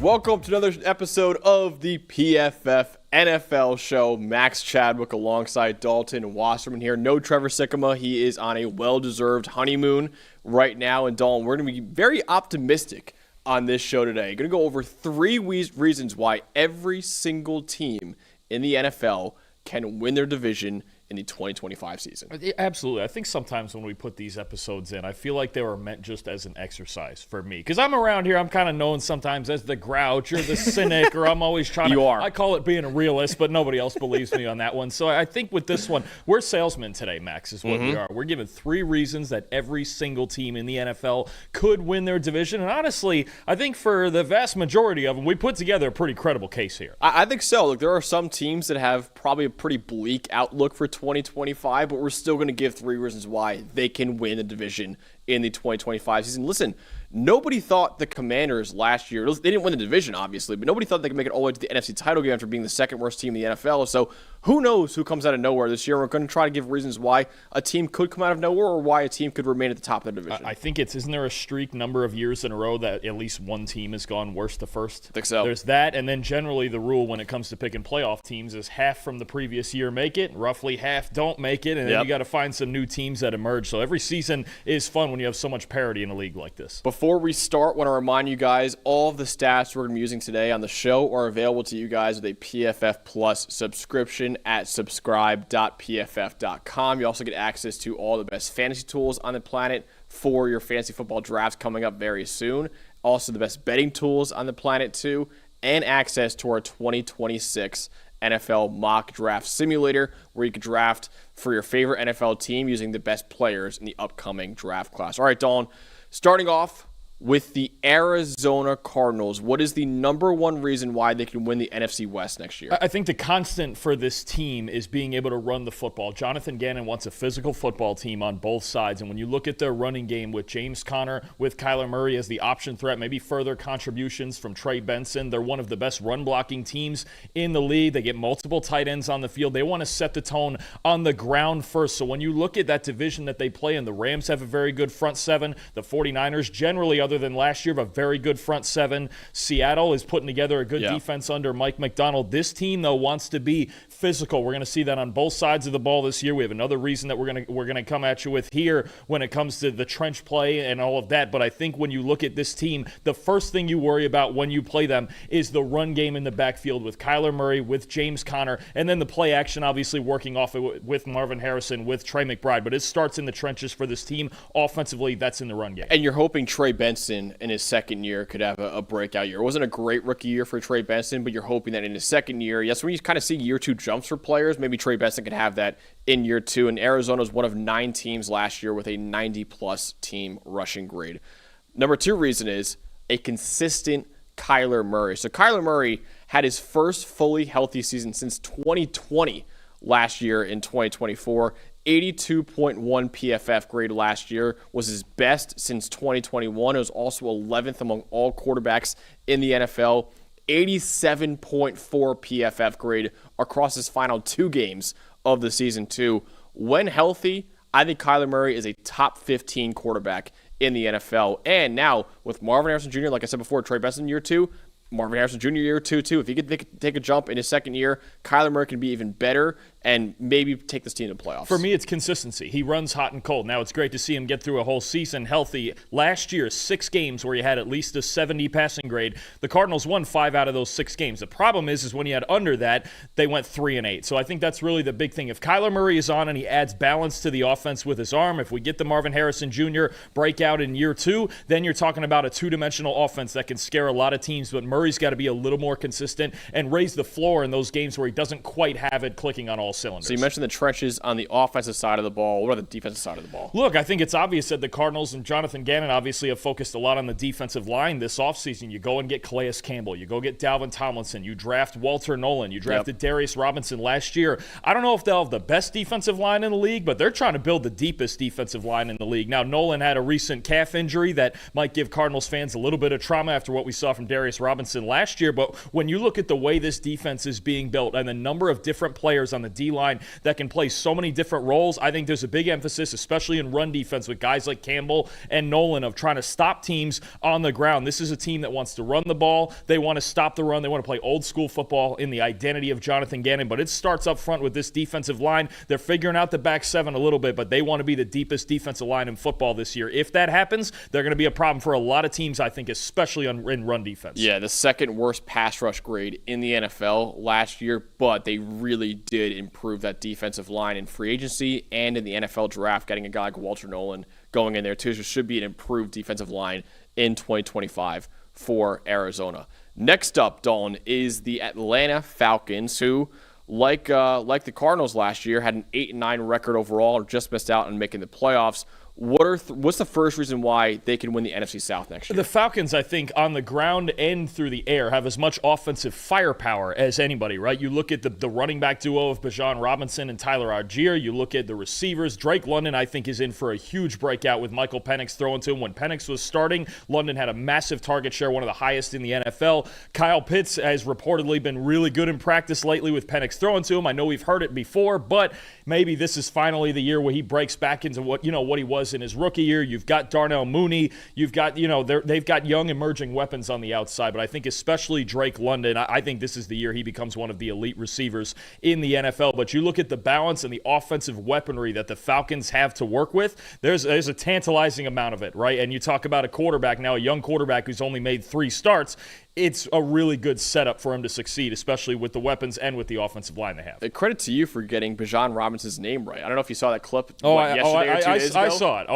Welcome to another episode of the PFF NFL show. Max Chadwick alongside Dalton and Wasserman here. No Trevor Sikkema. He is on a well-deserved honeymoon right now. And Dalton, we're going to be very optimistic on this show today. Going to go over three reasons why every single team in the NFL can win their division in the 2025 season. Absolutely. I think sometimes when we put these episodes in, I feel like they were meant just as an exercise for me. Because I'm around here, I'm kind of known sometimes as the grouch or the cynic, or I'm always trying You to... are. I call it being a realist, but nobody else believes me on that one. So I think with this one, we're salesmen today, Max, is what we are. We're giving three reasons that every single team in the NFL could win their division. And honestly, I think for the vast majority of them, we put together a pretty credible case here. I think so. Look, there are some teams that have probably a pretty bleak outlook for 2025, but we're still going to give three reasons why they can win the division in the 2025 season. Listen, nobody thought the Commanders last year, they didn't win the division, obviously, but nobody thought they could make it all the way to the NFC title game after being the second worst team in the NFL. So who knows who comes out of nowhere this year? We're going to try to give reasons why a team could come out of nowhere or why a team could remain at the top of the division. I think isn't there a streak number of years in a row that at least one team has gone worst to first? I think so. There's that, and then generally the rule when it comes to picking playoff teams is half from the previous year make it, roughly half don't make it, and then you got to find some new teams that emerge. So every season is fun when you have so much parity in a league like this. Before we start, I want to remind you guys, all of the stats we're going to be using today on the show are available to you guys with a PFF Plus subscription at subscribe.pff.com. You also get access to all the best fantasy tools on the planet for your fantasy football drafts coming up very soon. Also the best betting tools on the planet too, and access to our 2026 NFL mock draft simulator where you can draft for your favorite NFL team using the best players in the upcoming draft class. All right, Dawn, starting off with the Arizona Cardinals, what is the number one reason why they can win the NFC West next year? I think the constant for this team is being able to run the football. Jonathan Gannon wants a physical football team on both sides, and when you look at their running game with James Conner, with Kyler Murray as the option threat, maybe further contributions from Trey Benson, they're one of the best run-blocking teams in the league. They get multiple tight ends on the field. They want to set the tone on the ground first. So when you look at that division that they play in, the Rams have a very good front seven. The 49ers generally, other than last year, have a very good front seven. Seattle is putting together a good defense under Mike McDonald. This team, though, wants to be physical. We're going to see that on both sides of the ball this year. We have another reason that we're going to come at you with here when it comes to the trench play and all of that. But I think when you look at this team, the first thing you worry about when you play them is the run game in the backfield with Kyler Murray, with James Conner, and then the play action, obviously working off it with Marvin Harrison, with Trey McBride. But it starts in the trenches for this team. Offensively, that's in the run game. And you're hoping Trey Benson in his second year could have a breakout year. It wasn't a great rookie year for Trey Benson, but you're hoping that in his second year, yes, when you kind of see year two jumps for players, maybe Trey Benson could have that in year two. And Arizona was one of 9 teams last year with a 90-plus team rushing grade. Number two reason is a consistent Kyler Murray. So Kyler Murray had his first fully healthy season since 2020 last year in 2024. 82.1 PFF grade last year was his best since 2021. It was also 11th among all quarterbacks in the NFL. 87.4 PFF grade across his final 2 games of the season too. When healthy, I think Kyler Murray is a top 15 quarterback in the NFL. And now with Marvin Harrison Jr., like I said before, Trey Benson year 2, Marvin Harrison Jr. year 2 too. If he could take a jump in his second year, Kyler Murray can be even better and maybe take this team to playoffs. For me, it's consistency. He runs hot and cold. Now, it's great to see him get through a whole season healthy. Last year, 6 games where he had at least a 70 passing grade. The Cardinals won 5 out of those 6 games. The problem is when he had under that, they went 3-8. So I think that's really the big thing. If Kyler Murray is on and he adds balance to the offense with his arm, if we get the Marvin Harrison Jr. breakout in year 2, then you're talking about a 2-dimensional offense that can scare a lot of teams. But Murray's got to be a little more consistent and raise the floor in those games where he doesn't quite have it clicking on all cylinders. So you mentioned the trenches on the offensive side of the ball. What about the defensive side of the ball? Look, I think it's obvious that the Cardinals and Jonathan Gannon obviously have focused a lot on the defensive line this offseason. You go and get Calais Campbell. You go get Dalvin Tomlinson. You draft Walter Nolan. You drafted Darius Robinson last year. I don't know if they'll have the best defensive line in the league, but they're trying to build the deepest defensive line in the league. Now, Nolan had a recent calf injury that might give Cardinals fans a little bit of trauma after what we saw from Darius Robinson last year, but when you look at the way this defense is being built and the number of different players on the D-line that can play so many different roles. I think there's a big emphasis, especially in run defense with guys like Campbell and Nolan, of trying to stop teams on the ground. This is a team that wants to run the ball. They want to stop the run. They want to play old school football in the identity of Jonathan Gannon, but it starts up front with this defensive line. They're figuring out the back seven a little bit, but they want to be the deepest defensive line in football this year. If that happens, they're going to be a problem for a lot of teams, I think, especially in run defense. Yeah, the second worst pass rush grade in the NFL last year, but they really did improve that defensive line in free agency and in the NFL draft, getting a guy like Walter Nolan going in there too. So it should be an improved defensive line in 2025 for Arizona. Next up, Dalton, is the Atlanta Falcons, who, like the Cardinals last year, had an 8-9 record overall or just missed out on making the playoffs. What's the first reason why they can win the NFC South next year? The Falcons, I think, on the ground and through the air, have as much offensive firepower as anybody, right? You look at the running back duo of Bijan Robinson and Tyler Algier. You look at the receivers. Drake London, I think, is in for a huge breakout with Michael Penix throwing to him. When Penix was starting, London had a massive target share, one of the highest in the NFL. Kyle Pitts has reportedly been really good in practice lately with Penix throwing to him. I know we've heard it before, but maybe this is finally the year where he breaks back into what he was in his rookie year. You've got Darnell Mooney. You've got, they've got young emerging weapons on the outside, but I think especially Drake London, I think this is the year he becomes one of the elite receivers in the NFL. But you look at the balance and the offensive weaponry that the Falcons have to work with, there's a tantalizing amount of it, right? And you talk about a quarterback now, a young quarterback who's only made 3 starts. It's a really good setup for him to succeed, especially with the weapons and with the offensive line they have. Credit to you for getting Bijan Robinson's name right. I don't know if you saw that clip yesterday or 2 days ago. I saw it.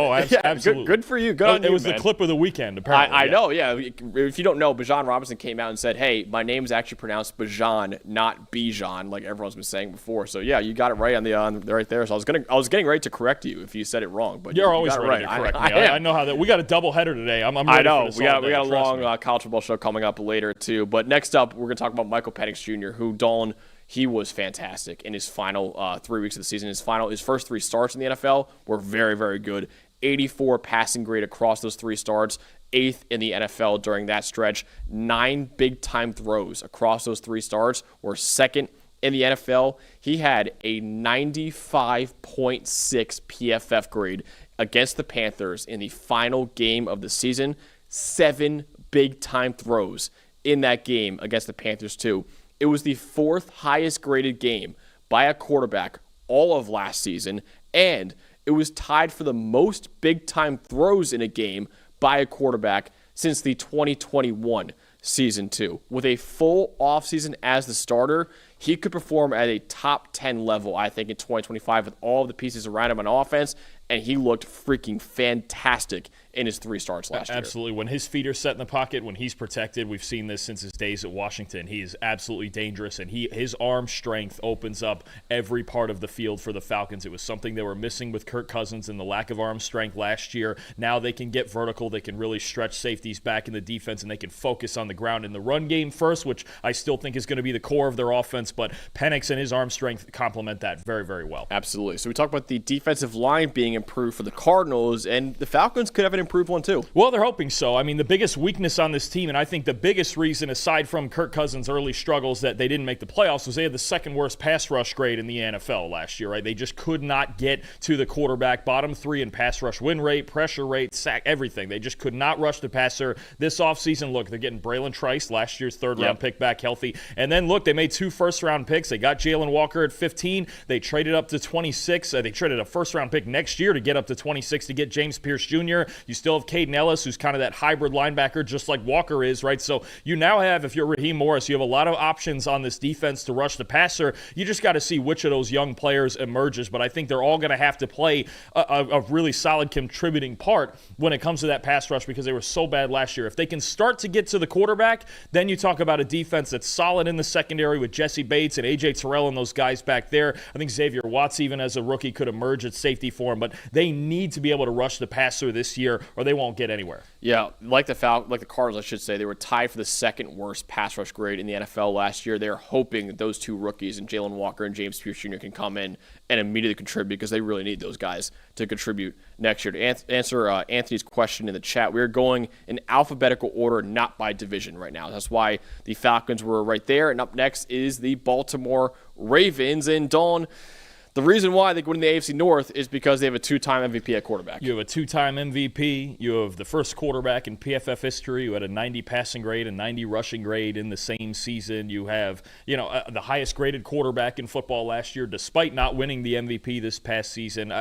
Absolutely. Good for you. Good on you, It was man. the clip of the weekend, apparently. I know, yeah. If you don't know, Bijan Robinson came out and said, hey, my name's actually pronounced Bijan, not Bijan, like everyone's been saying before. So, yeah, you got it right on the right there. So I was getting ready to correct you if you said it wrong. But You're always ready to correct me. I know how that. We got a doubleheader today. I'm ready I know. For this we got a trust long me. college football show coming up later, too. But next up, we're going to talk about Michael Penix Jr., who, Dawn, he was fantastic in his final 3 weeks of the season. His first 3 starts in the NFL were very, very good. 84 passing grade across those 3 starts, 8th in the NFL during that stretch. 9 big-time throws across those 3 starts were 2nd in the NFL. He had a 95.6 PFF grade against the Panthers in the final game of the season. 7 big-time throws in that game against the Panthers, too. It was the 4th highest graded game by a quarterback all of last season, and it was tied for the most big-time throws in a game by a quarterback since the 2021 season, too. With a full offseason as the starter, he could perform at a top 10 level, I think, in 2025 with all of the pieces around him on offense, and he looked freaking fantastic in his 3 starts last year. Absolutely. When his feet are set in the pocket, when he's protected, we've seen this since his days at Washington. He is absolutely dangerous, and his arm strength opens up every part of the field for the Falcons. It was something they were missing with Kirk Cousins and the lack of arm strength last year. Now they can get vertical. They can really stretch safeties back in the defense, and they can focus on the ground in the run game first, which I still think is going to be the core of their offense, but Penix and his arm strength complement that very, very well. Absolutely. So we talked about the defensive line being improved for the Cardinals, and the Falcons could have an improved one too. Well, they're hoping so. I mean, the biggest weakness on this team, and I think the biggest reason, aside from Kirk Cousins' early struggles that they didn't make the playoffs, was they had the 2nd worst pass rush grade in the NFL last year, right? They just could not get to the quarterback. Bottom 3 in pass rush win rate, pressure rate, sack, everything. They just could not rush the passer. This offseason, look, they're getting Braylon Trice, last year's 3rd-round pick, back healthy. And then, look, they made 2 first-round picks. They got Jalen Walker at 15. They traded up to 26. They traded a first-round pick next year to get up to 26 to get James Pierce Jr. You still have Caden Ellis, who's kind of that hybrid linebacker, just like Walker is, right? So you now have, if you're Raheem Morris, you have a lot of options on this defense to rush the passer. You just got to see which of those young players emerges, but I think they're all going to have to play a really solid contributing part when it comes to that pass rush because they were so bad last year. If they can start to get to the quarterback, then you talk about a defense that's solid in the secondary with Jesse Bates and A.J. Terrell and those guys back there. I think Xavier Watts, even as a rookie, could emerge at safety for him, but they need to be able to rush the passer this year or they won't get anywhere. Yeah, like the Cardinals, I should say, they were tied for the second worst pass rush grade in the NFL last year. They're hoping that those two rookies, and Jalen Walker and James Pierce Jr., can come in and immediately contribute because they really need those guys to contribute next year. To answer Anthony's question in the chat, we're going in alphabetical order, not by division right now. That's why the Falcons were right there, and up next is the Baltimore Ravens. And Dawn, the reason why they win the AFC North is because they have a two-time MVP at quarterback. You have a two-time MVP. You have the first quarterback in PFF history who had a 90 passing grade and 90 rushing grade in the same season. You have, the highest-graded quarterback in football last year, despite not winning the MVP this past season.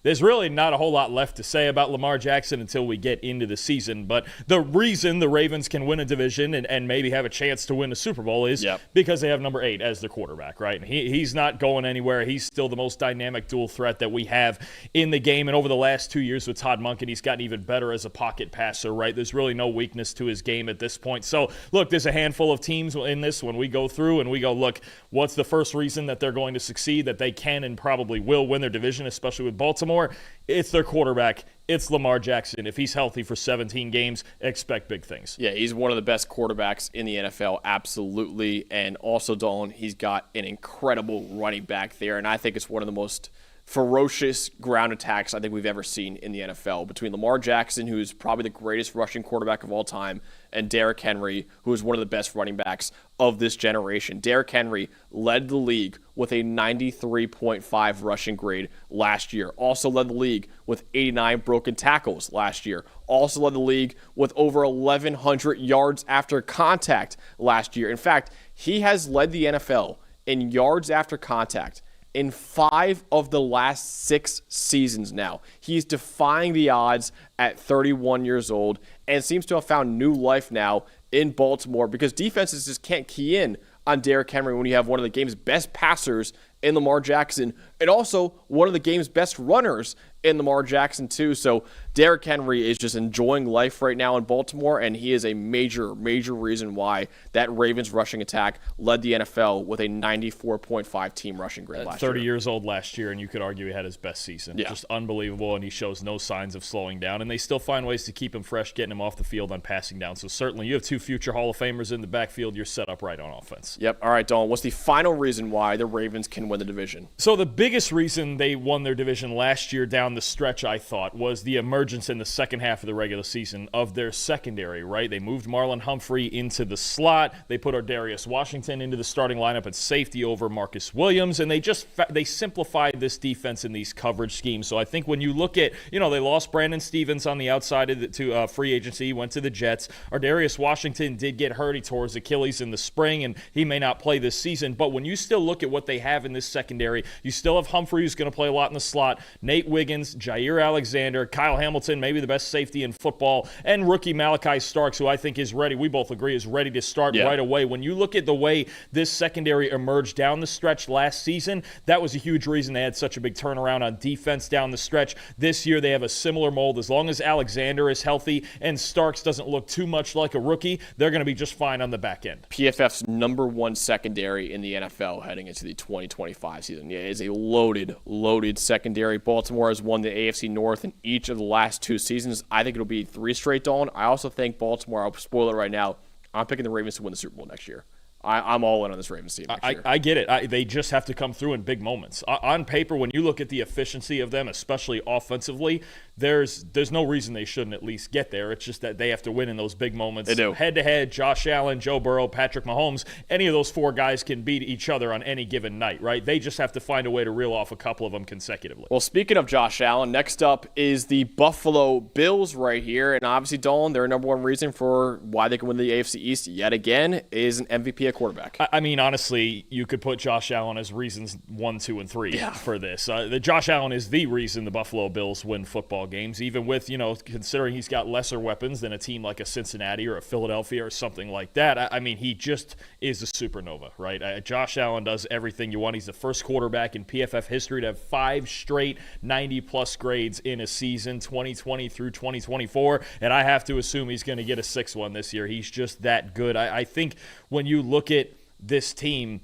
There's really not a whole lot left to say about Lamar Jackson until we get into the season. But the reason the Ravens can win a division and maybe have a chance to win a Super Bowl is because they have number 8 as their quarterback, right? And he's not going anywhere. He's still the most dynamic dual threat that we have in the game. And over the last 2 years with Todd Monken, he's gotten even better as a pocket passer, right? There's really no weakness to his game at this point. So, look, there's a handful of teams in this when we go through and we go, look, what's the first reason that they're going to succeed, that they can and probably will win their division, especially with Baltimore? It's their quarterback. It's Lamar Jackson. If he's healthy for 17 games, expect big things. Yeah, he's one of the best quarterbacks in the NFL, absolutely. And also, Dalton, he's got an incredible running back there, and I think it's one of the most ferocious ground attacks I think we've ever seen in the NFL between Lamar Jackson, who's probably the greatest rushing quarterback of all time, and Derrick Henry, who is one of the best running backs of this generation. Derrick Henry led the league with a 93.5 rushing grade last year. Also led the league with 89 broken tackles last year. Also led the league with over 1,100 yards after contact last year. In fact, he has led the NFL in yards after contact in 5 of the last 6 seasons now. He's defying the odds at 31 years old and seems to have found new life now in Baltimore because defenses just can't key in on Derrick Henry when you have one of the game's best passers in Lamar Jackson and also one of the game's best runners in Lamar Jackson too. So Derrick Henry is just enjoying life right now in Baltimore, and he is a major, major reason why that Ravens rushing attack led the NFL with a 94.5 team rushing grade last year. 30 years old last year, and you could argue he had his best season. Yeah. Just unbelievable, and he shows no signs of slowing down, and they still find ways to keep him fresh, getting him off the field on passing down. So certainly you have 2 future Hall of Famers in the backfield. You're set up right on offense. Yep. All right, Dalton, what's the final reason why the Ravens can win the division? So the biggest reason they won their division last year down the stretch, I thought, was the emergence in the second half of the regular season of their secondary, right? They moved Marlon Humphrey into the slot. They put Ardarius Washington into the starting lineup at safety over Marcus Williams, and they simplified this defense in these coverage schemes. So I think when you look at, they lost Brandon Stevens on the outside to free agency. He went to the Jets. Ardarius Washington did get hurt. He tore his Achilles in the spring, and he may not play this season. But when you still look at what they have in this secondary, you still have Humphrey, who's going to play a lot in the slot, Nate Wiggins, Jair Alexander, Kyle Hamilton, maybe the best safety in football, and rookie Malachi Starks, who I think is ready. We both agree is ready to start right away. When you look at the way this secondary emerged down the stretch last season, that was a huge reason they had such a big turnaround on defense down the stretch. This year they have a similar mold. As long as Alexander is healthy and Starks doesn't look too much like a rookie, they're going to be just fine on the back end. PFF's number 1 secondary in the NFL heading into the 2025 season. Yeah, it's a loaded secondary. Baltimore has won the AFC North in each of the last 2 seasons. I think it'll be 3 straight, Dawn. I also think Baltimore, I'll spoil it right now, I'm picking the Ravens to win the Super Bowl next year. I'm all in on this Ravens team next year. I get it. They just have to come through in big moments. On paper, when you look at the efficiency of them, especially offensively, there's no reason they shouldn't at least get there. It's just that they have to win in those big moments. They do. Head-to-head, Josh Allen, Joe Burrow, Patrick Mahomes, any of those 4 guys can beat each other on any given night, right? They just have to find a way to reel off a couple of them consecutively. Well, speaking of Josh Allen, next up is the Buffalo Bills right here. And obviously, Dawn, their number 1 reason for why they can win the AFC East yet again is an MVP at quarterback. I mean, honestly, you could put Josh Allen as reasons 1, 2, and 3 for this. The Josh Allen is the reason the Buffalo Bills win football games, even with, considering he's got lesser weapons than a team like a Cincinnati or a Philadelphia or something like that. I mean, he just is a supernova, right? Josh Allen does everything you want. He's the first quarterback in PFF history to have 5 straight 90-plus grades in a season, 2020 through 2024, and I have to assume he's going to get a 6th one this year. He's just that good. I think when you look at this team,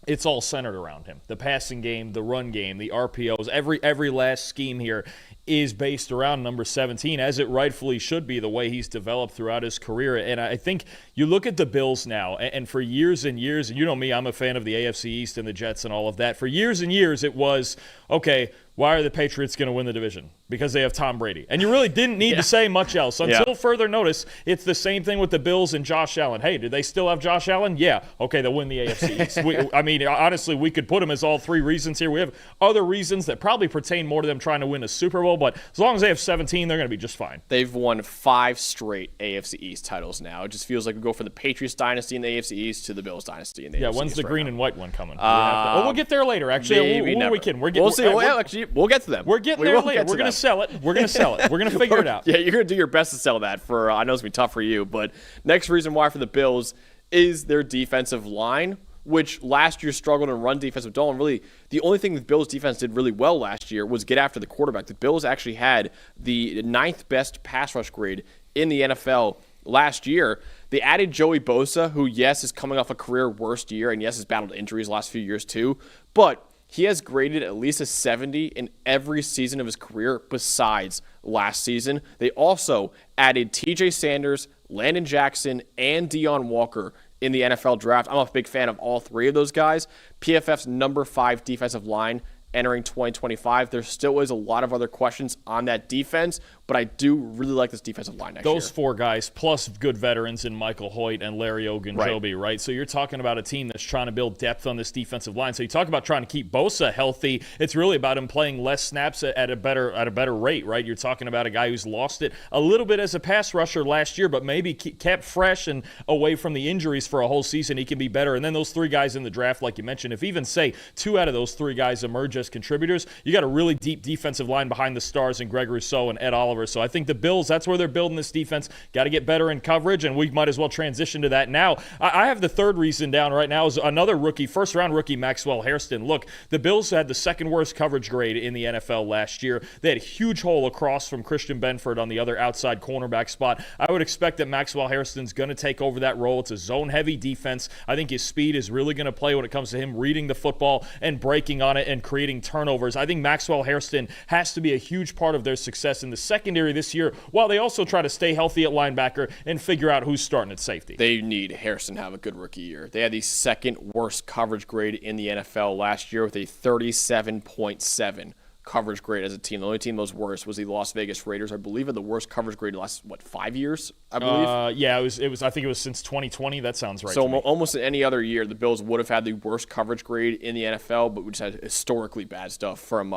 it's all centered around him. The passing game, the run game, the RPOs, every last scheme here is based around number 17, as it rightfully should be, the way he's developed throughout his career. And I think you look at the Bills now, and for years and years, and you know me, I'm a fan of the AFC East and the Jets and all of that. For years and years, it was, okay, why are the Patriots going to win the division? Because they have Tom Brady. And you really didn't need to say much else. Until further notice, it's the same thing with the Bills and Josh Allen. Hey, do they still have Josh Allen? Yeah. Okay, they'll win the AFC East. Honestly, we could put them as all three reasons here. We have other reasons that probably pertain more to them trying to win a Super Bowl, but as long as they have 17, they're going to be just fine. They've won 5 straight AFC East titles now. It just feels like we go from the Patriots dynasty in the AFC East to the Bills dynasty in the AFC East. Yeah, when's the green now. And white one coming? We'll get there later, actually. We'll see. We'll get to them. We're getting there later. We're going to sell it. We're going to sell it. We're going to figure it out. Yeah, you're going to do your best to sell that for, I know it's going to be tough for you, but next reason why for the Bills is their defensive line, which last year struggled in run defense with Dalton. Really, the only thing the Bills defense did really well last year was get after the quarterback. The Bills actually had the 9th best pass rush grade in the NFL last year. They added Joey Bosa, who, yes, is coming off a career worst year, and yes, has battled injuries the last few years too, but he has graded at least a 70 in every season of his career besides last season. They also added TJ Sanders, Landon Jackson, and Deion Walker in the NFL draft. I'm a big fan of all three of those guys. PFF's number 5 defensive line entering 2025. There still is a lot of other questions on that defense, but I do really like this defensive line next year. Those 4 guys, plus good veterans in Michael Hoyt and Larry Ogunjobi, right? So you're talking about a team that's trying to build depth on this defensive line. So you talk about trying to keep Bosa healthy. It's really about him playing less snaps at a better rate, right? You're talking about a guy who's lost it a little bit as a pass rusher last year, but maybe kept fresh and away from the injuries for a whole season. He can be better. And then those 3 guys in the draft, like you mentioned, if even, say, 2 out of those 3 guys emerge as contributors, you got a really deep defensive line behind the stars in Greg Rousseau and Ed Oliver. So I think the Bills, that's where they're building this defense. Got to get better in coverage, and we might as well transition to that now. I have the third reason down right now is another rookie, first-round rookie, Maxwell Hairston. Look, the Bills had the 2nd worst coverage grade in the NFL last year. They had a huge hole across from Christian Benford on the other outside cornerback spot. I would expect that Maxwell Hairston's going to take over that role. It's a zone-heavy defense. I think his speed is really going to play when it comes to him reading the football and breaking on it and creating turnovers. I think Maxwell Hairston has to be a huge part of their success in the secondary this year, while they also try to stay healthy at linebacker and figure out who's starting at safety. They need Hairston to have a good rookie year. They had the 2nd worst coverage grade in the NFL last year with a 37.7 coverage grade as a team. The only team that was worse was the Las Vegas Raiders. I believe had the worst coverage grade in the last 5 years. I believe. Yeah, it was. I think it was since 2020. That sounds right. So almost in any other year, the Bills would have had the worst coverage grade in the NFL, but we just had historically bad stuff from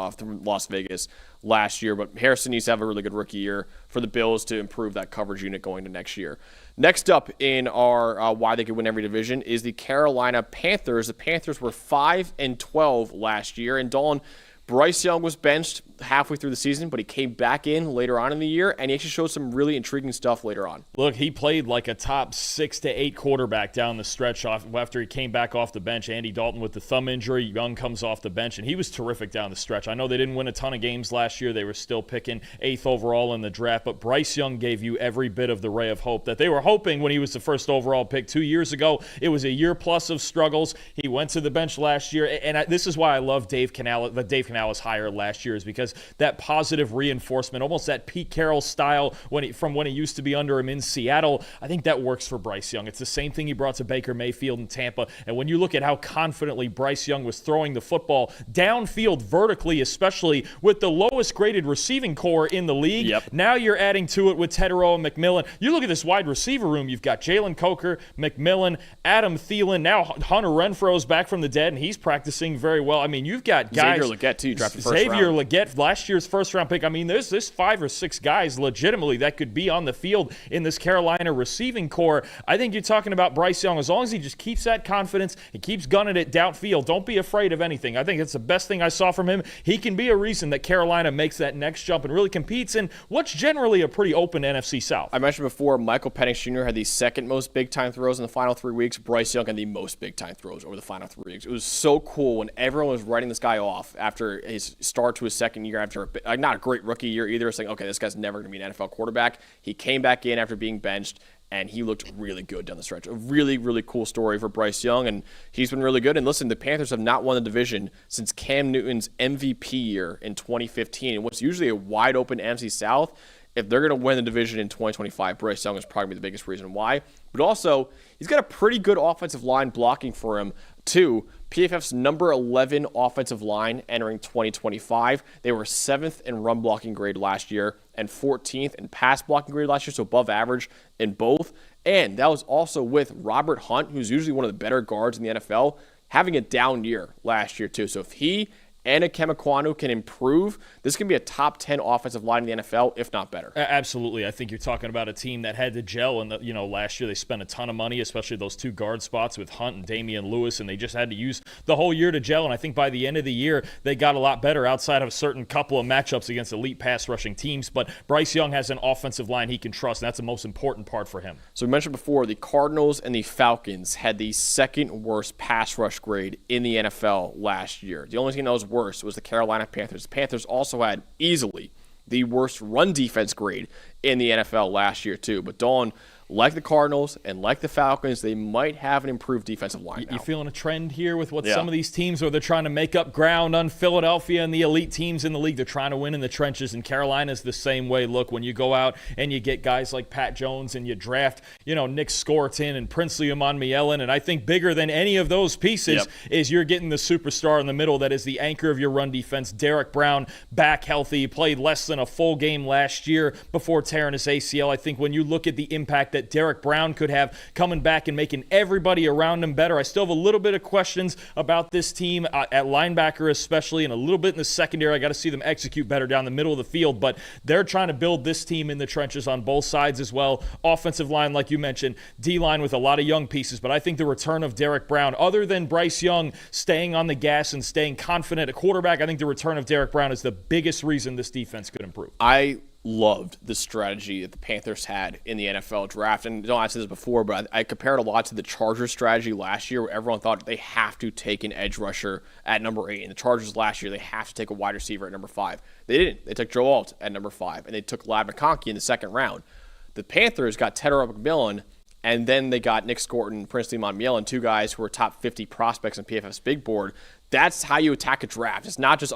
Las Vegas last year. But Harrison needs to have a really good rookie year for the Bills to improve that coverage unit going to next year. Next up in our why they could win every division is the Carolina Panthers. The Panthers were 5-12 last year, and Dalton. Bryce Young was benched halfway through the season, but he came back in later on in the year, and he actually showed some really intriguing stuff later on. Look, he played like a top 6 to 8 quarterback down the stretch after he came back off the bench. Andy Dalton with the thumb injury, Young comes off the bench, and he was terrific down the stretch. I know they didn't win a ton of games last year. They were still picking 8th overall in the draft, but Bryce Young gave you every bit of the ray of hope that they were hoping when he was the first overall pick 2 years ago. It was a year plus of struggles. He went to the bench last year, and this is why I love Dave Canales hire last year, is because that positive reinforcement, almost that Pete Carroll style from when he used to be under him in Seattle, I think that works for Bryce Young. It's the same thing he brought to Baker Mayfield in Tampa, and when you look at how confidently Bryce Young was throwing the football downfield vertically, especially with the lowest graded receiving core in the league, now you're adding to it with Tedero and McMillan. You look at this wide receiver room, you've got Jalen Coker, McMillan, Adam Thielen, now Hunter Renfro's back from the dead, and he's practicing very well. I mean, you've got guys. Xavier Legette, too, drafted first Xavier round. Legette, last year's first-round pick. I mean, there's 5 or 6 guys legitimately that could be on the field in this Carolina receiving core. I think you're talking about Bryce Young. As long as he just keeps that confidence, he keeps gunning it downfield, don't be afraid of anything. I think it's the best thing I saw from him. He can be a reason that Carolina makes that next jump and really competes in what's generally a pretty open NFC South. I mentioned before, Michael Penix Jr. had the 2nd most big-time throws in the final 3 weeks. Bryce Young had the most big-time throws over the final 3 weeks. It was so cool when everyone was writing this guy off after his start to his 2nd year, after not a great rookie year either, saying, okay, this guy's never going to be an NFL quarterback. He came back in after being benched and he looked really good down the stretch. A really, really cool story for Bryce Young, and he's been really good. And listen, the Panthers have not won the division since Cam Newton's MVP year in 2015, and what's usually a wide-open NFC South. If they're going to win the division in 2025, Bryce Young is probably the biggest reason why. But also, he's got a pretty good offensive line blocking for him, too. PFF's number 11 offensive line entering 2025. They were 7th in run blocking grade last year and 14th in pass blocking grade last year, so above average in both. And that was also with Robert Hunt, who's usually one of the better guards in the NFL, having a down year last year, too. So if he and Ekemekonu can improve, this can be a top 10 offensive line in the NFL, if not better. Absolutely. I think you're talking about a team that had to gel, and last year they spent a ton of money, especially those 2 guard spots with Hunt and Damian Lewis, and they just had to use the whole year to gel. And I think by the end of the year, they got a lot better outside of a certain couple of matchups against elite pass rushing teams. But Bryce Young has an offensive line he can trust, and that's the most important part for him. So we mentioned before, the Cardinals and the Falcons had the second worst pass rush grade in the NFL last year. The only team that was worse was the Carolina Panthers. The Panthers also had easily the worst run defense grade in the NFL last year, too. But Dawn, like the Cardinals and like the Falcons, they might have an improved defensive line now. You feeling a trend here with what some of these teams where they're trying to make up ground on Philadelphia and the elite teams in the league? They're trying to win in the trenches, and Carolina's the same way. Look, when you go out and you get guys like Pat Jones and you draft, Nick Scoreton and Princely Amon-Mielen, and I think bigger than any of those pieces is you're getting the superstar in the middle that is the anchor of your run defense. Derek Brown, back healthy. He played less than a full game last year before tearing his ACL. I think when you look at the impact that Derek Brown could have coming back and making everybody around him better. I still have a little bit of questions about this team at linebacker especially, and a little bit in the secondary. I got to see them execute better down the middle of the field, but they're trying to build this team in the trenches on both sides as well. Offensive line, like you mentioned, D-line with a lot of young pieces, but I think the return of Derek Brown, other than Bryce Young staying on the gas and staying confident at quarterback, I think the return of Derek Brown is the biggest reason this defense could improve. I loved the strategy that the Panthers had in the NFL draft. And I said this before, but I compared a lot to the Chargers strategy last year, where everyone thought they have to take an edge rusher at number 8. And the Chargers last year, they have to take a wide receiver at number 5. They didn't. They took Joe Alt at number 5, and they took Ladd McConkey in the second round. The Panthers got Tedder McMillan, and then they got Nick Scoreton and Princely Amon-Mielen, 2 guys who were top 50 prospects on PFF's big board. That's how you attack a draft. It's not just,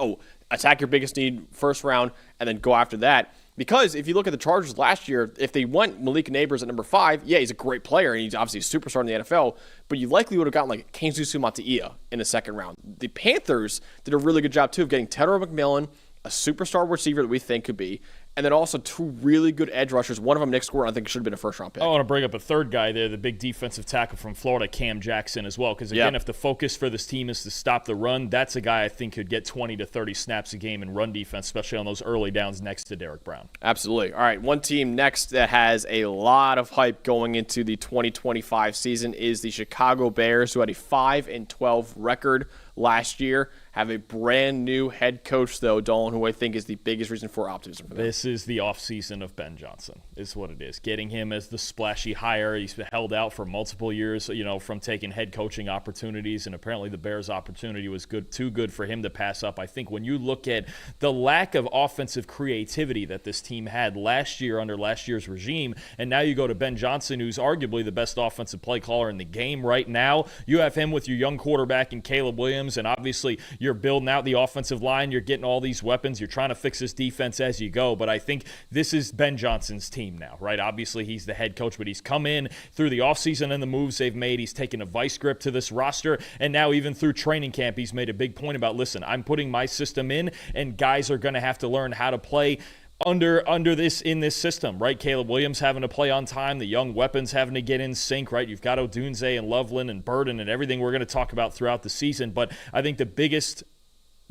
attack your biggest need first round and then go after that. Because if you look at the Chargers last year, if they went Malik Neighbors at number 5, he's a great player, and he's obviously a superstar in the NFL, but you likely would have gotten like Kingsusu Mataia in the second round. The Panthers did a really good job, too, of getting Tedder McMillan, a superstar receiver that we think could be, and then also 2 really good edge rushers. One of them, Nick Scoreton, I think should have been a first-round pick. I want to bring up a third guy there, the big defensive tackle from Florida, Cam Jackson, as well. Because, again, if the focus for this team is to stop the run, that's a guy I think could get 20 to 30 snaps a game in run defense, especially on those early downs next to Derek Brown. Absolutely. All right, one team next that has a lot of hype going into the 2025 season is the Chicago Bears, who had a 5-12 record last year. Have a brand new head coach, though, Dolan, who I think is the biggest reason for optimism for them. This is the offseason of Ben Johnson, is what it is. Getting him as the splashy hire. He's been held out for multiple years, from taking head coaching opportunities, and apparently the Bears' opportunity was too good for him to pass up. I think when you look at the lack of offensive creativity that this team had last year under last year's regime, and now you go to Ben Johnson, who's arguably the best offensive play caller in the game right now. You have him with your young quarterback in Caleb Williams, and obviously you're building out the offensive line. You're getting all these weapons. You're trying to fix this defense as you go. But I think this is Ben Johnson's team now, right? Obviously, he's the head coach, but he's come in through the offseason and the moves they've made. He's taken a vice grip to this roster. And now even through training camp, he's made a big point about, listen, I'm putting my system in, and guys are going to have to learn how to play under this in this system, right? Caleb Williams having to play on time, the young weapons having to get in sync, right? You've got Odunze and Loveland and Burden and everything we're going to talk about throughout the season. But I think the biggest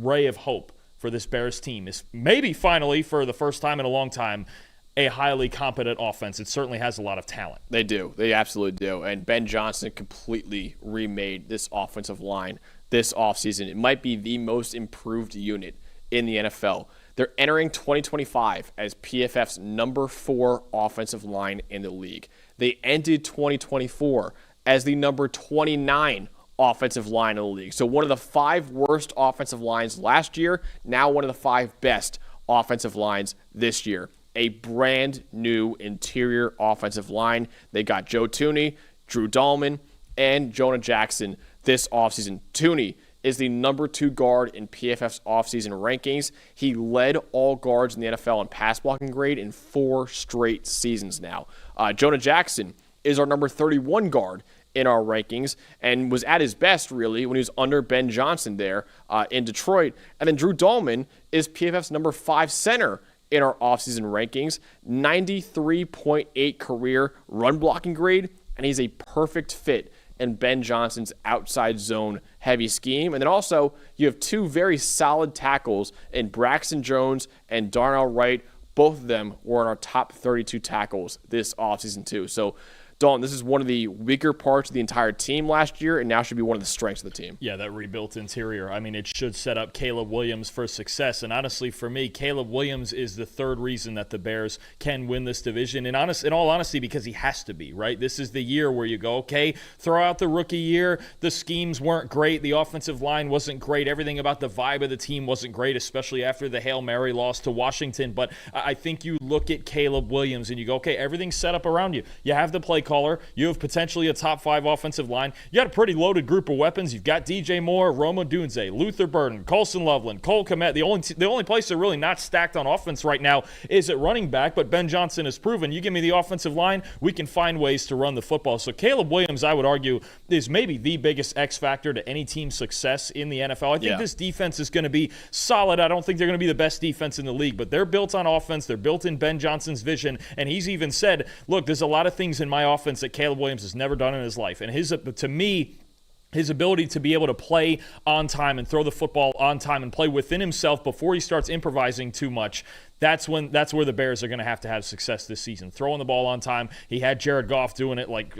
ray of hope for this Bears team is maybe finally, for the first time in a long time, a highly competent offense. It certainly has a lot of talent. They do. They absolutely do. And Ben Johnson completely remade this offensive line this offseason. It might be the most improved unit in the NFL. They're entering 2025 as PFF's number 4 offensive line in the league. They ended 2024 as the number 29 offensive line in the league. So one of the 5 worst offensive lines last year, now one of the 5 best offensive lines this year. a brand new interior offensive line. They got Joe Thuney, Drew Dalman, and Jonah Jackson this offseason. Thuney is the number 2 guard in PFF's offseason rankings. He led all guards in the NFL in pass blocking grade in 4 straight seasons now. Jonah Jackson is our number 31 guard in our rankings and was at his best, really, when he was under Ben Johnson there in Detroit. And then Drew Dalman is PFF's number 5 center in our offseason rankings, 93.8 career run blocking grade, and he's a perfect fit in Ben Johnson's outside zone heavy scheme. And then also you have 2 very solid tackles in Braxton Jones and Darnell Wright. Both of them were in our top 32 tackles this offseason too. So Dalton, this is one of the weaker parts of the entire team last year, and now should be one of the strengths of the team. Yeah, that rebuilt interior. I mean, it should set up Caleb Williams for success. And honestly, for me, Caleb Williams is the third reason that the Bears can win this division. In all honesty, because he has to be, right? This is the year where you go, okay, throw out the rookie year. The schemes weren't great. The offensive line wasn't great. Everything about the vibe of the team wasn't great, especially after the Hail Mary loss to Washington. But I think you look at Caleb Williams and you go, okay, everything's set up around you. You have the play caller. You have potentially a top 5 offensive line. You got a pretty loaded group of weapons. You've got DJ Moore, Roma Dunze, Luther Burden, Colson Loveland, Cole Kmet. The only place they're really not stacked on offense right now is at running back, but Ben Johnson has proven you give me the offensive line, we can find ways to run the football. So Caleb Williams, I would argue, is maybe the biggest X factor to any team's success in the NFL. I think this defense is going to be solid. I don't think they're going to be the best defense in the league, but they're built on offense. They're built in Ben Johnson's vision, and he's even said, look, there's a lot of things in my offense that Caleb Williams has never done in his life. And to me, his ability to be able to play on time and throw the football on time and play within himself before he starts improvising too much, that's where the Bears are going to have success this season. Throwing the ball on time. He had Jared Goff doing it like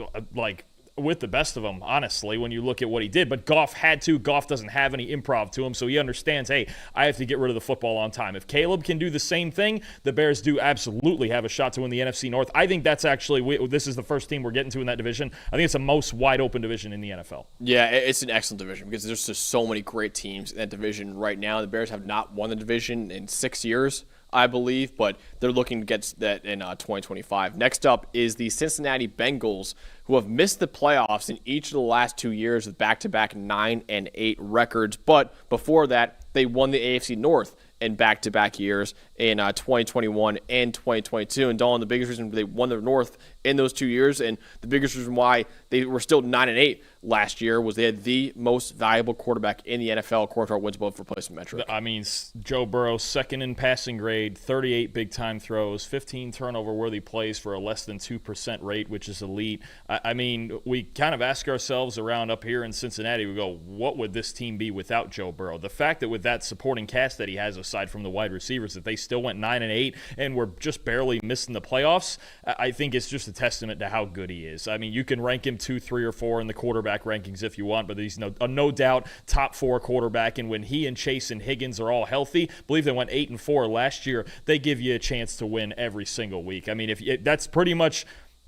with the best of them, honestly, when you look at what he did. But Goff had to. Goff doesn't have any improv to him, so he understands, hey, I have to get rid of the football on time. If Caleb can do the same thing, the Bears do absolutely have a shot to win the NFC North. I think that's actually, this is the first team we're getting to in that division. I think it's the most wide-open division in the NFL. Yeah, it's an excellent division because there's just so many great teams in that division right now. The Bears have not won the division in 6 years, I believe, but they're looking to get that in 2025. Next up is the Cincinnati Bengals, who have missed the playoffs in each of the last 2 years with back-to-back 9-8 records. But before that, they won the AFC North in back-to-back years in 2021 and 2022. And Dalton, the biggest reason they won the North in those 2 years, and the biggest reason why they were still 9-8 last year, was they had the most valuable quarterback in the NFL according to our wins above replacement metric. I mean, Joe Burrow, second in passing grade, 38 big-time throws, 15 turnover-worthy plays for a less than 2% rate, which is elite. I mean, we kind of ask ourselves around up here in Cincinnati, we go, what would this team be without Joe Burrow? The fact that with that supporting cast that he has, aside from the wide receivers, that they still went 9-8 and were just barely missing the playoffs, I think it's just a testament to how good he is. I mean, you can rank him 2, 3, or 4 in the quarterback rankings if you want, but he's no doubt top 4 quarterback. And when he and Chase and Higgins are all healthy, I believe they went 8-4 last year, they give you a chance to win every single week. I mean, that's pretty much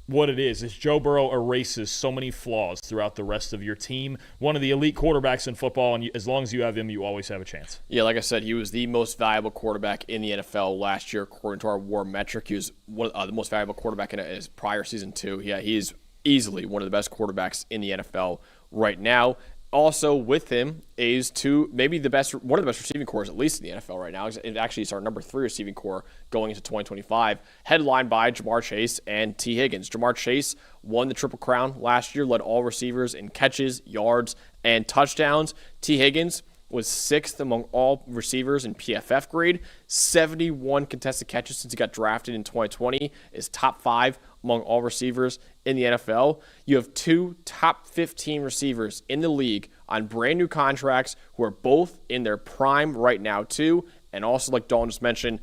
what it is Joe Burrow erases so many flaws throughout the rest of your team. One of the elite quarterbacks in football, and as long as you have him, you always have a chance. Yeah, like I said, he was the most valuable quarterback in the NFL last year, according to our WAR metric. He was the most valuable quarterback in his prior season, too. Yeah, he is easily one of the best quarterbacks in the NFL right now. Also with him is one of the best receiving cores, at least in the NFL right now. It actually is our number 3 receiving core going into 2025, headlined by Jamar Chase and T. Higgins. Jamar Chase won the Triple Crown last year, led all receivers in catches, yards, and touchdowns. T. Higgins was 6th among all receivers in PFF grade, 71 contested catches since he got drafted in 2020, is top 5 among all receivers in the NFL. You have 2 top 15 receivers in the league on brand new contracts who are both in their prime right now too, and also, like Dalton just mentioned,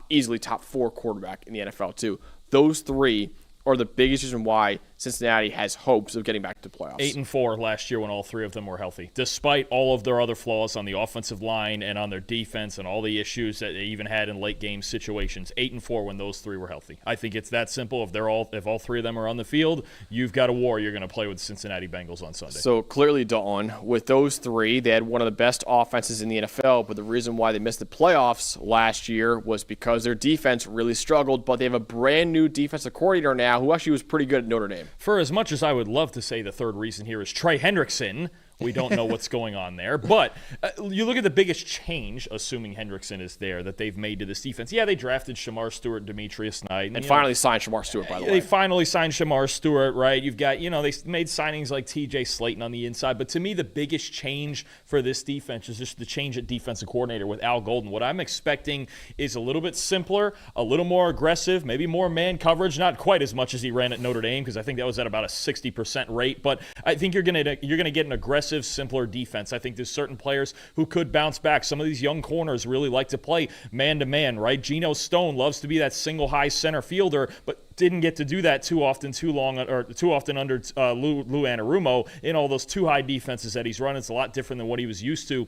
easily top 4 quarterback in the NFL too. Those 3 are the biggest reason why Cincinnati has hopes of getting back to the playoffs. 8-4 last year when all three of them were healthy, despite all of their other flaws on the offensive line and on their defense and all the issues that they even had in late game situations. 8-4 when those three were healthy. I think it's that simple. If all three of them are on the field, you've got a war you're going to play with the Cincinnati Bengals on Sunday. So clearly, Dalton, with those three, they had one of the best offenses in the NFL, but the reason why they missed the playoffs last year was because their defense really struggled, but they have a brand new defensive coordinator now who actually was pretty good at Notre Dame. For as much as I would love to say the third reason here is Trey Hendrickson, we don't know what's going on there. But you look at the biggest change, assuming Hendrickson is there, that they've made to this defense. Yeah, they drafted Shamar Stewart, Demetrius Knight. And finally signed Shamar Stewart, by the way. They finally signed Shamar Stewart, right? You've got, they made signings like TJ Slayton on the inside. But to me, the biggest change for this defense is just the change at defensive coordinator with Al Golden. What I'm expecting is a little bit simpler, a little more aggressive, maybe more man coverage. Not quite as much as he ran at Notre Dame, because I think that was at about a 60% rate. But I think you're going to get an aggressive, simpler defense. I think there's certain players who could bounce back. Some of these young corners really like to play man-to-man, right? Geno Stone loves to be that single high center fielder, but didn't get to do that too often under Lou Anarumo in all those too high defenses that he's run. It's a lot different than what he was used to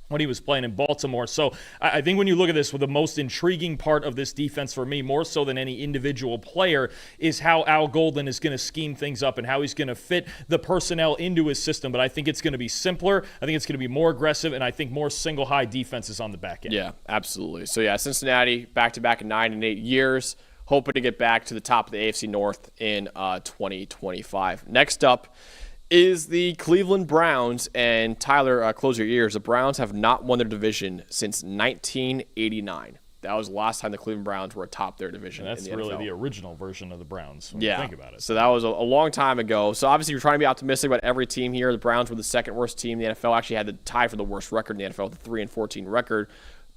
when he was playing in Baltimore. So I think when you look at this, the most intriguing part of this defense for me, more so than any individual player, is how Al Golden is going to scheme things up and how he's going to fit the personnel into his system. But I think it's going to be simpler. I think it's going to be more aggressive, and I think more single high defenses on the back end. Yeah, absolutely. So yeah, Cincinnati back-to-back in 9 and 8 years, hoping to get back to the top of the AFC North in 2025. Next up is the Cleveland Browns, and Tyler, close your ears. The Browns have not won their division since 1989. That was the last time the Cleveland Browns were atop their division. And that's in the really NFL. the original version of the Browns when you think about it. So that was a long time ago. So obviously you're trying to be optimistic about every team here. The Browns were the second worst team in the NFL. Actually had the tie for the worst record in the NFL with a 3-14 record.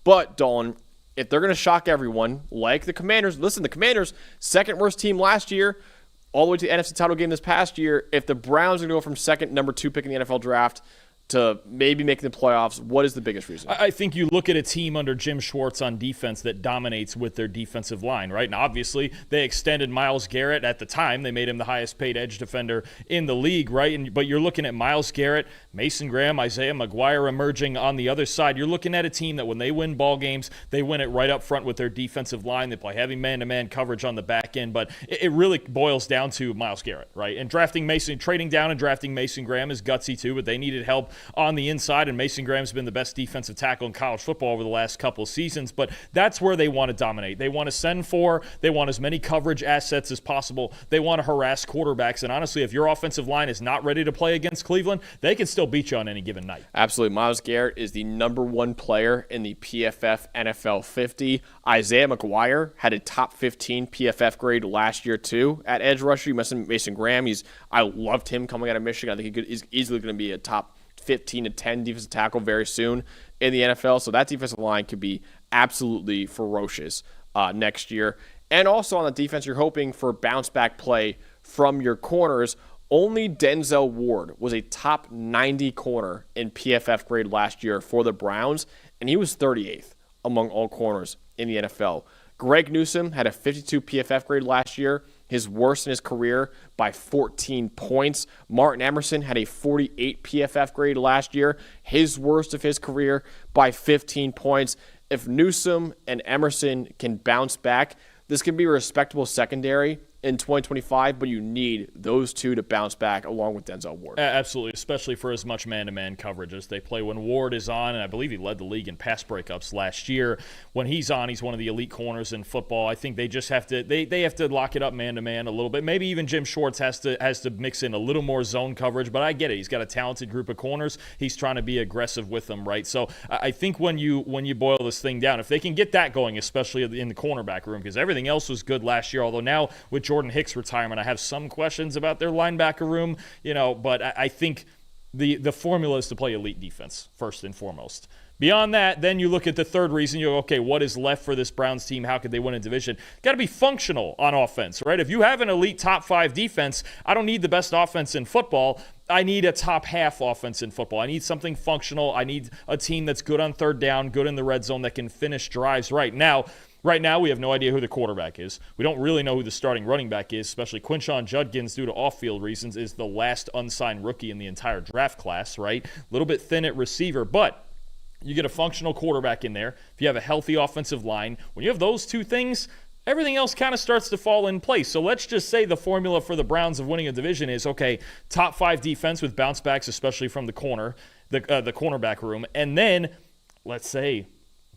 But, Dalton, if they're going to shock everyone, like the Commanders, listen, the Commanders, second worst team last year, all the way to the NFC title game this past year. If the Browns are going to go from second, number 2 pick in the NFL draft to maybe making the playoffs, what is the biggest reason? I think you look at a team under Jim Schwartz on defense that dominates with their defensive line, right? And obviously, they extended Myles Garrett at the time. They made him the highest paid edge defender in the league, right? But you're looking at Myles Garrett, Mason Graham, Isaiah McGuire emerging on the other side. You're looking at a team that when they win ball games, they win it right up front with their defensive line. They play heavy man-to-man coverage on the back end. But it really boils down to Myles Garrett, right? And trading down and drafting Mason Graham is gutsy too, but they needed help on the inside, and Mason Graham's been the best defensive tackle in college football over the last couple of seasons. But that's where they want to dominate. They want to send for, they want as many coverage assets as possible. They want to harass quarterbacks. And honestly, if your offensive line is not ready to play against Cleveland, they can still beat you on any given night. Absolutely. Myles Garrett is the number 1 player in the PFF NFL 50. Isaiah McGuire had a top 15 PFF grade last year too at edge rusher. You mentioned Mason Graham. I loved him coming out of Michigan. I think he's easily going to be a top 15 to 10 defensive tackle very soon in the NFL. So that defensive line could be absolutely ferocious next year. And also on the defense, you're hoping for bounce back play from your corners. Only Denzel Ward was a top 90 corner in PFF grade last year for the Browns, and he was 38th among all corners in the NFL. Greg Newsome had a 52 PFF grade last year, his worst in his career by 14 points. Martin Emerson had a 48 PFF grade last year, his worst of his career by 15 points. If Newsome and Emerson can bounce back, this can be a respectable secondary in 2025, but you need those two to bounce back along with Denzel Ward. Absolutely, especially for as much man-to-man coverage as they play when Ward is on, and I believe he led the league in pass breakups last year. When he's on, he's one of the elite corners in football. I think they just have to they have to lock it up man-to-man a little bit. Maybe even Jim Schwartz has to mix in a little more zone coverage, but I get it. He's got a talented group of corners. He's trying to be aggressive with them, right? So I think when you boil this thing down, if they can get that going, especially in the cornerback room, because everything else was good last year, although now with Jordan Hicks' retirement, I have some questions about their linebacker room, but I think the formula is to play elite defense first and foremost. Beyond that, then you look at the third reason. You go, okay, what is left for this Browns team? How could they win a division? Got to be functional on offense, right? If you have an elite top 5 defense, I don't need the best offense in football. I need a top half offense in football. I need something functional. I need a team that's good on third down, good in the red zone, that can finish drives right. Now, Right now, we have no idea who the quarterback is. We don't really know who the starting running back is, especially Quinshon Judkins, due to off-field reasons, is the last unsigned rookie in the entire draft class, right? A little bit thin at receiver, but you get a functional quarterback in there. If you have a healthy offensive line, when you have those two things, everything else kind of starts to fall in place. So let's just say the formula for the Browns of winning a division is, okay, top 5 defense with bounce backs, especially from the cornerback room, and then let's say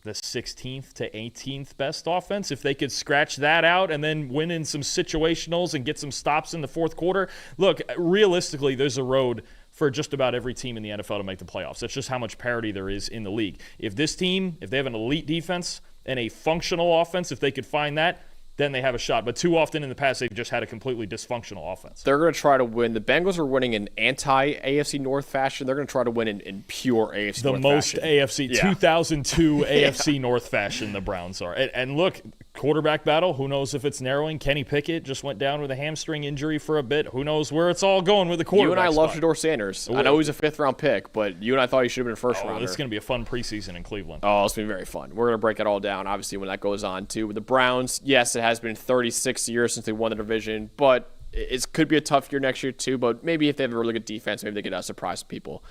the 16th to 18th best offense. If they could scratch that out and then win in some situationals and get some stops in the fourth quarter, look, realistically, there's a road for just about every team in the NFL to make the playoffs. That's just how much parity there is in the league. If this team, if they have an elite defense and a functional offense, if they could find that, then they have a shot. But too often in the past, they've just had a completely dysfunctional offense. They're going to try to win. The Bengals are winning in anti-AFC North fashion. They're going to try to win in pure AFC North fashion. The most AFC, 2002 AFC North fashion the Browns are. And look, quarterback battle, who knows if it's narrowing. Kenny Pickett just went down with a hamstring injury for a bit. Who knows where it's all going with the quarterback You and I spot. love Shedeur Sanders. I know he's a 5th-round pick, but you and I thought he should have been a first-rounder. This is going to be a fun preseason in Cleveland. Oh, it's going to be very fun. We're going to break it all down, obviously, when that goes on, too. With the Browns, yes, it has been 36 years since they won the division, but it could be a tough year next year too, but maybe if they have a really good defense, maybe they could surprise people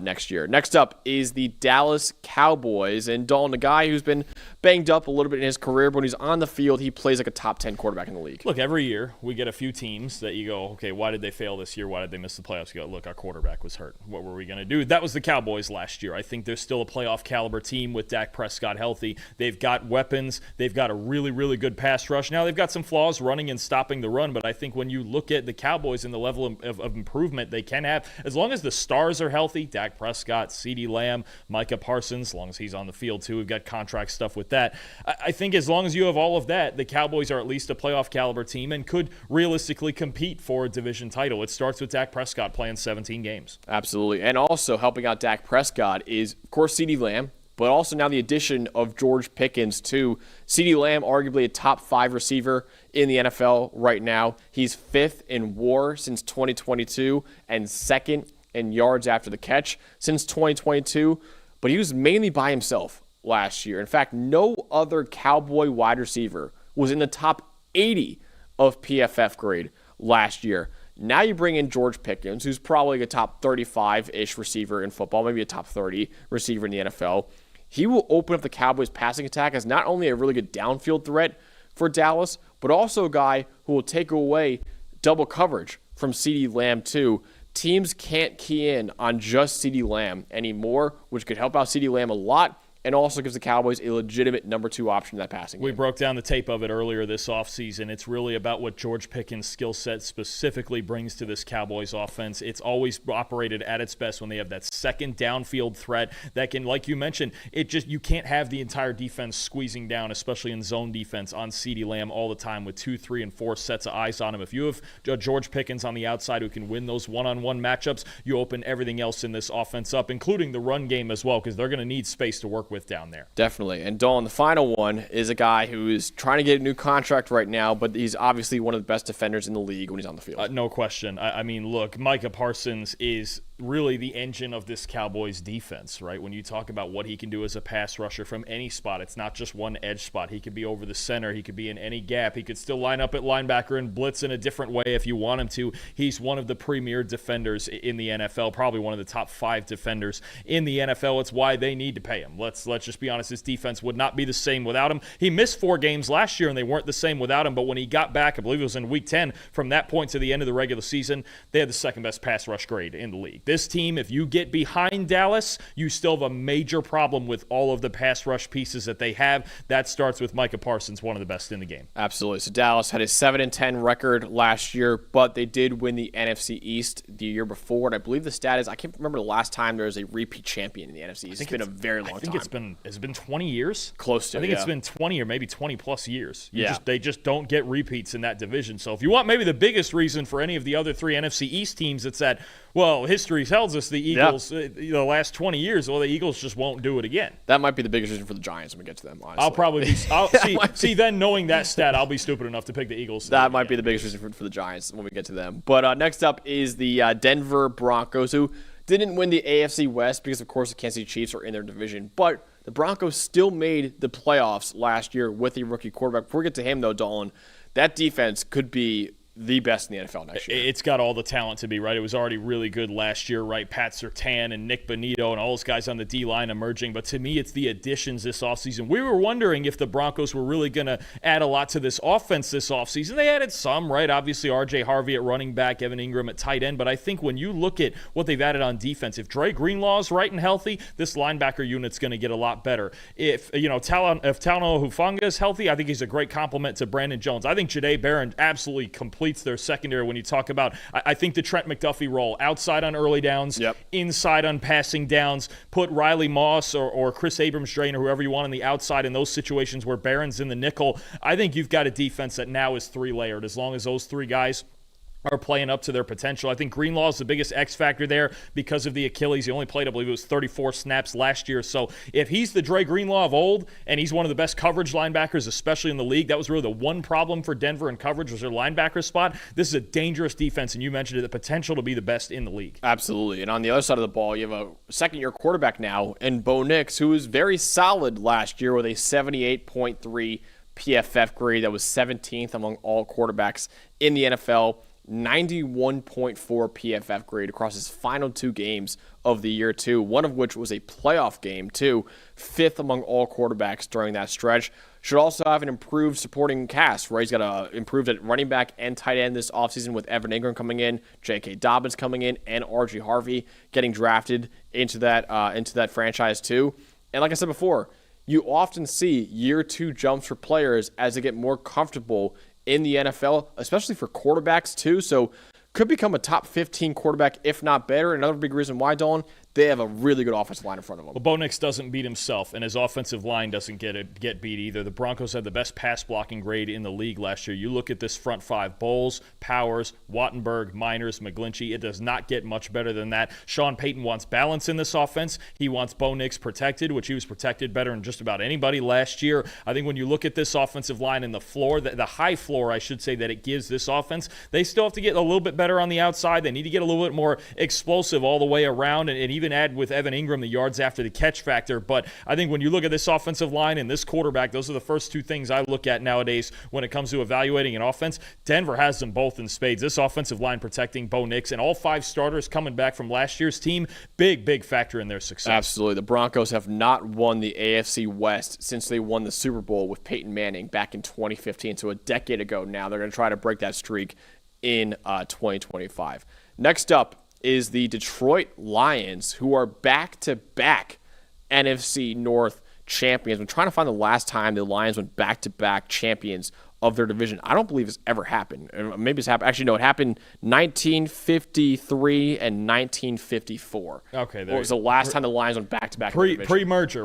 next year. Next up is the Dallas Cowboys, and Dalton, a guy who's been banged up a little bit in his career, but when he's on the field, he plays like a top 10 quarterback in the league. Look, every year we get a few teams that you go, okay, why did they fail this year? Why did they miss the playoffs? You go, look, our quarterback was hurt. What were we going to do? That was the Cowboys last year. I think they're still a playoff caliber team with Dak Prescott healthy. They've got weapons. They've got a really, really good pass rush. Now, they've got some flaws running and stopping the run, but I think when you look at the Cowboys and the level of improvement they can have, as long as the stars are healthy, Dak Prescott, CeeDee Lamb, Micah Parsons, as long as he's on the field too, we've got contract stuff with that. I think as long as you have all of that, the Cowboys are at least a playoff caliber team and could realistically compete for a division title. It starts with Dak Prescott playing 17 games. Absolutely. And also helping out Dak Prescott is, of course, CeeDee Lamb, but also now the addition of George Pickens too. CeeDee Lamb, arguably a top 5 receiver in the NFL right now. He's 5th in WAR since 2022 and 2nd in yards after the catch since 2022, but he was mainly by himself last year. In fact, no other Cowboy wide receiver was in the top 80 of PFF grade last year. Now you bring in George Pickens, who's probably a top 35-ish receiver in football, maybe a top 30 receiver in the NFL. He will open up the Cowboys' passing attack as not only a really good downfield threat for Dallas, but also a guy who will take away double coverage from CeeDee Lamb too. Teams can't key in on just CeeDee Lamb anymore, which could help out CeeDee Lamb a lot, and also gives the Cowboys a legitimate number 2 option in that passing game. We broke down the tape of it earlier this offseason. It's really about what George Pickens' skill set specifically brings to this Cowboys offense. It's always operated at its best when they have that second downfield threat that can, like you mentioned, you can't have the entire defense squeezing down, especially in zone defense, on CeeDee Lamb all the time with 2, 3, and 4 sets of eyes on him. If you have George Pickens on the outside who can win those one-on-one matchups, you open everything else in this offense up, including the run game as well, because they're going to need space to work with down there. Definitely. And Dawn, the final one is a guy who is trying to get a new contract right now, but he's obviously one of the best defenders in the league when he's on the field. No question. I mean, look, Micah Parsons is really the engine of this Cowboys defense, right? When you talk about what he can do as a pass rusher from any spot, it's not just one edge spot. He could be over the center. He could be in any gap. He could still line up at linebacker and blitz in a different way if you want him to. He's one of the premier defenders in the NFL, probably one of the top 5 defenders in the NFL. It's why they need to pay him. Let's just be honest. His defense would not be the same without him. He missed 4 games last year, and they weren't the same without him, but when he got back, I believe it was in Week 10, from that point to the end of the regular season, they had the second-best pass rush grade in the league. This team, if you get behind Dallas, you still have a major problem with all of the pass rush pieces that they have. That starts with Micah Parsons, one of the best in the game. Absolutely. So Dallas had a 7-10 record last year, but they did win the NFC East the year before, and I believe the stat is, I can't remember the last time there was a repeat champion in the NFC East. It's been a very long time. I think has it been 20 years? Close to, I think it's been 20 or maybe 20-plus years. They just don't get repeats in that division. So if you want maybe the biggest reason for any of the other 3 NFC East teams, it's that, well, history tells us the Eagles, the last 20 years, well, the Eagles just won't do it again. That might be the biggest reason for the Giants when we get to them, honestly. I'll probably be then knowing that stat, I'll be stupid enough to pick the Eagles. That might be the biggest reason for the Giants when we get to them. But next up is the Denver Broncos, who didn't win the AFC West because, of course, the Kansas City Chiefs are in their division, but the Broncos still made the playoffs last year with a rookie quarterback. Before we get to him, though, Dalton, that defense could be the best in the NFL next year. It's got all the talent to be, right? It was already really good last year, right? Pat Surtain and Nick Bonito and all those guys on the D-line emerging. But to me, it's the additions this offseason. We were wondering if the Broncos were really going to add a lot to this offense this offseason. They added some, right? Obviously, R.J. Harvey at running back, Evan Ingram at tight end. But I think when you look at what they've added on defense, if Dre Greenlaw's right and healthy, this linebacker unit's going to get a lot better. If Talanoa Hufanga is healthy, I think he's a great complement to Brandon Jones. I think Jahdae Barron absolutely completes their secondary when you talk about, I think the Trent McDuffie role, outside on early downs, inside on passing downs, put Riley Moss or Chris Abrams-Drain or whoever you want on the outside in those situations where Barron's in the nickel. I think you've got a defense that now is three-layered as long as those three guys are playing up to their potential. I think Greenlaw is the biggest X factor there because of the Achilles. He only played, I believe it was 34 snaps last year. So if he's the Dre Greenlaw of old and he's one of the best coverage linebackers, especially in the league, that was really the one problem for Denver in coverage was their linebacker spot. This is a dangerous defense, and you mentioned it, the potential to be the best in the league. Absolutely. And on the other side of the ball, you have a second-year quarterback now in Bo Nix, who was very solid last year with a 78.3 PFF grade. That was 17th among all quarterbacks in the NFL. 91.4 PFF grade across his final two games of the year, too, one of which was a playoff game, too. 5th among all quarterbacks during that stretch. Should also have an improved supporting cast, right? He's got improved at running back and tight end this offseason with Evan Ingram coming in, J.K. Dobbins coming in, and R.J. Harvey getting drafted into that franchise, too. And like I said before, you often see year 2 jumps for players as they get more comfortable in the NFL, especially for quarterbacks too. So could become a top 15 quarterback, if not better. Another big reason why, Dawn, they have a really good offensive line in front of them. Well, Bo Nix doesn't beat himself, and his offensive line doesn't get beat either. The Broncos had the best pass blocking grade in the league last year. You look at this front five: Bowles, Powers, Wattenberg, Miners, McGlinchey. It does not get much better than that. Sean Payton wants balance in this offense. He wants Bo Nix protected, which he was protected better than just about anybody last year. I think when you look at this offensive line and the floor, the high floor, I should say, that it gives this offense, they still have to get a little bit better on the outside. They need to get a little bit more explosive all the way around, and even add with Evan Ingram the yards after the catch factor. But I think when you look at this offensive line and this quarterback, those are the first two things I look at nowadays when it comes to evaluating an offense. Denver has them both in spades. This offensive line protecting Bo Nix and all 5 starters coming back from last year's team, big factor in their success. Absolutely. The Broncos have not won the AFC West since they won the Super Bowl with Peyton Manning back in 2015, so a decade ago now. They're going to try to break that streak in 2025. Next up is the Detroit Lions, who are back-to-back NFC North champions. I'm trying to find the last time the Lions went back-to-back champions of their division. I don't believe it's ever happened. Maybe it's happened. Actually, no, it happened 1953 and 1954. Okay. It was the last time the Lions went back-to-back. Pre-merger.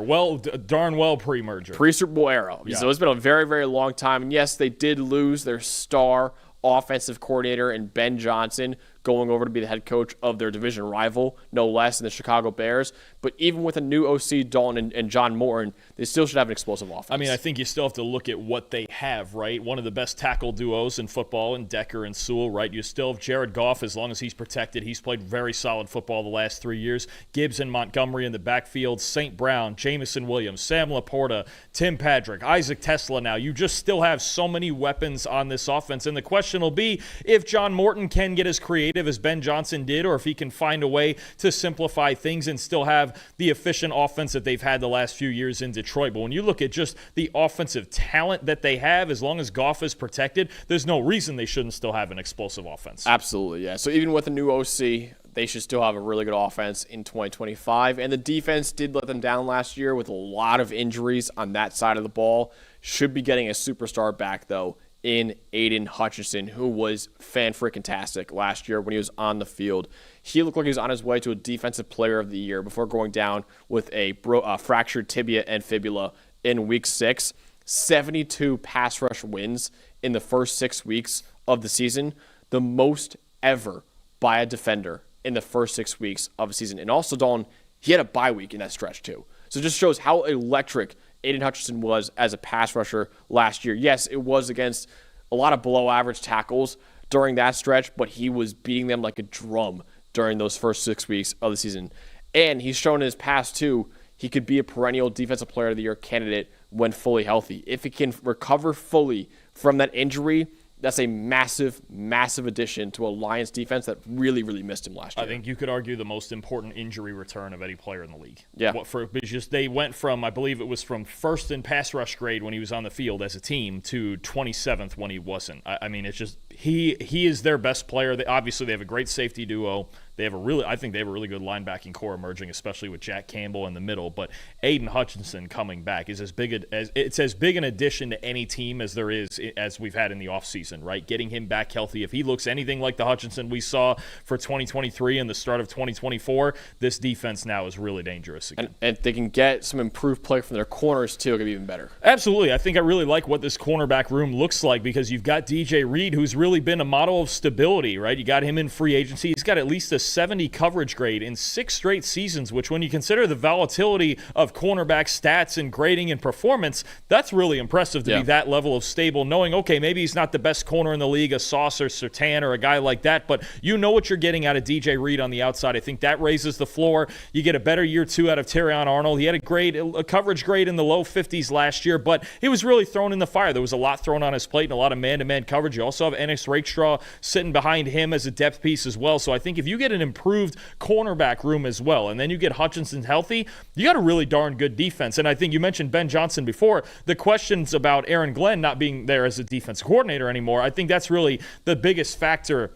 Darn well pre-merger. Pre-Super Bowl era. Yeah. So it's been a very, very long time. And yes, they did lose their star offensive coordinator in Ben Johnson, going over to be the head coach of their division rival, no less, than the Chicago Bears. But even with a new OC, Dalton and John Morton, they still should have an explosive offense. I mean, I think you still have to look at what they have, right? One of the best tackle duos in football, in Decker and Sewell, right? You still have Jared Goff, as long as he's protected. He's played very solid football the last 3 years. Gibbs and Montgomery in the backfield, St. Brown, Jamison Williams, Sam Laporta, Tim Patrick, Isaac Tesla now. You just still have so many weapons on this offense. And the question will be if John Morton can get as creative as Ben Johnson did, or if he can find a way to simplify things and still have the efficient offense that they've had the last few years in Detroit. But when you look at just the offensive talent that they have, as long as Goff is protected, there's no reason they shouldn't still have an explosive offense. Absolutely, yeah. So even with a new OC, they should still have a really good offense in 2025. And the defense did let them down last year with a lot of injuries on that side of the ball. Should be getting a superstar back, though, in Aiden Hutchinson, who was fan-freaking-tastic last year when he was on the field. He looked like he was on his way to a Defensive Player of the Year before going down with a fractured tibia and fibula in Week 6. 72 pass rush wins in the first 6 weeks of the season, the most ever by a defender in the first 6 weeks of a season. And also, Dalton, he had a bye week in that stretch, too. So it just shows how electric Aiden Hutchinson was as a pass rusher last year. Yes, it was against a lot of below-average tackles during that stretch, but he was beating them like a drum during those first 6 weeks of the season. And he's shown in his past, too, he could be a perennial Defensive Player of the Year candidate when fully healthy. If he can recover fully from that injury, that's a massive, massive addition to a Lions defense that really, really missed him last year. I think you could argue the most important injury return of any player in the league. Yeah. Because they went from, I believe it was from first in pass rush grade when he was on the field as a team to 27th when he wasn't. I mean, it's just he is their best player. Obviously, they have a great safety duo. I think they have a really good linebacking core emerging, especially with Jack Campbell in the middle. But Aiden Hutchinson coming back is as big an addition to any team as there is, as we've had in the offseason, right? Getting him back healthy. If he looks anything like the Hutchinson we saw for 2023 and the start of 2024, this defense now is really dangerous again. And if they can get some improved play from their corners too, it'll be even better. Absolutely. I think I really like what this cornerback room looks like because you've got DJ Reed, who's really been a model of stability, right? You got him in free agency. He's got at least a 70 coverage grade in 6 straight seasons, which when you consider the volatility of cornerback stats and grading and performance, that's really impressive to be that level of stable, knowing, okay, maybe he's not the best corner in the league, a Sauce or Surtain or a guy like that, but you know what you're getting out of DJ Reed on the outside. I think that raises the floor. You get a better year 2 out of Terrion Arnold. He had a coverage grade in the low 50s last year, but he was really thrown in the fire. There was a lot thrown on his plate and a lot of man-to-man coverage. You also have Ennis Rakestraw sitting behind him as a depth piece as well. So I think if you get an improved cornerback room as well, and then you get Hutchinson healthy, you got a really darn good defense. And I think you mentioned Ben Johnson before. The questions about Aaron Glenn not being there as a defense coordinator anymore, I think that's really the biggest factor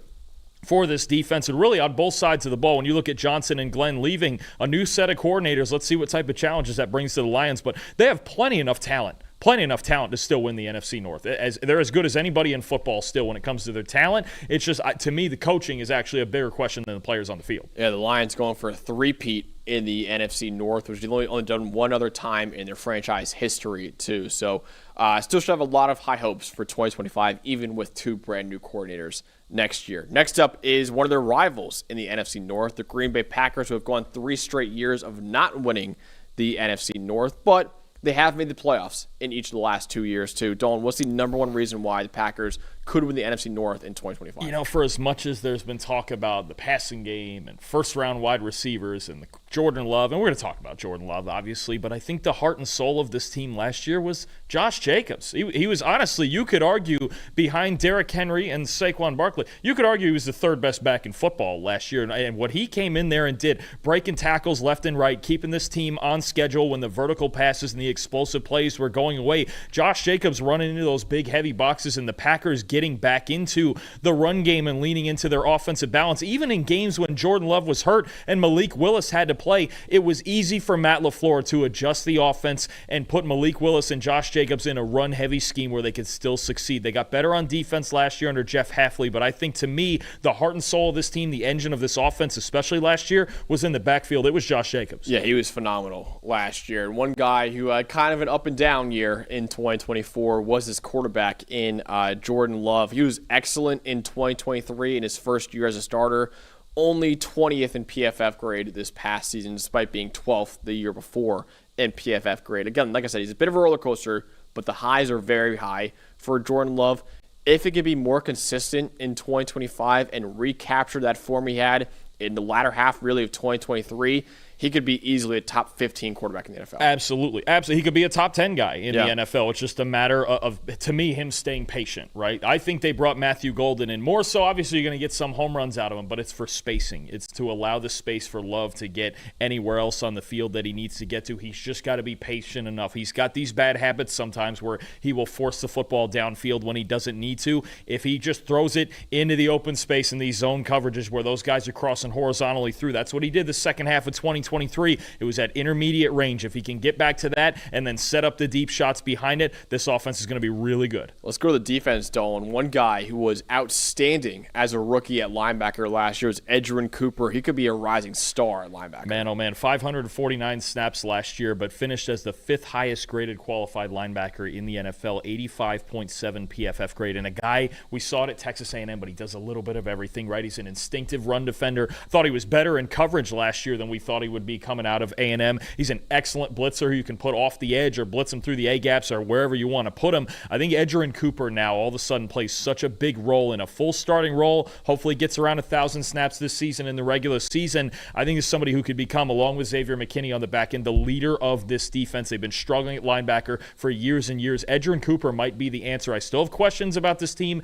for this defense, and really on both sides of the ball. When you look at Johnson and Glenn leaving, a new set of coordinators, let's see what type of challenges that brings to the Lions. But they have plenty enough talent to still win the NFC North. They're as good as anybody in football still when it comes to their talent. It's just, to me, the coaching is actually a bigger question than the players on the field. Yeah, the Lions going for a three-peat in the NFC North, which they've only done one other time in their franchise history, too. So still should have a lot of high hopes for 2025, even with 2 brand-new coordinators next year. Next up is one of their rivals in the NFC North, the Green Bay Packers, who have gone 3 straight years of not winning the NFC North, but they have made the playoffs in each of the last 2 years, too. Dalton, what's the number one reason why the Packers could win the NFC North in 2025? You know, for as much as there's been talk about the passing game and first-round wide receivers and Jordan Love, and we're going to talk about Jordan Love, obviously, but I think the heart and soul of this team last year was Josh Jacobs. He was, honestly, you could argue, behind Derrick Henry and Saquon Barkley, you could argue he was the 3rd best back in football last year. And what he came in there and did, breaking tackles left and right, keeping this team on schedule when the vertical passes and the explosive plays were going away. Josh Jacobs running into those big, heavy boxes, and the Packers getting back into the run game and leaning into their offensive balance. Even in games when Jordan Love was hurt and Malik Willis had to play, it was easy for Matt LaFleur to adjust the offense and put Malik Willis and Josh Jacobs in a run-heavy scheme where they could still succeed. They got better on defense last year under Jeff Hafley, but I think, to me, the heart and soul of this team, the engine of this offense, especially last year, was in the backfield. It was Josh Jacobs. Yeah, he was phenomenal last year. And one guy who had kind of an up-and-down year in 2024 was his quarterback in Jordan Love. He was excellent in 2023 in his first year as a starter. Only 20th in PFF grade this past season, despite being 12th the year before in PFF grade. Again, like I said, he's a bit of a roller coaster, but the highs are very high for Jordan Love. If it could be more consistent in 2025 and recapture that form he had in the latter half, really, of 2023, he could be easily a top 15 quarterback in the NFL. Absolutely. He could be a top 10 guy in the NFL. It's just a matter of, to me, him staying patient, right? I think they brought Matthew Golden in more so. Obviously, you're going to get some home runs out of him, but it's for spacing. It's to allow the space for Love to get anywhere else on the field that he needs to get to. He's just got to be patient enough. He's got these bad habits sometimes where he will force the football downfield when he doesn't need to. If he just throws it into the open space in these zone coverages where those guys are crossing horizontally through, that's what he did the second half of 2023. It was at intermediate range. If he can get back to that and then set up the deep shots behind it, this offense is going to be really good. Let's go to the defense, Dolan. One guy who was outstanding as a rookie at linebacker last year was Edgerrin Cooper. He could be a rising star at linebacker. Man, oh man, 549 snaps last year, but finished as the 5th highest graded qualified linebacker in the NFL, 85.7 PFF grade. And a guy, we saw it at Texas A&M, but he does a little bit of everything, right? He's an instinctive run defender. Thought he was better in coverage last year than we thought he would would be coming out of A&M. He's an excellent blitzer who you can put off the edge or blitz him through the A-gaps or wherever you want to put him. I think Edgerrin Cooper now all of a sudden plays such a big role in a full starting role. Hopefully gets around 1,000 snaps this season in the regular season. I think is somebody who could become, along with Xavier McKinney on the back end, the leader of this defense. They've been struggling at linebacker for years and years. Edgerrin Cooper might be the answer. I still have questions about this team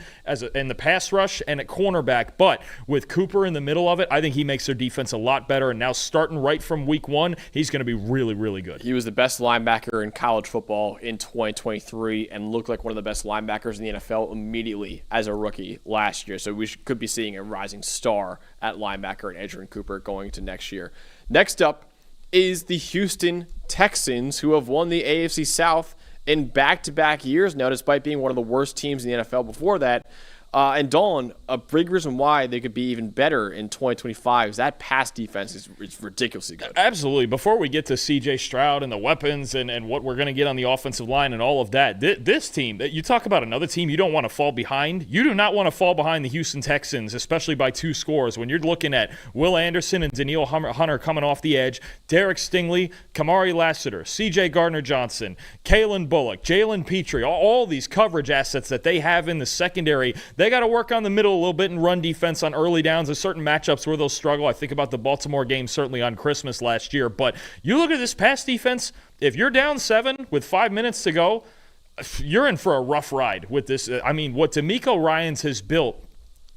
in the pass rush and at cornerback, but with Cooper in the middle of it, I think he makes their defense a lot better. And now starting right from week 1, he's going to be really, really good. He was the best linebacker in college football in 2023 and looked like one of the best linebackers in the NFL immediately as a rookie last year. So we could be seeing a rising star at linebacker in Edgerrin Cooper going into next year. Next up is the Houston Texans, who have won the AFC South in back-to-back years now, despite being one of the worst teams in the NFL before that. And Dalton, a big reason why they could be even better in 2025 is that pass defense is ridiculously good. Absolutely. Before we get to C.J. Stroud and the weapons and what we're going to get on the offensive line and all of that, this team, you talk about another team you don't want to fall behind. You do not want to fall behind the Houston Texans, especially by 2 scores. When you're looking at Will Anderson and Daniil Hunter coming off the edge, Derek Stingley, Kamari Lassiter, C.J. Gardner-Johnson, Kalen Bullock, Jalen Petrie, all these coverage assets that they have in the secondary. They got to work on the middle a little bit and run defense on early downs. There's certain matchups where they'll struggle. I think about the Baltimore game certainly on Christmas last year. But you look at this pass defense, if you're down 7 with 5 minutes to go, you're in for a rough ride with this. I mean, what D'Amico Ryans has built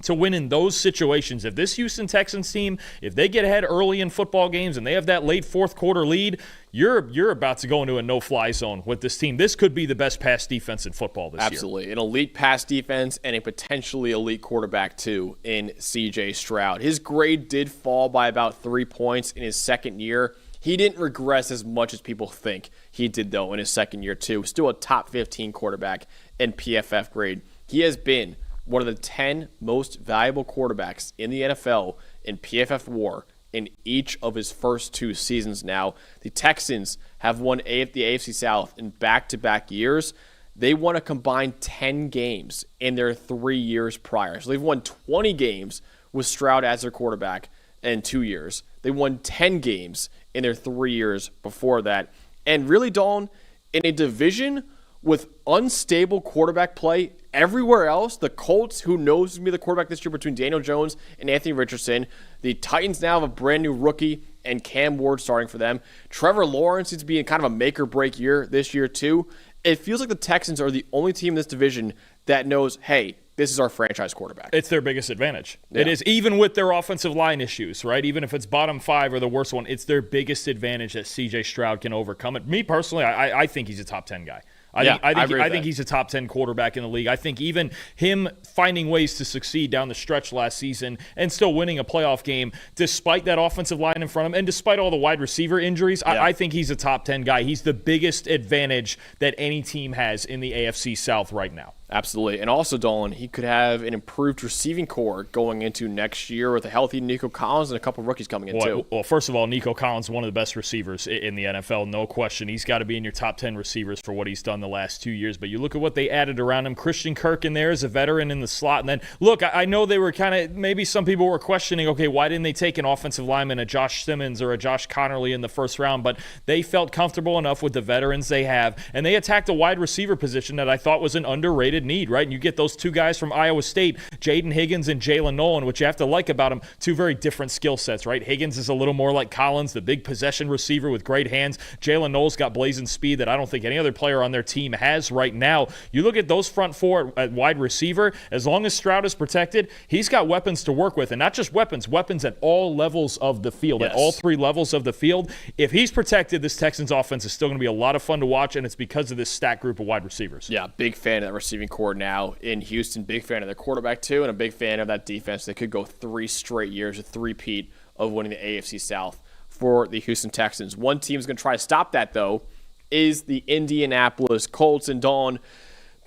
to win in those situations. If this Houston Texans team, if they get ahead early in football games and they have that late fourth quarter lead, you're about to go into a no-fly zone with this team. This could be the best pass defense in football this year. Absolutely. An elite pass defense and a potentially elite quarterback, too, in C.J. Stroud. His grade did fall by about 3 points in his second year. He didn't regress as much as people think he did, though, in his second year, too. Still a top 15 quarterback in PFF grade. He has been one of the 10 most valuable quarterbacks in the NFL in PFF WAR in each of his first 2 seasons now. The Texans have won the AFC South in back-to-back years. They won a combined 10 games in their 3 years prior. So they've won 20 games with Stroud as their quarterback in 2 years. They won 10 games in their 3 years before that. And really, Dalton, in a division with unstable quarterback play everywhere else, the Colts, who knows who's going to be the quarterback this year between Daniel Jones and Anthony Richardson. The Titans now have a brand new rookie and Cam Ward starting for them. Trevor Lawrence seems to be in kind of a make-or-break year this year, too. It feels like the Texans are the only team in this division that knows, hey, this is our franchise quarterback. It's their biggest advantage. Yeah. It is, even with their offensive line issues, right? Even if it's bottom 5 or the worst one, it's their biggest advantage that C.J. Stroud can overcome it. Me, personally, I think he's a top 10 guy. I think he's a top 10 quarterback in the league. I think even him finding ways to succeed down the stretch last season and still winning a playoff game despite that offensive line in front of him and despite all the wide receiver injuries, I think he's a top 10 guy. He's the biggest advantage that any team has in the AFC South right now. Absolutely. And also, Dolan, he could have an improved receiving core going into next year with a healthy Nico Collins and a couple rookies coming in, too. Well, first of all, Nico Collins is one of the best receivers in the NFL, no question. He's got to be in your top 10 receivers for what he's done the last 2 years. But you look at what they added around him. Christian Kirk in there as a veteran in the slot. And then, look, I know they were kind of, maybe some people were questioning, okay, why didn't they take an offensive lineman, a Josh Simmons or a Josh Connerly in the first round? But they felt comfortable enough with the veterans they have. And they attacked a wide receiver position that I thought was an underrated need, right? And you get those 2 guys from Iowa State, Jaden Higgins and Jalen Nolan, which you have to like about them, 2 very different skill sets, right? Higgins is a little more like Collins, the big possession receiver with great hands. Jalen Nolan's got blazing speed that I don't think any other player on their team has right now. You look at those front 4 at wide receiver, as long as Stroud is protected, he's got weapons to work with, and not just weapons at all levels of the field, at all 3 levels of the field. If he's protected, this Texans offense is still going to be a lot of fun to watch, and it's because of this stacked group of wide receivers. Yeah, big fan of that receiving core now in Houston, big fan of their quarterback too, and a big fan of that defense. They could go 3 straight years, a three-peat of winning the AFC South for the Houston Texans. One team's going to try to stop that, though, is the Indianapolis Colts. And Dawn,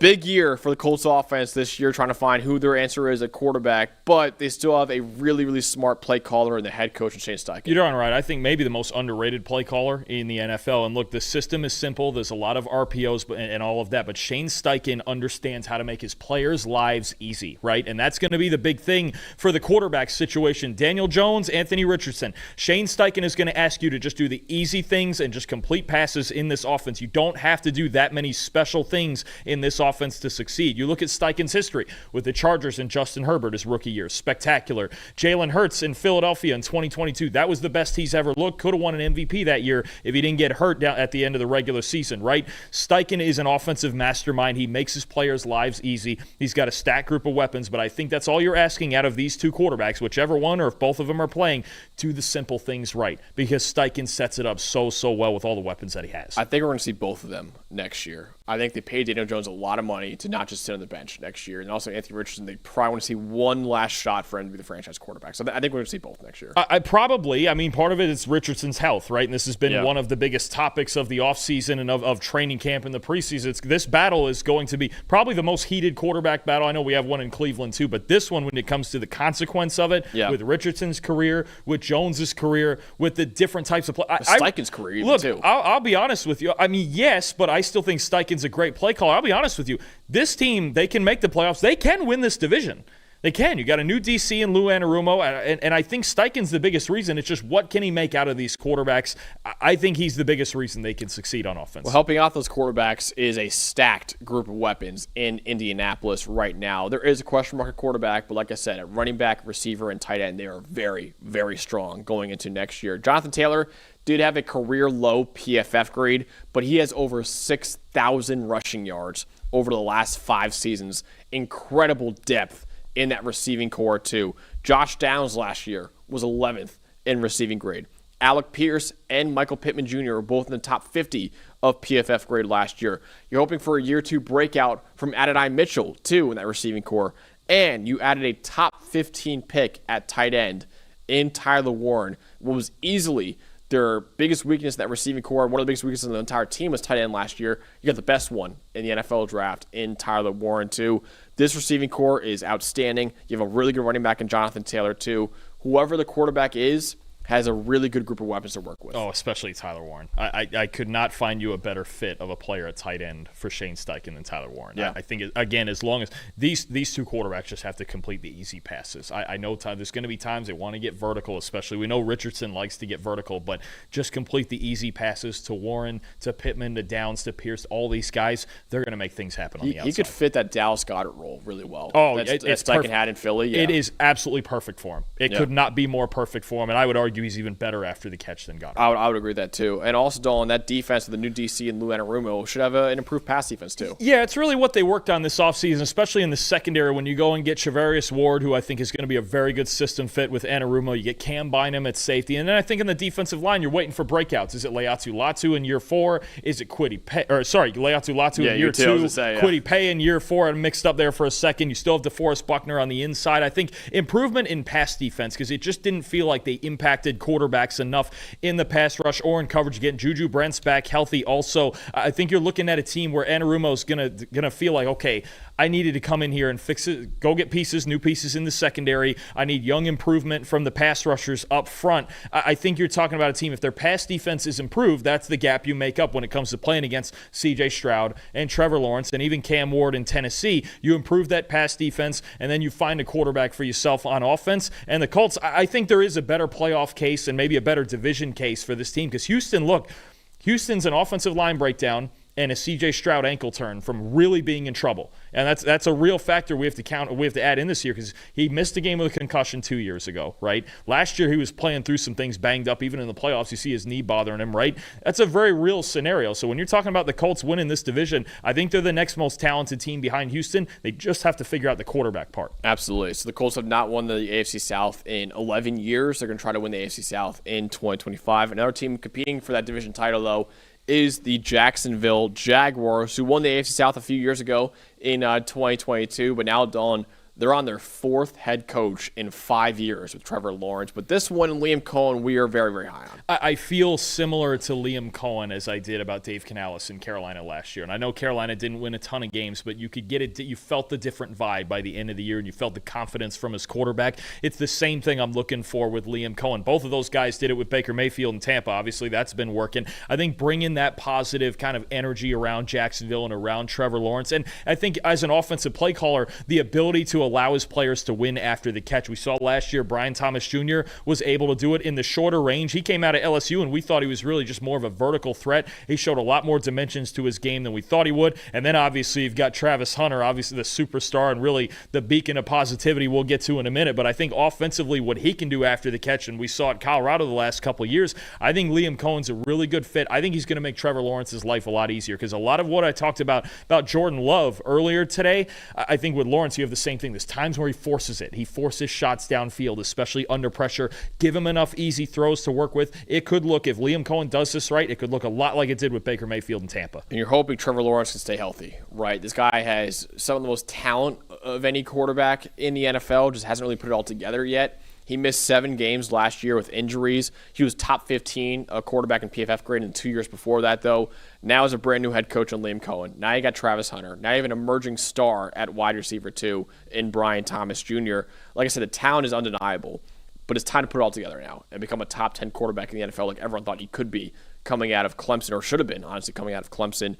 Big year for the Colts offense this year, trying to find who their answer is at quarterback, but they still have a really, really smart play caller in the head coach, Shane Steichen. You're darn right. I think maybe the most underrated play caller in the NFL. And look, the system is simple. There's a lot of RPOs and all of that, but Shane Steichen understands how to make his players' lives easy, right? And that's going to be the big thing for the quarterback situation. Daniel Jones, Anthony Richardson. Shane Steichen is going to ask you to just do the easy things and just complete passes in this offense. You don't have to do that many special things in this offense to succeed. You look at Steichen's history with the Chargers and Justin Herbert his rookie year. Spectacular. Jalen Hurts in Philadelphia in 2022. That was the best he's ever looked. Could have won an MVP that year if he didn't get hurt down at the end of the regular season, right? Steichen is an offensive mastermind. He makes his players' lives easy. He's got a stacked group of weapons, but I think that's all you're asking out of these two quarterbacks, whichever one or if both of them are playing, do the simple things right, because Steichen sets it up so well with all the weapons that he has. I think we're going to see both of them next year. I think they paid Daniel Jones a lot of money to not just sit on the bench next year. And also Anthony Richardson, they probably want to see one last shot for him to be the franchise quarterback. So I think we're going to see both next year. I mean, part of it is Richardson's health, right? And this has been one of the biggest topics of the offseason and of training camp in the preseason. This battle is going to be probably the most heated quarterback battle. I know we have one in Cleveland too, but this one, when it comes to the consequence of it, with Richardson's career, with Jones's career, with the different types of play. Steichen's career even too. I'll be honest with you. I mean, yes, but I still think Steichen's a great play caller. I'll be honest with you. This team, they can make the playoffs. They can win this division. They can. You got a new DC in Lou Anarumo, and I think Steichen's the biggest reason. It's just what can he make out of these quarterbacks? I think he's the biggest reason they can succeed on offense. Well, helping out those quarterbacks is a stacked group of weapons in Indianapolis right now. There is a question mark at quarterback, but like I said, at running back, receiver, and tight end, they are very, very strong going into next year. Jonathan Taylor did have a career-low PFF grade, but he has over 6,000 rushing yards over the last 5 seasons. Incredible depth in that receiving core, too. Josh Downs last year was 11th in receiving grade. Alec Pierce and Michael Pittman Jr. were both in the top 50 of PFF grade last year. You're hoping for a year 2 breakout from Adonai Mitchell, too, in that receiving core. And you added a top 15 pick at tight end in Tyler Warren, what was easily their biggest weakness in that receiving core. One of the biggest weaknesses in the entire team was tight end last year. You got the best one in the NFL draft in Tyler Warren, too. This receiving core is outstanding. You have a really good running back in Jonathan Taylor, too. Whoever the quarterback is has a really good group of weapons to work with. Oh, especially Tyler Warren. I could not find you a better fit of a player at tight end for Shane Steichen than Tyler Warren. Yeah. I think, again, as long as these two quarterbacks just have to complete the easy passes. I know there's going to be times they want to get vertical, especially. We know Richardson likes to get vertical, but just complete the easy passes to Warren, to Pittman, to Downs, to Pierce, all these guys, they're going to make things happen on the outside. He could fit that Dallas Goedert role really well. Oh, it's Steichen had in Philly. Yeah. It is absolutely perfect for him. It could not be more perfect for him, and I would argue he's even better after the catch than Goddard. I would agree with that too. And also, Dolan, that defense with the new DC and Lou Anarumo should have an improved pass defense too. Yeah, it's really what they worked on this offseason, especially in the secondary when you go and get Charvarius Ward, who I think is going to be a very good system fit with Anarumo. You get Cam Bynum at safety. And then I think in the defensive line, you're waiting for breakouts. Is it Leatu Latu in year 4? Is it Leatu Latu in year 2? Kwity Paye in year 4. I'm mixed up there for a second. You still have DeForest Buckner on the inside. I think improvement in pass defense, because it just didn't feel like they impacted quarterbacks enough in the pass rush or in coverage. Getting Juju Brent's back healthy also. I think you're looking at a team where Anarumo's gonna feel like, okay, I needed to come in here and fix it, go get new pieces in the secondary. I need young improvement from the pass rushers up front. I think you're talking about a team, if their pass defense is improved, that's the gap you make up when it comes to playing against C.J. Stroud and Trevor Lawrence and even Cam Ward in Tennessee. You improve that pass defense, and then you find a quarterback for yourself on offense. And the Colts, I think there is a better playoff case and maybe a better division case for this team, because Houston's an offensive line breakdown and a C.J. Stroud ankle turn from really being in trouble. And that's a real factor we have to add in this year, because he missed a game with a concussion 2 years ago, right? Last year he was playing through some things, banged up. Even in the playoffs, you see his knee bothering him, right? That's a very real scenario. So when you're talking about the Colts winning this division, I think they're the next most talented team behind Houston. They just have to figure out the quarterback part. Absolutely. So the Colts have not won the AFC South in 11 years. They're going to try to win the AFC South in 2025. Another team competing for that division title, though, is the Jacksonville Jaguars, who won the AFC South a few years ago in 2022. But now, Dawn, They're on their 4th head coach in 5 years with Trevor Lawrence. But this one, Liam Cohen, we are very, very high on. I feel similar to Liam Cohen as I did about Dave Canales in Carolina last year. And I know Carolina didn't win a ton of games, but you could get it. You felt the different vibe by the end of the year, and you felt the confidence from his quarterback. It's the same thing I'm looking for with Liam Cohen. Both of those guys did it with Baker Mayfield in Tampa. Obviously, that's been working. I think bringing that positive kind of energy around Jacksonville and around Trevor Lawrence. And I think as an offensive play caller, the ability to allow his players to win after the catch. We saw last year Brian Thomas Jr. was able to do it in the shorter range. He came out of LSU, and we thought he was really just more of a vertical threat. He showed a lot more dimensions to his game than we thought he would. And then obviously you've got Travis Hunter, obviously the superstar and really the beacon of positivity we'll get to in a minute. But I think offensively what he can do after the catch, and we saw at Colorado the last couple of years, I think Liam Cohen's a really good fit. I think he's going to make Trevor Lawrence's life a lot easier, because a lot of what I talked about Jordan Love earlier today, I think with Lawrence you have the same thing. There's times where he forces it. He forces shots downfield, especially under pressure. Give him enough easy throws to work with. It could look, if Liam Cohen does this right, it could look a lot like it did with Baker Mayfield in Tampa. And you're hoping Trevor Lawrence can stay healthy, right? This guy has some of the most talent of any quarterback in the NFL, just hasn't really put it all together yet. He missed 7 games last year with injuries. He was top 15 quarterback in PFF grade in 2 years before that, though. Now as a brand new head coach on Liam Cohen. Now you got Travis Hunter. Now you have an emerging star at wide receiver, too, in Brian Thomas Jr. Like I said, the talent is undeniable, but it's time to put it all together now and become a top 10 quarterback in the NFL like everyone thought he could be coming out of Clemson, or should have been, honestly, coming out of Clemson.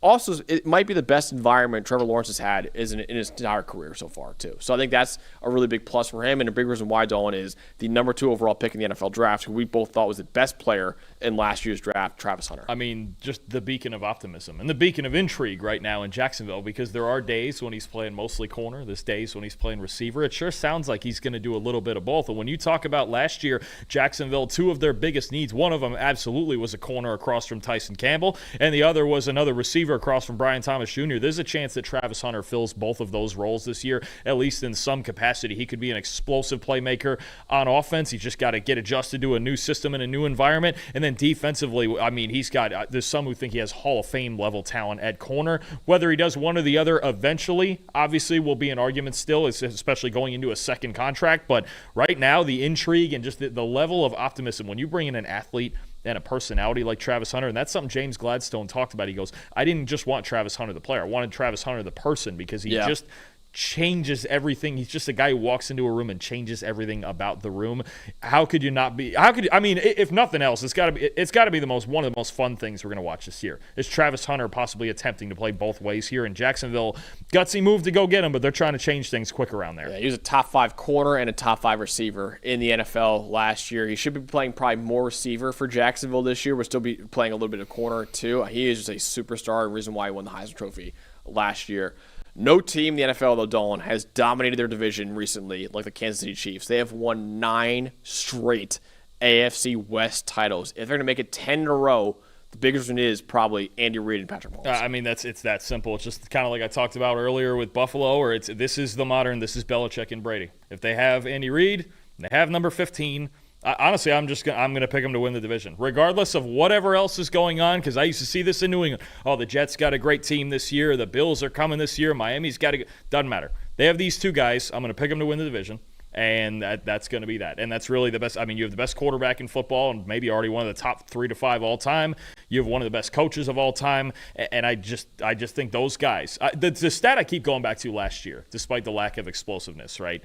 Also, it might be the best environment Trevor Lawrence has had in his entire career so far, too. So I think that's a really big plus for him, and a big reason why Dalton is the number 2 overall pick in the NFL draft, who we both thought was the best player in last year's draft, Travis Hunter. I mean, just the beacon of optimism and the beacon of intrigue right now in Jacksonville, because there are days when he's playing mostly corner, there's days when he's playing receiver. It sure sounds like he's going to do a little bit of both. And when you talk about last year, Jacksonville, 2 of their biggest needs, one of them absolutely was a corner across from Tyson Campbell, and the other was another receiver across from Brian Thomas Jr. There's a chance that Travis Hunter fills both of those roles this year, at least in some capacity. He could be an explosive playmaker on offense. He's just got to get adjusted to a new system and a new environment. And then defensively, I mean, he's got, there's some who think he has Hall of Fame level talent at corner. Whether he does one or the other eventually, obviously, will be an argument still, especially going into a second contract. But right now, the intrigue and just the level of optimism, when you bring in an athlete and a personality like Travis Hunter, and that's something James Gladstone talked about. He goes, I didn't just want Travis Hunter the player. I wanted Travis Hunter the person, because he just changes everything. He's just a guy who walks into a room and changes everything about the room. How could you not be? I mean, if nothing else, it's got to be one of the most fun things we're going to watch this year. Is Travis Hunter possibly attempting to play both ways here in Jacksonville? Gutsy move to go get him, but they're trying to change things quick around there. Yeah, he was a top 5 corner and a top 5 receiver in the NFL last year. He should be playing probably more receiver for Jacksonville this year. We'll still be playing a little bit of corner too. He is just a superstar, reason why he won the Heisman Trophy last year. No team in the NFL, though, Dalton, has dominated their division recently like the Kansas City Chiefs. They have won 9 straight AFC West titles. If they're going to make it 10 in a row, the biggest one is probably Andy Reid and Patrick Mahomes. I mean, it's that simple. It's just kind of like I talked about earlier with Buffalo, or this is the modern, this is Belichick and Brady. If they have Andy Reid, they have number 15. Honestly, I'm going to pick them to win the division, regardless of whatever else is going on, because I used to see this in New England. Oh, the Jets got a great team this year. The Bills are coming this year. Miami's got to – doesn't matter. They have these 2 guys. I'm going to pick them to win the division, and that's going to be that. And that's really the best – I mean, you have the best quarterback in football and maybe already one of the top 3 to 5 all time. You have one of the best coaches of all time, and I just think those guys the stat I keep going back to last year, despite the lack of explosiveness, right?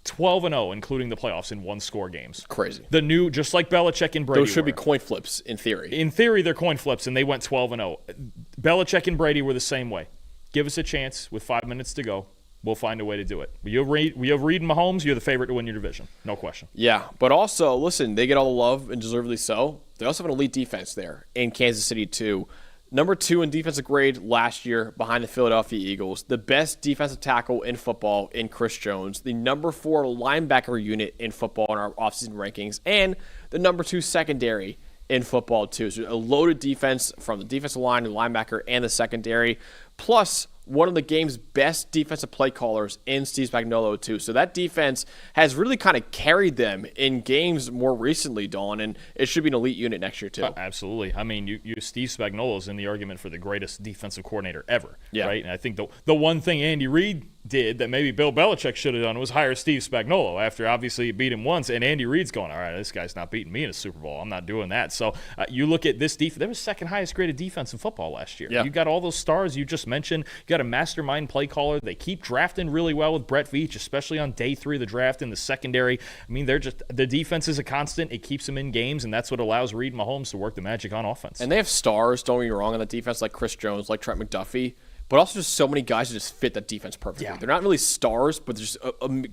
12-0, including the playoffs in 1-score games. Crazy. The new, just like Belichick and Brady. Those should be coin flips in theory. In theory, they're coin flips, and they went 12-0. Belichick and Brady were the same way. Give us a chance with 5 minutes to go. We'll find a way to do it. We have Reid and Mahomes. You're the favorite to win your division. No question. Yeah, but also, listen, they get all the love, and deservedly so. They also have an elite defense there in Kansas City, too. Number 2 in defensive grade last year behind the Philadelphia Eagles. The best defensive tackle in football in Chris Jones. The number 4 linebacker unit in football in our offseason rankings. And the number 2 secondary in football, too. So a loaded defense from the defensive line, the linebacker, and the secondary. Plus one of the game's best defensive play callers in Steve Spagnuolo, too. So that defense has really kind of carried them in games more recently, Dawn, and it should be an elite unit next year, too. Absolutely. I mean, Steve Spagnuolo is in the argument for the greatest defensive coordinator ever, right? And I think the one thing Andy Reid did that maybe Bill Belichick should have done was hire Steve Spagnuolo after obviously he beat him once, and Andy Reid's going, all right, this guy's not beating me in a Super Bowl. I'm not doing that. So you look at this defense. They were second highest graded defense in football last year. Yeah. You got all those stars you just mentioned. You got a mastermind play caller. They keep drafting really well with Brett Veach, especially on day 3 of the draft in the secondary. I mean, the defense is a constant. It keeps them in games, and that's what allows Reid and Mahomes to work the magic on offense. And they have stars, don't get me wrong, on the defense like Chris Jones, like Trent McDuffie, but also just so many guys who just fit that defense perfectly. Yeah. They're not really stars, but they're just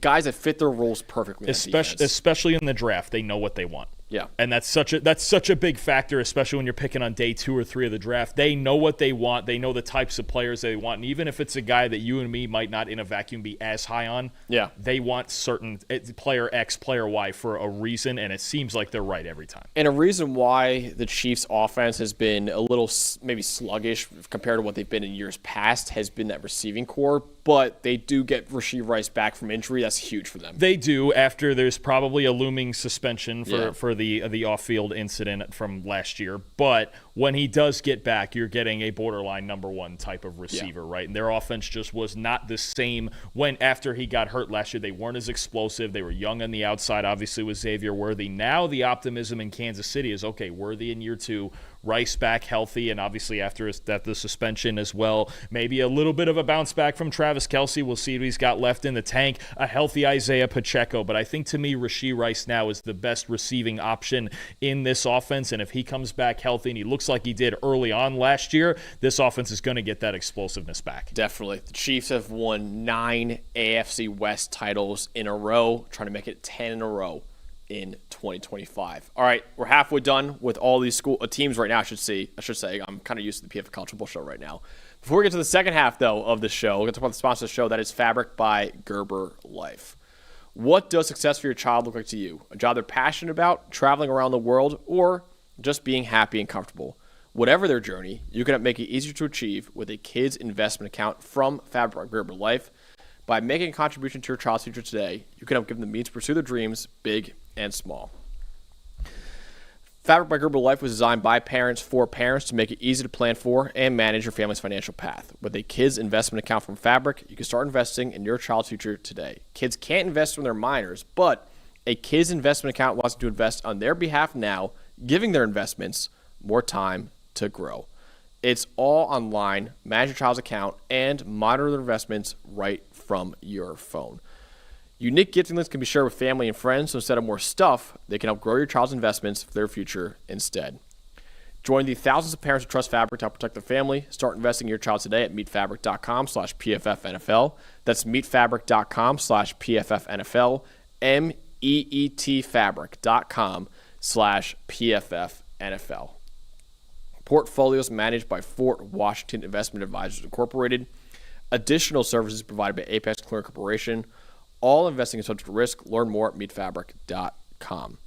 guys that fit their roles perfectly. Especially in the draft, they know what they want. Yeah. And that's such a big factor, especially when you're picking on day 2 or 3 of the draft. They know what they want. They know the types of players they want. And even if it's a guy that you and me might not in a vacuum be as high on, they want certain player X, player Y for a reason, and it seems like they're right every time. And a reason why the Chiefs' offense has been a little maybe sluggish compared to what they've been in years past has been that receiving core, but they do get Rashee Rice back from injury. That's huge for them. They do, after there's probably a looming suspension for the off-field incident from last year. But when he does get back, you're getting a borderline number 1 type of receiver, right? And their offense just was not the same after he got hurt last year. They weren't as explosive. They were young on the outside, obviously, with Xavier Worthy. Now the optimism in Kansas City is, okay, Worthy in year 2, Rice back healthy, and obviously after the suspension as well, maybe a little bit of a bounce back from Travis Kelce. We'll see what he's got left in the tank. A healthy Isaiah Pacheco, but I think to me Rashee Rice now is the best receiving option in this offense, and if he comes back healthy and he looks like he did early on last year, this offense is going to get that explosiveness back. Definitely. The Chiefs have won 9 AFC West titles in a row, trying to make it 10 in a row in 2025. All right, we're halfway done with all these teams right now, I should say. I'm kind of used to the PFF College Football Show right now. Before we get to the second half, though, of the show, we're going to talk about the sponsor of the show. That is Fabric by Gerber Life. What does success for your child look like to you? A job they're passionate about, traveling around the world, or just being happy and comfortable? Whatever their journey, you can make it easier to achieve with a kids investment account from Fabric by Gerber Life. By making a contribution to your child's future today, you can help give them the means to pursue their dreams, big and small. Fabric by Gerber Life was designed by parents for parents to make it easy to plan for and manage your family's financial path. With a kids investment account from Fabric, you can start investing in your child's future today. Kids can't invest when they're minors, but a kids investment account wants to invest on their behalf now, giving their investments more time to grow. It's all online. Manage your child's account and monitor their investments right from your phone. Unique gifting lists can be shared with family and friends, so instead of more stuff, they can help grow your child's investments for their future instead. Join the thousands of parents who trust Fabric to help protect their family. Start investing in your child today at meetfabric.com/PFFNFL. That's meetfabric.com/PFFNFL. meetfabric.com/PFFNFL. Portfolios managed by Fort Washington Investment Advisors Incorporated. Additional services provided by Apex Clearing Corporation. All investing is subject to risk. Learn more at meetfabric.com.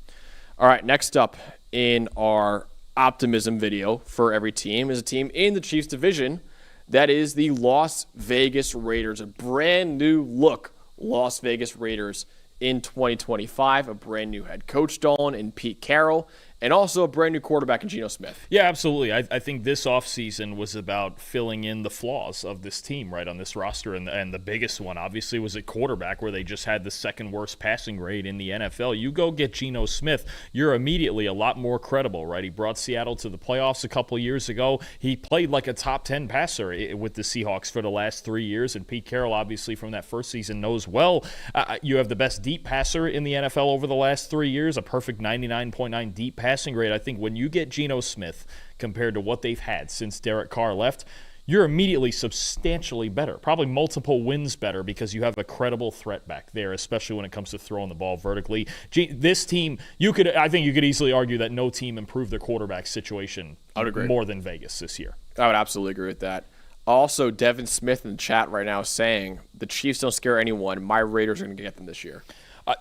All right, next up in our optimism video for every team is a team in the Chiefs division. That is the Las Vegas Raiders, a brand new look Las Vegas Raiders in 2025, a brand new head coach, Dalton, and Pete Carroll, and also a brand new quarterback in Geno Smith. Yeah, absolutely. I think this offseason was about filling in the flaws of this team right on this roster, and the biggest one obviously was at quarterback, where they just had the second worst passing grade in the NFL. You go get Geno Smith, you're immediately a lot more credible, right? He brought Seattle to the playoffs a couple years ago. He played like a top 10 passer with the Seahawks for the last 3 years, and Pete Carroll obviously from that first season knows well. You have the best deep passer in the NFL over the last 3 years, a perfect 99.9 deep passing grade. I think when you get Geno Smith compared to what they've had since Derek Carr left, you're immediately substantially better, probably multiple wins better, because you have a credible threat back there, especially when it comes to throwing the ball vertically. This team, I think you could easily argue that no team improved their quarterback situation more than Vegas this year. I would absolutely agree with that. Also, Devin Smith in the chat right now is saying the Chiefs don't scare anyone. My Raiders are going to get them this year.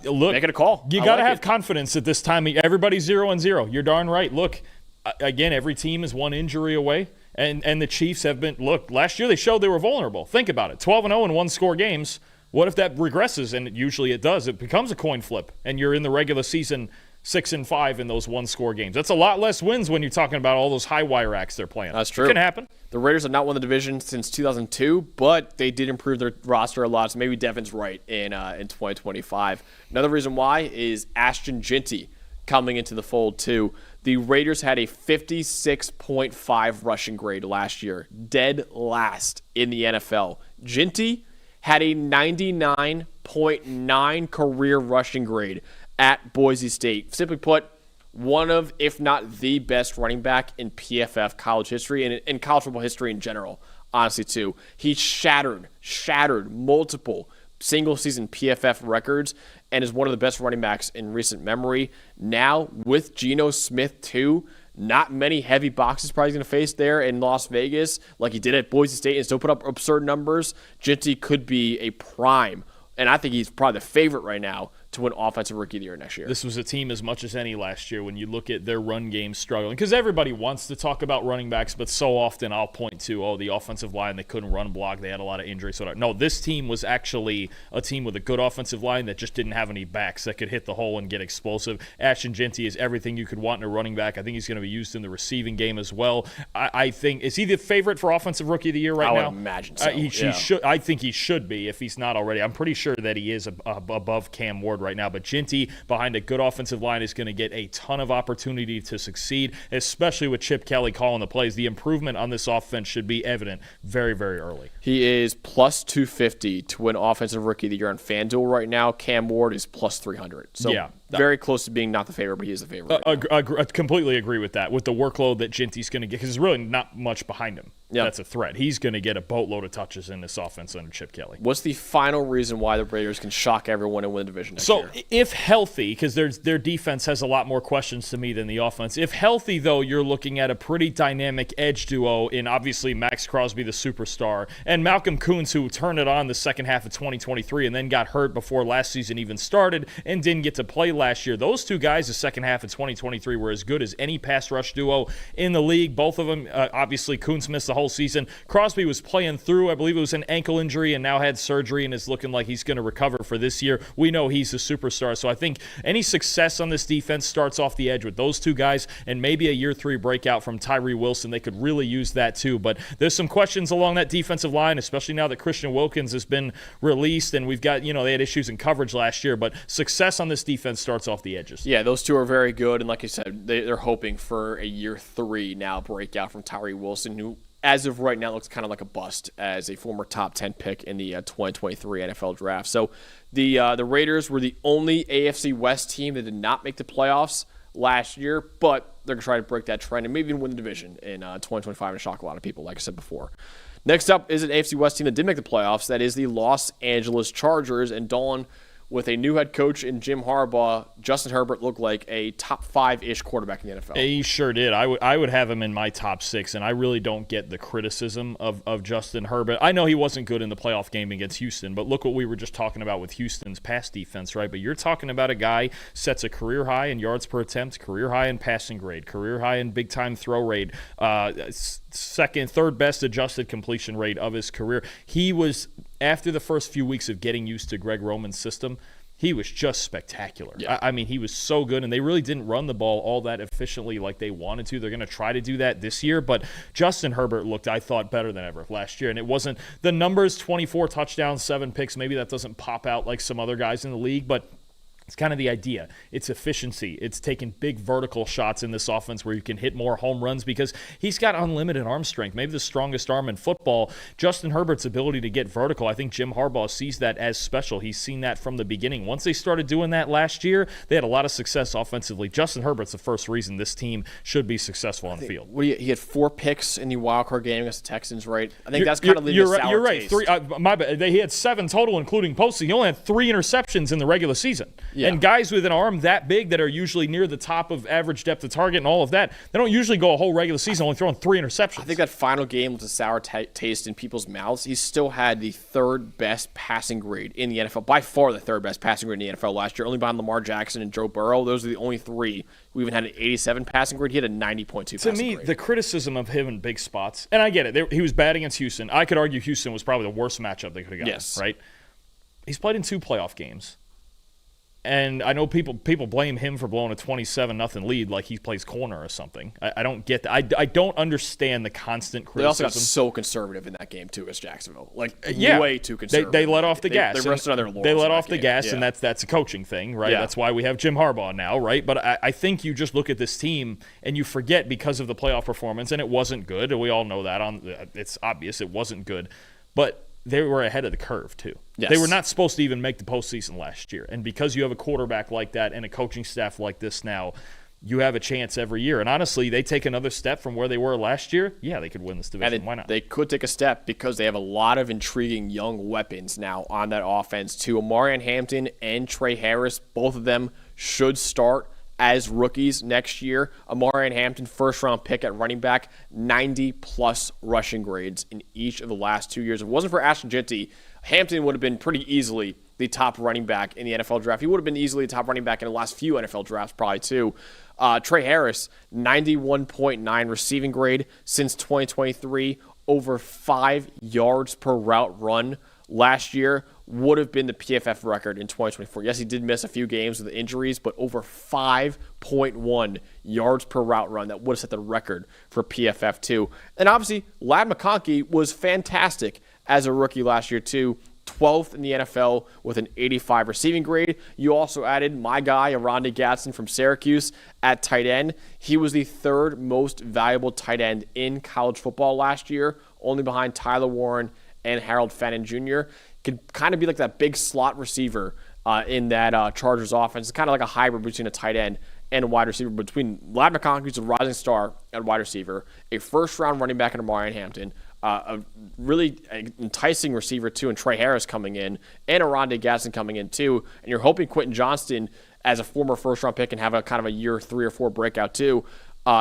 Look, make it a call. You got to have confidence at this time. Everybody's 0-0. You're darn right. Look, again, every team is one injury away, and the Chiefs have been. Look, last year they showed they were vulnerable. Think about it: 12-0 in one-score games. What if that regresses? And usually it does. It becomes a coin flip, and you're in the regular season 6-5 in those one-score games. That's a lot less wins when you're talking about all those high-wire acts they're playing. That's true. It can happen. The Raiders have not won the division since 2002, but they did improve their roster a lot, so maybe Devin's right in 2025. Another reason why is Ashton Ginty coming into the fold, too. The Raiders had a 56.5 rushing grade last year, dead last in the NFL. Ginty had a 99.9 career rushing grade at Boise State. Simply put, one of, if not the best running back in PFF college history and in college football history in general, honestly, too. He shattered multiple single-season PFF records and is one of the best running backs in recent memory. Now, with Geno Smith, too, not many heavy boxes probably going to face there in Las Vegas like he did at Boise State and still put up absurd numbers. Ginty could be a prime, and I think he's probably the favorite right now to win Offensive Rookie of the Year next year. This was a team as much as any last year when you look at their run game struggling. Because everybody wants to talk about running backs, but so often I'll point to, the offensive line, they couldn't run block, they had a lot of injuries. No, this team was actually a team with a good offensive line that just didn't have any backs that could hit the hole and get explosive. Ashton Ginty is everything you could want in a running back. I think he's going to be used in the receiving game as well. I think, is he the favorite for Offensive Rookie of the Year right now? I would imagine so. He should. I think he should be if he's not already. I'm pretty sure that he is above Cam Ward right now, but Ginty behind a good offensive line is going to get a ton of opportunity to succeed, especially with Chip Kelly calling the plays. The improvement on this offense should be evident very, very early. He is plus 250 to win Offensive Rookie of the Year on FanDuel right now. Cam Ward is plus 300. So yeah, very close to being not the favorite, but he is the favorite. I completely agree with that, with the workload that Ginty's going to get, because there's really not much behind him. Yeah. That's a threat. He's going to get a boatload of touches in this offense under Chip Kelly. What's the final reason why the Raiders can shock everyone and win the division next year? So if healthy, because their defense has a lot more questions to me than the offense. If healthy, though, you're looking at a pretty dynamic edge duo in obviously Max Crosby, the superstar, and Malcolm Koonce, who turned it on the second half of 2023 and then got hurt before last season even started and didn't get to play last year. Those two guys, the second half of 2023, were as good as any pass rush duo in the league. Both of them, obviously, Koonce missed the whole season. Crosby was playing through, I believe it was an ankle injury, and now had surgery and is looking like he's going to recover for this year. We know he's a superstar, so I think any success on this defense starts off the edge with those two guys and maybe a year 3 breakout from Tyree Wilson. They could really use that too, but there's some questions along that defensive line, especially now that Christian Wilkins has been released and we've got, they had issues in coverage last year, but success on this defense starts off the edges. Yeah, those two are very good, and like I said, they're hoping for a year 3 now breakout from Tyree Wilson, who as of right now looks kind of like a bust as a former top 10 pick in the 2023 NFL draft. So the Raiders were the only AFC West team that did not make the playoffs last year, but they're going to try to break that trend and maybe even win the division in 2025 and shock a lot of people, like I said before. Next up is an AFC West team that did make the playoffs. That is the Los Angeles Chargers, and Dawn, with a new head coach in Jim Harbaugh, Justin Herbert looked like a top 5-ish quarterback in the NFL. He sure did. I would have him in my top 6, and I really don't get the criticism of Justin Herbert. I know he wasn't good in the playoff game against Houston, but look what we were just talking about with Houston's pass defense, right? But you're talking about a guy sets a career high in yards per attempt, career high in passing grade, career high in big-time throw rate, third best adjusted completion rate of his career. He was, after the first few weeks of getting used to Greg Roman's system, he was just spectacular. Yeah. I mean, he was so good, and they really didn't run the ball all that efficiently like they wanted to. They're going to try to do that this year, but Justin Herbert looked, I thought, better than ever last year, and it wasn't the numbers, 24 touchdowns, 7 picks. Maybe that doesn't pop out like some other guys in the league, but it's kind of the idea. It's efficiency. It's taking big vertical shots in this offense where you can hit more home runs because he's got unlimited arm strength, maybe the strongest arm in football. Justin Herbert's ability to get vertical, I think Jim Harbaugh sees that as special. He's seen that from the beginning. Once they started doing that last year, they had a lot of success offensively. Justin Herbert's the first reason this team should be successful on the field. He had 4 picks in the wildcard game against the Texans, right? I think that's kind of leaving a sour You're right. taste. My bad. He had 7 total, including postseason. He only had 3 interceptions in the regular season. Yeah. And guys with an arm that big that are usually near the top of average depth of target and all of that, they don't usually go a whole regular season only throwing 3 interceptions. I think that final game was a sour taste in people's mouths. He still had the 3rd best passing grade in the NFL, by far the 3rd best passing grade in the NFL last year, only behind Lamar Jackson and Joe Burrow. Those are the only 3 who even had an 87 passing grade. He had a 90.2 passing grade. To me, the criticism of him in big spots, and I get it, he was bad against Houston. I could argue Houston was probably the worst matchup they could have gotten, right? He's played in 2 playoff games. And I know people blame him for blowing a 27-0 lead like he plays corner or something. I don't get that. I don't understand the constant criticism. They also got so conservative in that game, too, as Jacksonville. Way too conservative. They let off the gas. They rested on their laurels. They let off the gas, and that's a coaching thing, right? Yeah. That's why we have Jim Harbaugh now, right? But I think you just look at this team, and you forget because of the playoff performance, and it wasn't good, and we all know that. It's obvious it wasn't good. But they were ahead of the curve, too. Yes. They were not supposed to even make the postseason last year. And because you have a quarterback like that and a coaching staff like this now, you have a chance every year. And honestly, they take another step from where they were last year, yeah, they could win this division. Why not? They could take a step because they have a lot of intriguing young weapons now on that offense, too. Omarion Hampton and Trey Harris, both of them should start as rookies next year. Omarion Hampton, first-round pick at running back, 90-plus rushing grades in each of the last 2 years. If it wasn't for Ashton Jitty, Hampton would have been pretty easily the top running back in the NFL draft. He would have been easily the top running back in the last few NFL drafts, probably, too. Trey Harris, 91.9 receiving grade since 2023, over 5 yards per route run last year. Would have been the PFF record in 2024. Yes, he did miss a few games with injuries, but over 5.1 yards per route run. That would have set the record for PFF, too. And obviously, Ladd McConkey was fantastic as a rookie last year, too. 12th in the NFL with an 85 receiving grade. You also added my guy, Arondé Gadsden from Syracuse at tight end. He was the third most valuable tight end in college football last year, only behind Tyler Warren and Harold Fenton Jr. Could kind of be like that big slot receiver in that Chargers offense. It's kind of like a hybrid between a tight end and a wide receiver. Between Ladd McConkey, who's a rising star at wide receiver, a first-round running back in Omarion Hampton, a really enticing receiver, too, and Trey Harris coming in, and Arondé Gadsden coming in, too. And you're hoping Quentin Johnston, as a former first-round pick, can have a kind of a year 3 or 4 breakout, too.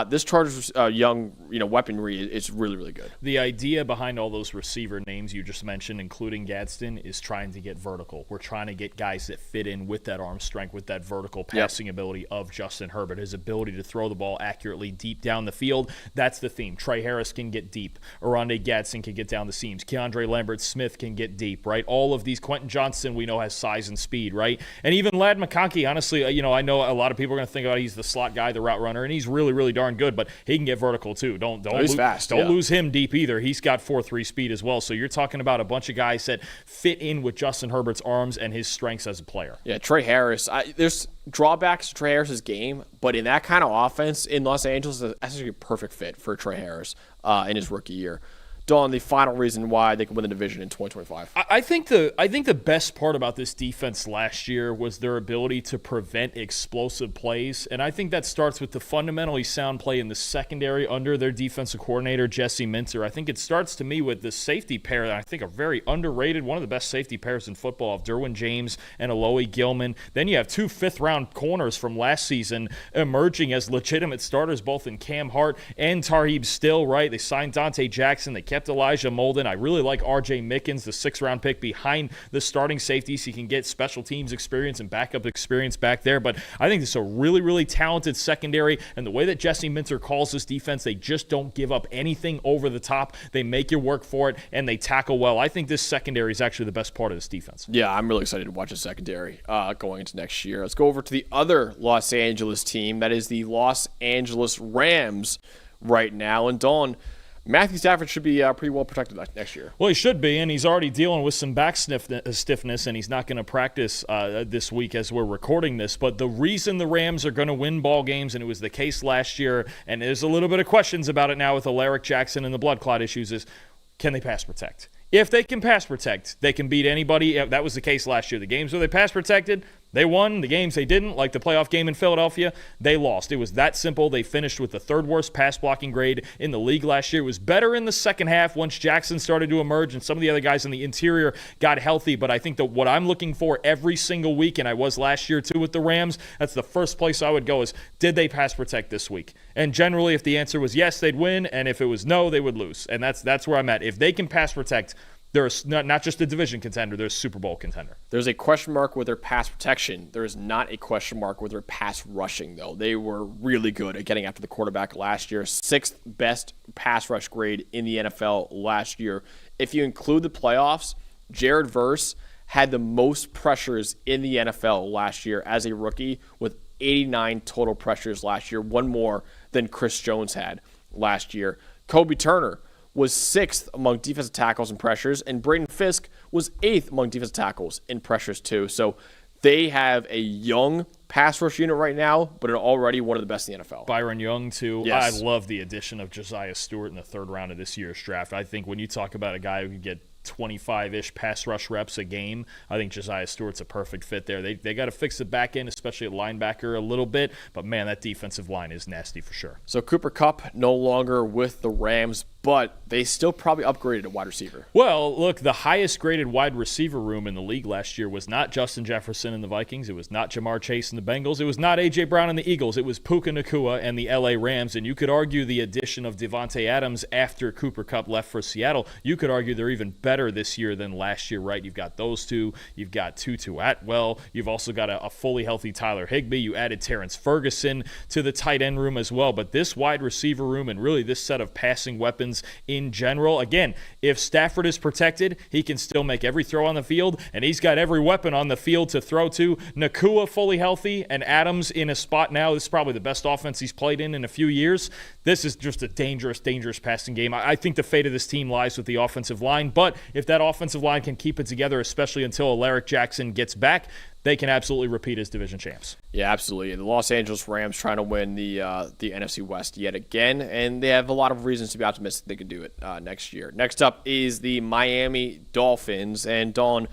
This Chargers young weaponry is really, really good. The idea behind all those receiver names you just mentioned, including Gadsden, is trying to get vertical. We're trying to get guys that fit in with that arm strength, with that vertical passing ability of Justin Herbert, his ability to throw the ball accurately deep down the field. That's the theme. Trey Harris can get deep. Arondé Gadsden can get down the seams. Keandre Lambert-Smith can get deep, right? All of these. Quentin Johnston, we know, has size and speed, right? And even Ladd McConkey, honestly, I know a lot of people are going to think about he's the slot guy, the route runner, and he's really, really darn good, but he can get vertical too. Don't lose him deep either. He's got 4.3 speed as well. So you're talking about a bunch of guys that fit in with Justin Herbert's arms and his strengths as a player. Yeah, Trey Harris. There's drawbacks to Trey Harris's game, but in that kind of offense in Los Angeles, that's actually a perfect fit for Trey Harris in his rookie year. Dawn, the final reason why they can win the division in 2025. I think the best part about this defense last year was their ability to prevent explosive plays, and I think that starts with the fundamentally sound play in the secondary under their defensive coordinator, Jesse Minter. I think it starts to me with the safety pair that I think are very underrated, one of the best safety pairs in football of Derwin James and Alohi Gilman. Then you have 2 fifth-round corners from last season emerging as legitimate starters, both in Cam Hart and Tarheeb Still, right? They signed Dante Jackson. They kept Elijah Molden. I really like R.J. Mickens, the 6th-round pick behind the starting safeties. He can get special teams experience and backup experience back there. But I think this is a really, really talented secondary. And the way that Jesse Minter calls this defense, they just don't give up anything over the top. They make you work for it, and they tackle well. I think this secondary is actually the best part of this defense. Yeah, I'm really excited to watch the secondary going into next year. Let's go over to the other Los Angeles team. That is the Los Angeles Rams right now. And Dawn, Matthew Stafford should be pretty well protected next year. Well, he should be, and he's already dealing with some back stiffness, and he's not going to practice this week as we're recording this. But the reason the Rams are going to win ball games, and it was the case last year, and there's a little bit of questions about it now with Alaric Jackson and the blood clot issues, is can they pass protect? If they can pass protect, they can beat anybody. That was the case last year. The games where they pass protected, they won. The games they didn't, like the playoff game in Philadelphia, they lost. It was that simple. They finished with the 3rd worst pass blocking grade in the league last year. It was better in the second half once Jackson started to emerge and some of the other guys in the interior got healthy. But I think that what I'm looking for every single week, and I was last year too with the Rams, that's the first place I would go is, did they pass protect this week? And generally, if the answer was yes, they'd win. And if it was no, they would lose. And that's where I'm at. If they can pass protect, they're not just a division contender, they're a Super Bowl contender. There's a question mark with their pass protection. There is not a question mark with their pass rushing, though. They were really good at getting after the quarterback last year. 6th best pass rush grade in the NFL last year. If you include the playoffs, Jared Verse had the most pressures in the NFL last year as a rookie with 89 total pressures last year, one more than Chris Jones had last year. Kobe Turner was 6th among defensive tackles in pressures, and Braden Fisk was 8th among defensive tackles in pressures too. So they have a young pass rush unit right now, but are already one of the best in the NFL. Byron Young, too. Yes. I love the addition of Josiah Stewart in the 3rd round of this year's draft. I think when you talk about a guy who could get 25-ish pass rush reps a game, I think Josiah Stewart's a perfect fit there. They got to fix the back end, especially at linebacker a little bit, but man, that defensive line is nasty for sure. So Cooper Kupp no longer with the Rams, but they still probably upgraded a wide receiver. Well, look, the highest graded wide receiver room in the league last year was not Justin Jefferson and the Vikings. It was not Jamar Chase and the Bengals. It was not A.J. Brown and the Eagles. It was Puka Nacua and the L.A. Rams. And you could argue the addition of Devontae Adams after Cooper Kupp left for Seattle, you could argue they're even better this year than last year, right? You've got those two. You've got Tutu Atwell. You've also got a fully healthy Tyler Higbee. You added Terrence Ferguson to the tight end room as well. But this wide receiver room and really this set of passing weapons in general, again, if Stafford is protected, he can still make every throw on the field, and he's got every weapon on the field to throw to. Nacua fully healthy, and Adams in a spot now. This is probably the best offense he's played in a few years. This is just a dangerous, dangerous passing game. I think the fate of this team lies with the offensive line, but if that offensive line can keep it together, especially until Alaric Jackson gets back, they can absolutely repeat as division champs. Yeah, absolutely. The Los Angeles Rams trying to win the NFC West yet again, and they have a lot of reasons to be optimistic they could do it next year. Next up is the Miami Dolphins, and Dawn,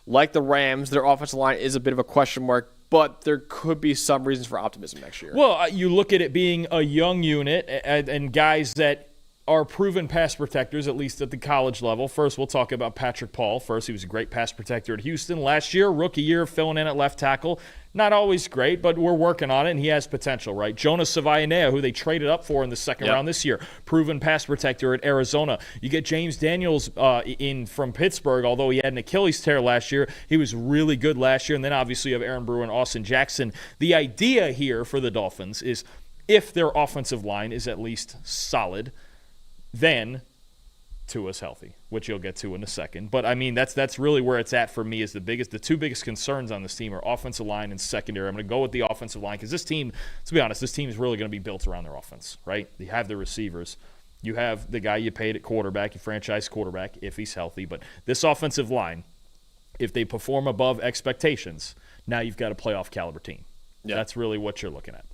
like the Rams, their offensive line is a bit of a question mark, but there could be some reasons for optimism next year. Well, you look at it being a young unit and guys that are proven pass protectors, at least at the college level. First, we'll talk about Patrick Paul. First, he was a great pass protector at Houston. Last year, rookie year, filling in at left tackle. Not always great, but we're working on it, and he has potential, right? Jonas Savayanea, who they traded up for in the second round this year, proven pass protector at Arizona. You get James Daniels in from Pittsburgh, although he had an Achilles tear last year. He was really good last year, and then obviously you have Aaron Brewer and Austin Jackson. The idea here for the Dolphins is if their offensive line is at least solid, then Tua's healthy, which you'll get to in a second. But, I mean, that's really where it's at for me is the two biggest concerns on this team are offensive line and secondary. I'm going to go with the offensive line because this team, to be honest, this team is really going to be built around their offense, right? You have the receivers. You have the guy you paid at quarterback, your franchise quarterback, if he's healthy. But this offensive line, if they perform above expectations, now you've got a playoff caliber team. Yeah. That's really what you're looking at.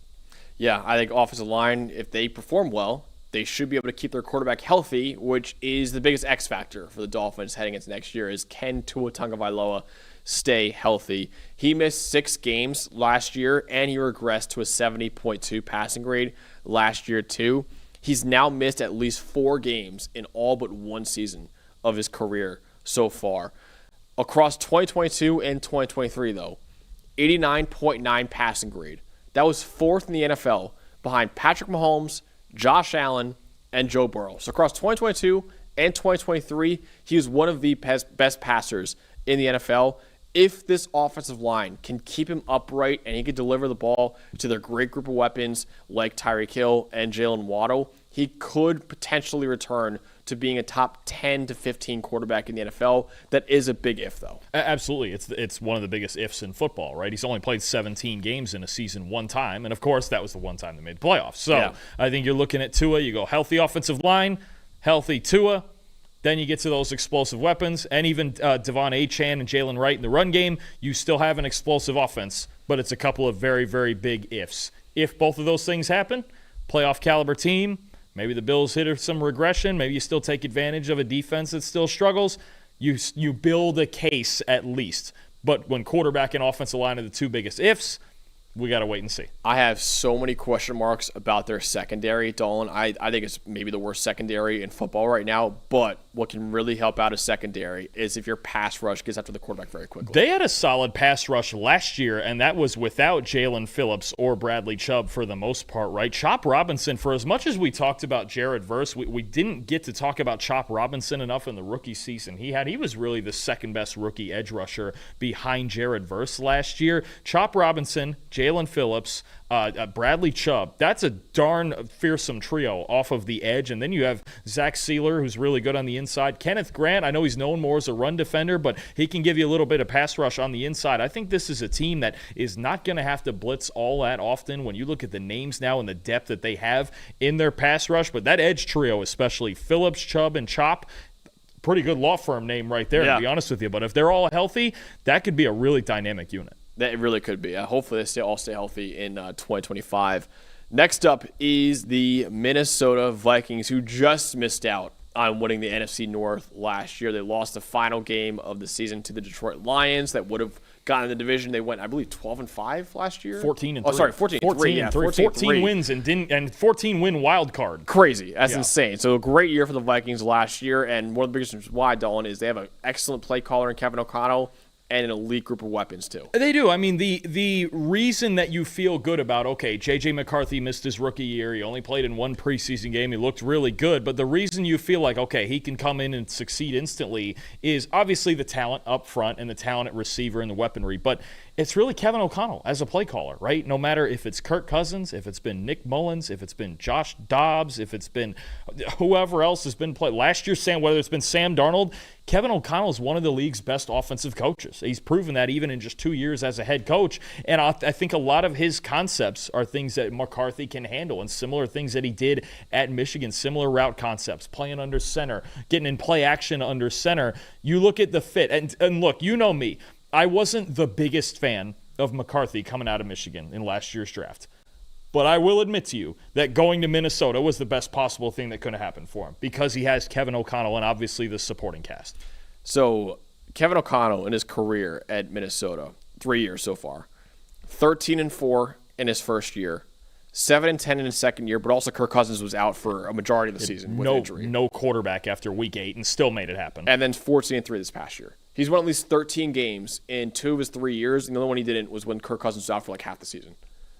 Yeah, I think offensive line, if they perform well, they should be able to keep their quarterback healthy, which is the biggest X factor for the Dolphins heading into next year is can Tua Tagovailoa stay healthy? He missed 6 games last year, and he regressed to a 70.2 passing grade last year too. He's now missed at least 4 games in all but one season of his career so far. Across 2022 and 2023, though, 89.9 passing grade. That was 4th in the NFL behind Patrick Mahomes, Josh Allen, and Joe Burrow. So across 2022 and 2023, he was one of the best passers in the NFL. If this offensive line can keep him upright and he can deliver the ball to their great group of weapons like Tyreek Hill and Jalen Waddle, he could potentially return to being a top 10 to 15 quarterback in the NFL. That is a big if, though. Absolutely. It's one of the biggest ifs in football, right? He's only played 17 games in a season one time, and, of course, that was the one time they made the playoffs. So yeah. I think you're looking at Tua. You go healthy offensive line, healthy Tua. Then you get to those explosive weapons, and even Devon Achane and Jalen Wright in the run game, you still have an explosive offense, but it's a couple of very, very big ifs. If both of those things happen, playoff caliber team, maybe the Bills hit some regression, maybe you still take advantage of a defense that still struggles, you build a case at least. But when quarterback and offensive line are the two biggest ifs, we got to wait and see. I have so many question marks about their secondary, Dolan. I think it's maybe the worst secondary in football right now, but what can really help out a secondary is if your pass rush gets after the quarterback very quickly. They had a solid pass rush last year, and that was without Jalen Phillips or Bradley Chubb for the most part, right? Chop Robinson, for as much as we talked about Jared Verse, we didn't get to talk about Chop Robinson enough in the rookie season he was really the second best rookie edge rusher behind Jared Verse last year. Chop Robinson, Jalen Jalen Phillips, Bradley Chubb. That's a darn fearsome trio off of the edge. And then you have Zach Sealer, who's really good on the inside. Kenneth Grant, I know he's known more as a run defender, but he can give you a little bit of pass rush on the inside. I think this is a team that is not going to have to blitz all that often when you look at the names now and the depth that they have in their pass rush. But that edge trio, especially Phillips, Chubb, and Chop, pretty good law firm name right there, to be honest with you. But if they're all healthy, that could be a really dynamic unit. That really could be. Hopefully they all stay healthy in 2025. Next up is the Minnesota Vikings, who just missed out on winning the NFC North last year. They lost the final game of the season to the Detroit Lions that would have gotten the division. They went, I believe, 12-5 last year. 14-3. Oh, sorry, 14-3. Yeah, 14 wins and 14 win wild card. Crazy. That's insane. So a great year for the Vikings last year, and one of the biggest reasons why, Dalton, is they have an excellent play caller in Kevin O'Connell and an elite group of weapons, too. They do. I mean, the reason that you feel good about, okay, J.J. McCarthy missed his rookie year. He only played in one preseason game. He looked really good. But the reason you feel like, okay, he can come in and succeed instantly is obviously the talent up front and the talent at receiver and the weaponry. But it's really Kevin O'Connell as a play caller, right? No matter if it's Kirk Cousins, if it's been Nick Mullins, if it's been Josh Dobbs, if it's been whoever else has been played. Last year, whether it's been Sam Darnold, Kevin O'Connell is one of the league's best offensive coaches. He's proven that even in just 2 years as a head coach. And I think a lot of his concepts are things that McCarthy can handle and similar things that he did at Michigan, similar route concepts, playing under center, getting in play action under center. You look at the fit. And look, you know me. I wasn't the biggest fan of McCarthy coming out of Michigan in last year's draft. But I will admit to you that going to Minnesota was the best possible thing that could have happened for him because he has Kevin O'Connell and obviously the supporting cast. So Kevin O'Connell in his career at Minnesota, 3 years so far, 13-4 in his first year, 7-10 in his second year, but also Kirk Cousins was out for a majority of the season with injury. No quarterback after week 8 and still made it happen. And then 14-3 this past year. He's won at least 13 games in 2 of his 3 years, and the only one he didn't was when Kirk Cousins was out for like half the season.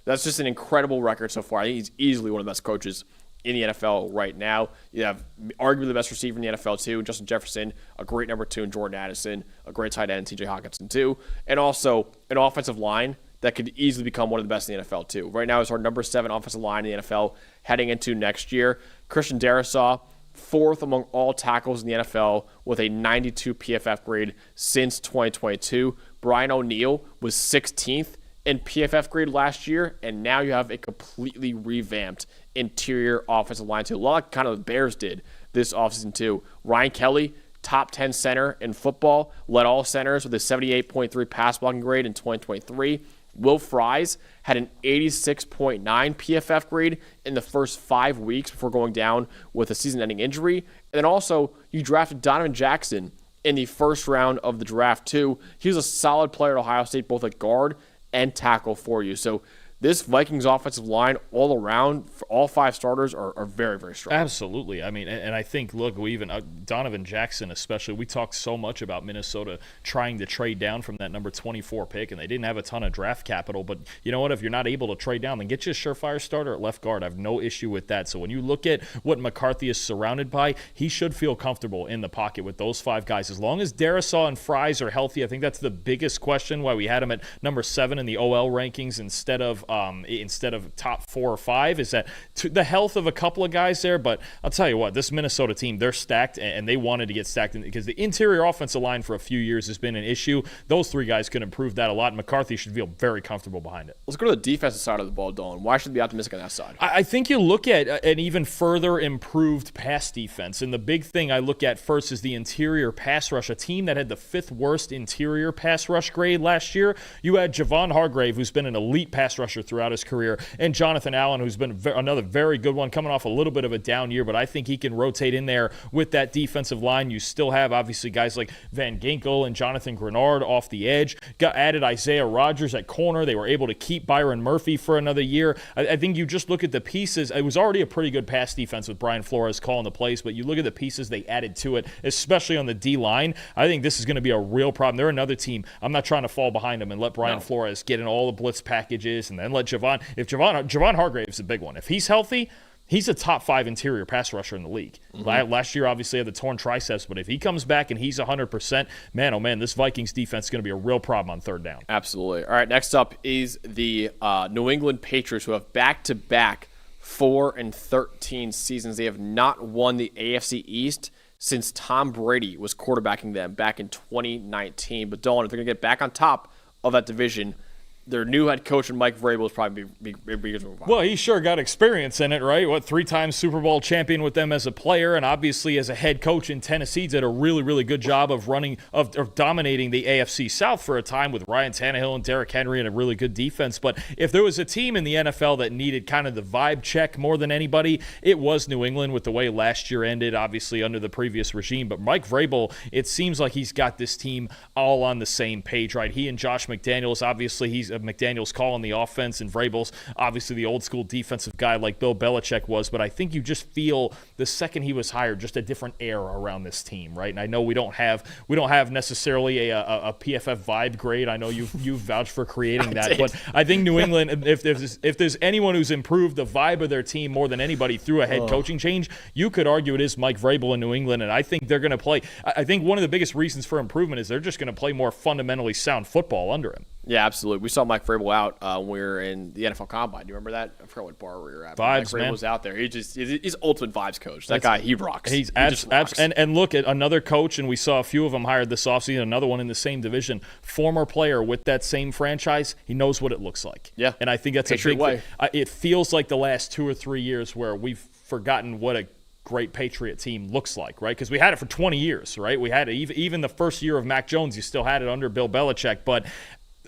That's just an incredible record so far. I think he's easily one of the best coaches in the NFL right now. You have arguably the best receiver in the NFL too, Justin Jefferson, a great number 2 in Jordan Addison, a great tight end, TJ Hawkinson too, and also an offensive line that could easily become one of the best in the NFL too. Right now is our number 7 offensive line in the NFL heading into next year. Christian Darrisaw, 4th among all tackles in the NFL with a 92 PFF grade since 2022. Brian O'Neill was 16th in PFF grade last year, and now you have a completely revamped interior offensive line too. A lot like kind of the Bears did this offseason too. Ryan Kelly, top 10 center in football, led all centers with a 78.3 pass blocking grade in 2023. Will Fries had an 86.9 PFF grade in the first 5 weeks before going down with a season-ending injury. And then also, you drafted Donovan Jackson in the first round of the draft too. He was a solid player at Ohio State, both at guard and tackle for you. So this Vikings offensive line all around, for all 5 starters, are very, very strong. Absolutely. I mean, and I think, look, we even Donovan Jackson especially, we talked so much about Minnesota trying to trade down from that number 24 pick, and they didn't have a ton of draft capital. But you know what? If you're not able to trade down, then get you a surefire starter at left guard. I have no issue with that. So when you look at what McCarthy is surrounded by, he should feel comfortable in the pocket with those 5 guys. As long as Darrisaw and Fries are healthy, I think that's the biggest question why we had him at number 7 in the OL rankings instead of top 4 or 5, is that the health of a couple of guys there. But I'll tell you what, this Minnesota team, they're stacked, and they wanted to get stacked because the interior offensive line for a few years has been an issue. Those 3 guys could improve that a lot. McCarthy should feel very comfortable behind it. Let's go to the defensive side of the ball, Dawn. Why should we be optimistic on that side? I think you look at an even further improved pass defense, and the big thing I look at first is the interior pass rush, a team that had the 5th worst interior pass rush grade last year. You had Javon Hargrave, who's been an elite pass rusher throughout his career, and Jonathan Allen, who's been another very good one, coming off a little bit of a down year, but I think he can rotate in there with that defensive line. You still have, obviously, guys like Van Ginkel and Jonathan Grenard off the edge. Got added Isaiah Rodgers at corner. They were able to keep Byron Murphy for another year. I think you just look at the pieces. It was already a pretty good pass defense with Brian Flores calling the plays, but you look at the pieces they added to it, especially on the D-line. I think this is going to be a real problem. They're another team. I'm not trying to fall behind them and let Brian Flores get in all the blitz packages and then let Javon – Javon Hargrave's a big one. If he's healthy, He's a top 5 interior pass rusher in the league. Last year, obviously, had the torn triceps, but if he comes back and he's 100%, man, oh man, this Vikings defense is going to be a real problem on third down. Absolutely. All right, next up is the New England Patriots, who have back-to-back 4-13 seasons. They have not won the AFC East since Tom Brady was quarterbacking them back in 2019. But Dalton, if they're going to get back on top of that division, their new head coach and Mike Vrabel is probably be move on. Well, he sure got experience in it, right? 3-time Super Bowl champion with them as a player, and obviously as a head coach in Tennessee, did a really, really good job of dominating the AFC South for a time with Ryan Tannehill and Derrick Henry and a really good defense. But if there was a team in the NFL that needed kind of the vibe check more than anybody, it was New England with the way last year ended, obviously under the previous regime. But Mike Vrabel, it seems like he's got this team all on the same page, right? He and Josh McDaniels, obviously he's McDaniels calling the offense, and Vrabel's obviously the old school defensive guy like Bill Belichick was, but I think you just feel the second he was hired just a different air around this team, right? And I know we don't have necessarily a PFF vibe grade. I know you've vouched for creating that, but I think New England, if there's anyone who's improved the vibe of their team more than anybody through a head coaching change, you could argue it is Mike Vrabel in New England, and I think they're going to play. I think one of the biggest reasons for improvement is they're just going to play more fundamentally sound football under him. Yeah, absolutely. We saw Mike Vrabel out when we were in the NFL Combine. Do you remember that? I forgot what bar we were at. Vibes, Mike Vrabel was out there. He's ultimate vibes coach. That guy, he rocks. He's rocks. And look at another coach, and we saw a few of them hired this offseason, another one in the same division, former player with that same franchise. He knows what it looks like. Yeah. And I think that's Patriot a big way. It feels like the last 2 or 3 years where we've forgotten what a great Patriot team looks like, right? Because we had it for 20 years, right? We had it even the first year of Mac Jones, you still had it under Bill Belichick, but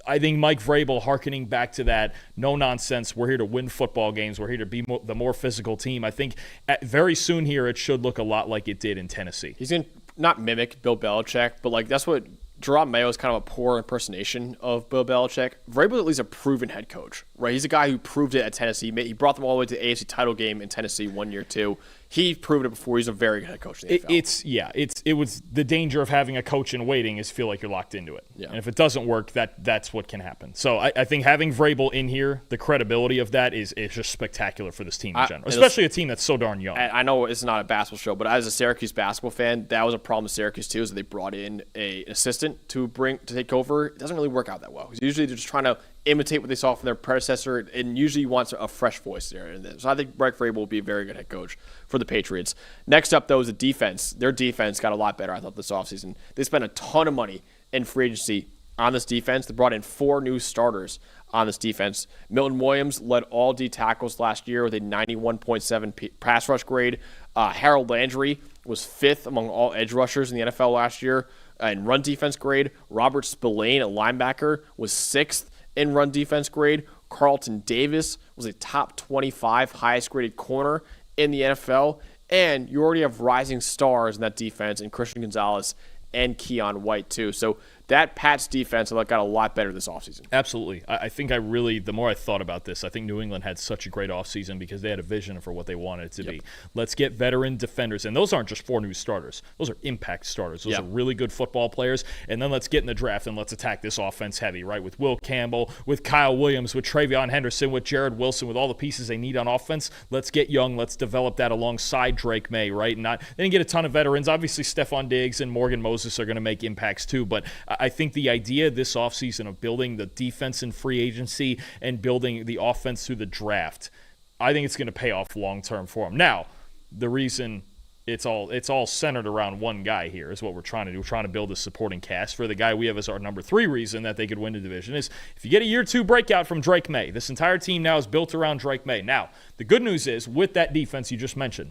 I think Mike Vrabel, hearkening back to that, no nonsense, we're here to win football games, we're here to be the more physical team. I think very soon here it should look a lot like it did in Tennessee. He's going to not mimic Bill Belichick, but that's what Jerome Mayo is kind of a poor impersonation of Bill Belichick. Vrabel at least a proven head coach, right? He's a guy who proved it at Tennessee. He brought them all the way to the AFC title game in Tennessee 1 year, too. He proved it before. He's a very good head coach in the NFL. It was the danger of having a coach in waiting is feel like you're locked into it. Yeah. And if it doesn't work, that's what can happen. So I think having Vrabel in here, the credibility of that is just spectacular for this team in general, especially a team that's so darn young. I know it's not a basketball show, but as a Syracuse basketball fan, that was a problem with Syracuse too, is that they brought in an assistant to take over. It doesn't really work out that well. Usually they're just trying to imitate what they saw from their predecessor, and usually wants a fresh voice there. So I think Mike Vrabel will be a very good head coach for the Patriots. Next up, though, is the defense. Their defense got a lot better, I thought, this offseason. They spent a ton of money in free agency on this defense. They brought in 4 new starters on this defense. Milton Williams led all D tackles last year with a 91.7 pass rush grade. Harold Landry was 5th among all edge rushers in the NFL last year in run defense grade. Robert Spillane, a linebacker, was 6th in run defense grade. Carlton Davis was a top 25 highest graded corner in the NFL. And you already have rising stars in that defense in Christian Gonzalez and Keon White too. So that Pats defense got a lot better this offseason. Absolutely. I think the more I thought about this, I think New England had such a great offseason because they had a vision for what they wanted it to be. Let's get veteran defenders. And those aren't just 4 new starters. Those are impact starters. Those are really good football players. And then let's get in the draft and let's attack this offense heavy, right? With Will Campbell, with Kyle Williams, with Travion Henderson, with Jared Wilson, with all the pieces they need on offense. Let's get young. Let's develop that alongside Drake May, right? They didn't get a ton of veterans. Obviously, Stephon Diggs and Morgan Moses are going to make impacts too. But I think the idea this offseason of building the defense in free agency and building the offense through the draft, I think it's going to pay off long-term for them. Now, the reason it's all centered around one guy here is what we're trying to do. We're trying to build a supporting cast for the guy we have as our number 3 reason that they could win the division is if you get a year 2 breakout from Drake May. This entire team now is built around Drake May. Now, the good news is with that defense you just mentioned,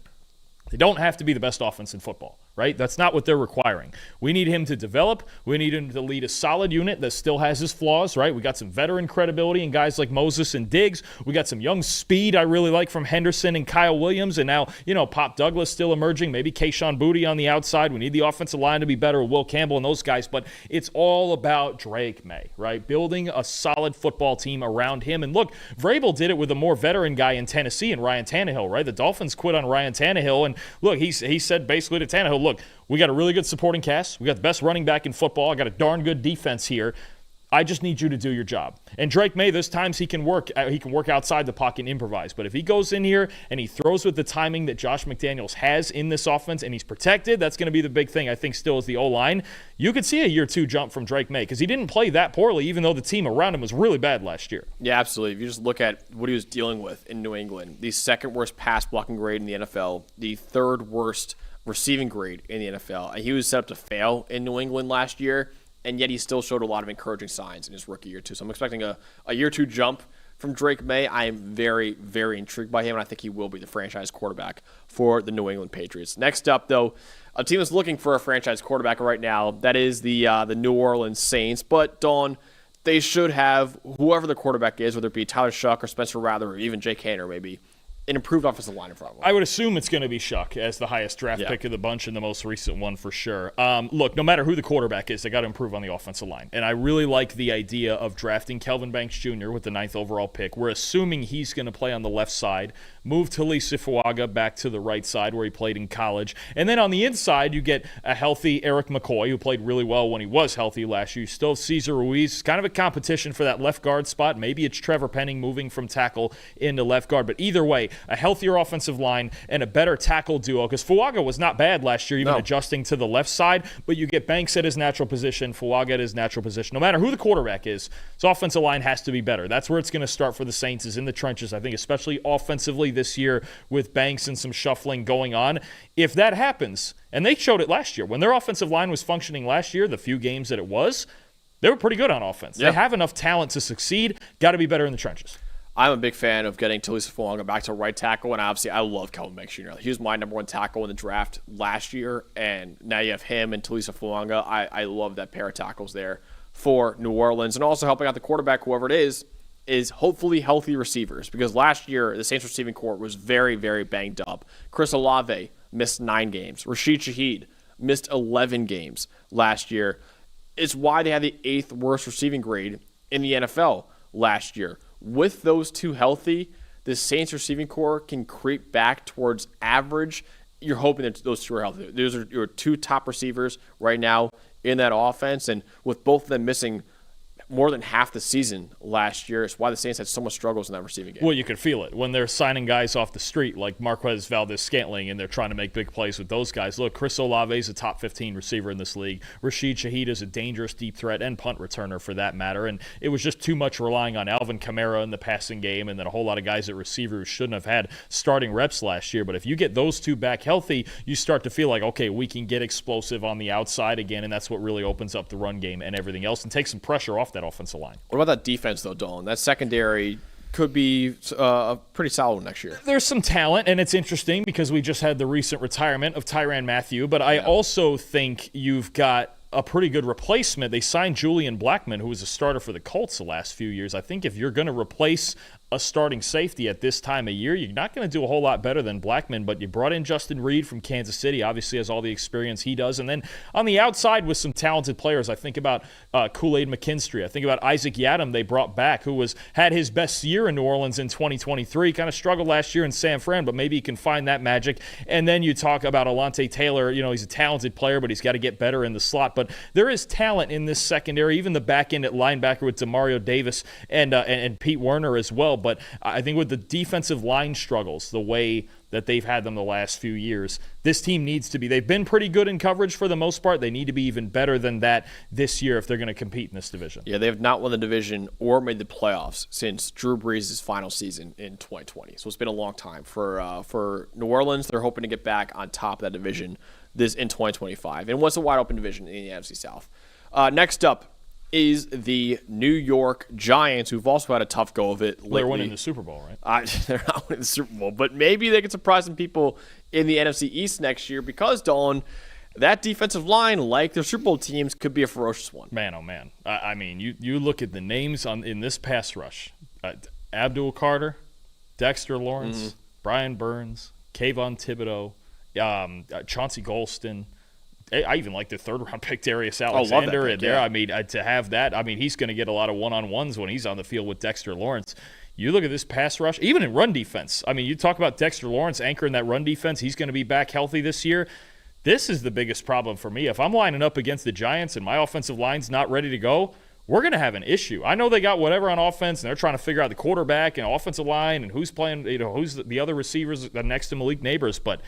they don't have to be the best offense in football, right? That's not what they're requiring. We need him to develop. We need him to lead a solid unit that still has his flaws, right? We got some veteran credibility in guys like Moses and Diggs. We got some young speed I really like from Henderson and Kyle Williams. And now, Pop Douglas still emerging. Maybe Keyshawn Boutte on the outside. We need the offensive line to be better with Will Campbell and those guys. But it's all about Drake May, right? Building a solid football team around him. And look, Vrabel did it with a more veteran guy in Tennessee and Ryan Tannehill, right? The Dolphins quit on Ryan Tannehill. And look, he said basically to Tannehill, look, we got a really good supporting cast. We got the best running back in football. I got a darn good defense here. I just need you to do your job. And Drake May, there's times he can work outside the pocket and improvise. But if he goes in here and he throws with the timing that Josh McDaniels has in this offense and he's protected, that's going to be the big thing, I think, still is the O-line. You could see a year 2 jump from Drake May because he didn't play that poorly, even though the team around him was really bad last year. Yeah, absolutely. If you just look at what he was dealing with in New England, the second worst pass blocking grade in the NFL, the third worst receiving grade in the NFL, and he was set up to fail in New England last year, and yet he still showed a lot of encouraging signs in his rookie year too. So I'm expecting a year 2 jump from Drake May. I am very, very intrigued by him, and I think he will be the franchise quarterback for the New England Patriots. Next up, though, a team that's looking for a franchise quarterback right now, that is the New Orleans Saints. But, Dawn, they should have, whoever the quarterback is, whether it be Tyler Shuck or Spencer Rattler or even Jake Haener maybe, an improved offensive line in front of him. I would assume it's going to be Shuck as the highest draft pick of the bunch and the most recent one for sure. Look, no matter who the quarterback is, they got to improve on the offensive line. And I really like the idea of drafting Kelvin Banks Jr. with the 9th overall pick. We're assuming he's going to play on the left side, move Talisa Fuaga back to the right side where he played in college. And then on the inside, you get a healthy Eric McCoy, who played really well when he was healthy last year. You still have Cesar Ruiz, kind of a competition for that left guard spot. Maybe it's Trevor Penning moving from tackle into left guard. But either way, a healthier offensive line and a better tackle duo, because Fuaga was not bad last year, even adjusting to the left side, but you get Banks at his natural position, Fuaga at his natural position. No matter who the quarterback is, his offensive line has to be better. That's where it's going to start for the Saints, is in the trenches, I think, especially offensively this year with Banks and some shuffling going on. If that happens, and they showed it last year, when their offensive line was functioning last year, the few games that it was, they were pretty good on offense. They have enough talent to succeed, got to be better in the trenches. I'm a big fan of getting Talisa Fuaga back to right tackle, and obviously I love Kelvin Banks Jr. He was my number 1 tackle in the draft last year, and now you have him and Talisa Fuaga. I love that pair of tackles there for New Orleans, and also helping out the quarterback, whoever it is hopefully healthy receivers, because last year the Saints receiving corps was very, very banged up. Chris Olave missed 9 games. Rashid Shaheed missed 11 games last year. It's why they had the 8th worst receiving grade in the NFL last year. With those two healthy, the Saints receiving corps can creep back towards average. You're hoping that those two are healthy. Those are your 2 top receivers right now in that offense, and with both of them missing more than half the season last year. It's why the Saints had so much struggles in that receiving game. Well, you could feel it when they're signing guys off the street like Marquez Valdez-Scantling, and they're trying to make big plays with those guys. Look, Chris Olave is a top 15 receiver in this league. Rashid Shaheed is a dangerous deep threat and punt returner for that matter, and it was just too much relying on Alvin Kamara in the passing game and then a whole lot of guys at receiver who shouldn't have had starting reps last year. But if you get those two back healthy, you start to feel like, okay, we can get explosive on the outside again, and that's what really opens up the run game and everything else and takes some pressure off that offensive line. What about that defense, though, Dalton? That secondary could be a pretty solid next year. There's some talent, and it's interesting because we just had the recent retirement of Tyrann Mathieu, but I also think you've got a pretty good replacement. They signed Julian Blackmon, who was a starter for the Colts the last few years. I think if you're going to replace a starting safety at this time of year, you're not going to do a whole lot better than Blackmon, but you brought in Justin Reed from Kansas City, obviously has all the experience he does, and then on the outside with some talented players, I think about Kool-Aid McKinstry, I think about Isaac Yiadom they brought back, who had his best year in New Orleans in 2023, kind of struggled last year in San Fran, but maybe he can find that magic. And then you talk about Alontae Taylor, he's a talented player, but he's got to get better in the slot, but there is talent in this secondary, even the back end at linebacker with Demario Davis and Pete Werner as well. But I think with the defensive line struggles, the way that they've had them the last few years, this team needs to be. They've been pretty good in coverage for the most part. They need to be even better than that this year if they're going to compete in this division. Yeah, they have not won the division or made the playoffs since Drew Brees' final season in 2020. So it's been a long time for New Orleans. They're hoping to get back on top of that division in 2025. And what's a wide open division in the NFC South? Next up is the New York Giants, who've also had a tough go of it lately. They're winning the Super Bowl, right? They're not winning the Super Bowl, but maybe they can surprise some people in the NFC East next year because, Dawn, that defensive line, like their Super Bowl teams, could be a ferocious one. Man, oh man. I mean, you look at the names in this pass rush. Abdul Carter, Dexter Lawrence, Brian Burns, Kayvon Thibodeau, Chauncey Golston. I even like the third-round pick Darius Alexander in there. Yeah. I mean, to have that, he's going to get a lot of one-on-ones when he's on the field with Dexter Lawrence. You look at this pass rush, even in run defense. I mean, you talk about Dexter Lawrence anchoring that run defense. He's going to be back healthy this year. This is the biggest problem for me. If I'm lining up against the Giants and my offensive line's not ready to go, we're going to have an issue. I know they got whatever on offense, and they're trying to figure out the quarterback and offensive line and who's playing, who's the other receivers next to Malik Neighbors, but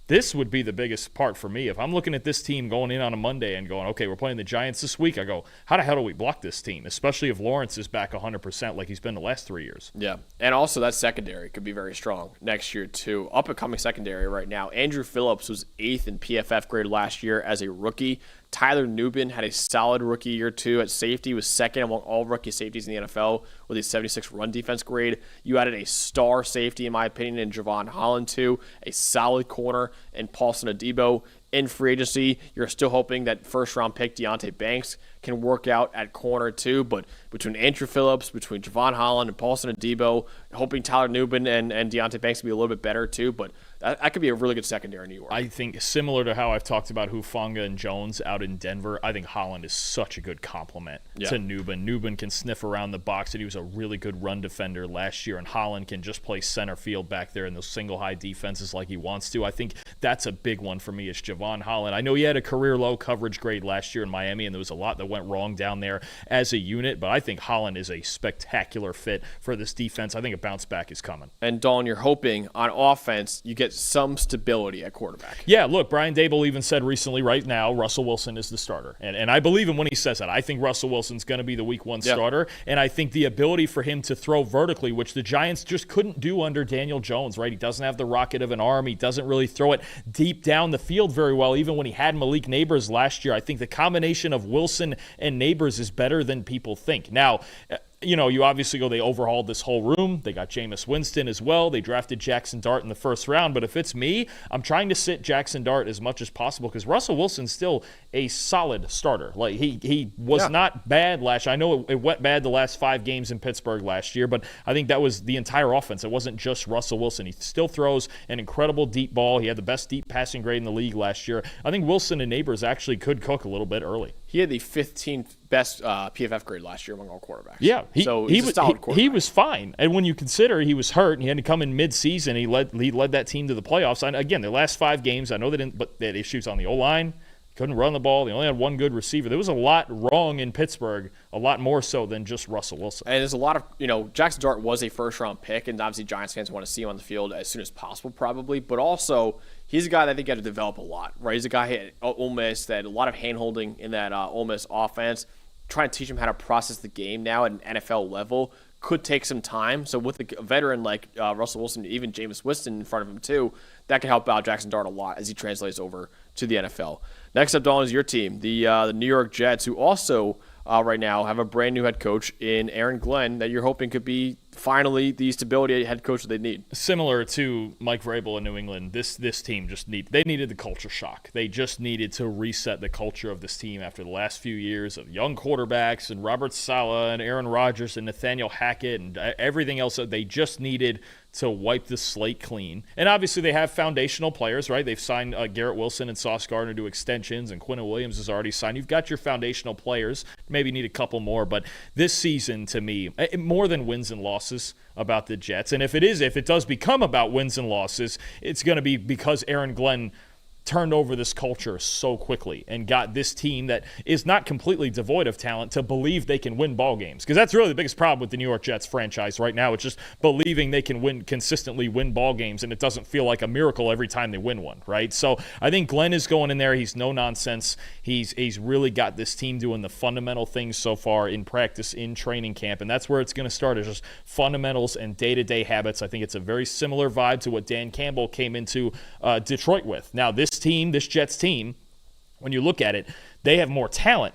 this would be the biggest part for me. If I'm looking at this team going in on a Monday and going, okay, we're playing the Giants this week, I go, how the hell do we block this team, especially if Lawrence is back 100% like he's been the last 3 years? Yeah, and also that secondary could be very strong next year too. Up-and-coming secondary right now. Andrew Phillips was 8th in PFF grade last year as a rookie. Tyler Nubin had a solid rookie year too at safety. He was second among all rookie safeties in the NFL with a 76 run defense grade. You added a star safety, in my opinion, in Javon Holland too, a solid corner, and Paulson Adebo. In free agency, you're still hoping that first-round pick Deonte Banks can work out at corner too, but between Andrew Phillips, between Javon Holland and Paulson Adebo, hoping Tyler Nubin and Deonte Banks will be a little bit better too, but that could be a really good secondary in New York. I think similar to how I've talked about Hufanga and Jones out in Denver, I think Holland is such a good complement to Nubin. Nubin can sniff around the box, and he was a really good run defender last year, and Holland can just play center field back there in those single high defenses like he wants to. I think that's a big one for me is Javon Holland. I know he had a career low coverage grade last year in Miami, and there was a lot that went wrong down there as a unit, but I think Holland is a spectacular fit for this defense. I think a bounce back is coming. And Dalton, you're hoping on offense you get some stability at quarterback. Yeah, look, Brian Dable even said recently, right now, Russell Wilson is the starter. And I believe him when he says that. I think Russell Wilson's going to be the week one starter, and I think the ability for him to throw vertically, which the Giants just couldn't do under Daniel Jones, right? He doesn't have the rocket of an arm. He doesn't really throw it deep down the field very well, even when he had Malik Neighbors last year. I think the combination of Wilson and Neighbors is better than people think. Now, you obviously they overhauled this whole room. They got Jameis Winston as well. They drafted Jackson Dart in the first round. But if it's me, I'm trying to sit Jackson Dart as much as possible because Russell Wilson's still a solid starter. Like he was not bad last year. I know it went bad the last 5 games in Pittsburgh last year, but I think that was the entire offense. It wasn't just Russell Wilson. He still throws an incredible deep ball. He had the best deep passing grade in the league last year. I think Wilson and Neighbors actually could cook a little bit early. He had the 15th best PFF grade last year among all quarterbacks. Yeah, he's a solid quarterback. He was fine. And when you consider he was hurt and he had to come in mid-season, he led that team to the playoffs. And again, the last 5 games, I know they didn't, but they had issues on the O-line. Couldn't run the ball. They only had one good receiver. There was a lot wrong in Pittsburgh, a lot more so than just Russell Wilson. And there's a lot of, Jackson Dart was a first-round pick, and obviously Giants fans want to see him on the field as soon as possible probably. But also, he's a guy that I think got to develop a lot, right? He's a guy at Ole Miss that had a lot of hand-holding in that Ole Miss offense. Trying to teach him how to process the game now at an NFL level could take some time. So with a veteran like Russell Wilson, even Jameis Winston in front of him too, that can help out Jackson Dart a lot as he translates over to the NFL. Next up, Dawn, is your team, the New York Jets, who also right now have a brand new head coach in Aaron Glenn that you're hoping could be finally the stability head coach that they need. Similar to Mike Vrabel in New England, this team they needed the culture shock. They just needed to reset the culture of this team after the last few years of young quarterbacks and Robert Saleh and Aaron Rodgers and Nathaniel Hackett and everything else. They just needed to wipe the slate clean. And obviously they have foundational players, right? They've signed Garrett Wilson and Sauce Gardner to extensions, and Quinnen Williams has already signed. You've got your foundational players. Maybe need a couple more. But this season, to me, more than wins and losses about the Jets. And if it does become about wins and losses, it's going to be because Aaron Glenn turned over this culture so quickly and got this team that is not completely devoid of talent to believe they can win ball games. Because that's really the biggest problem with the New York Jets franchise right now. It's just believing they can consistently win ball games, and it doesn't feel like a miracle every time they win one, right? So I think Glenn is going in there. He's no nonsense. He's really got this team doing the fundamental things so far in practice, in training camp, and that's where it's going to start, is just fundamentals and day-to-day habits. I think it's a very similar vibe to what Dan Campbell came into Detroit with. Now, this Jets team, when you look at it, they have more talent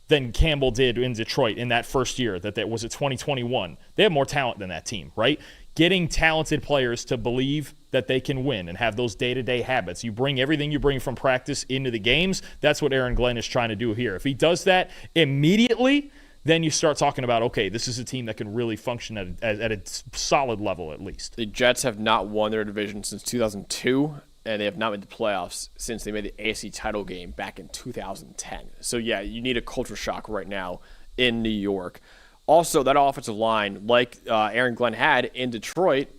than Campbell did in Detroit in that first year. That was at 2021. They have more talent than that team, right? Getting talented players to believe that they can win and have those day-to-day habits. You bring everything you bring from practice into the games. That's what Aaron Glenn is trying to do here. If he does that immediately, then you start talking about, okay, this is a team that can really function at a solid level at least. The Jets have not won their division since 2002. And they have not made the playoffs since they made the AFC title game back in 2010. So, yeah, you need a culture shock right now in New York. Also, that offensive line, like Aaron Glenn had in Detroit,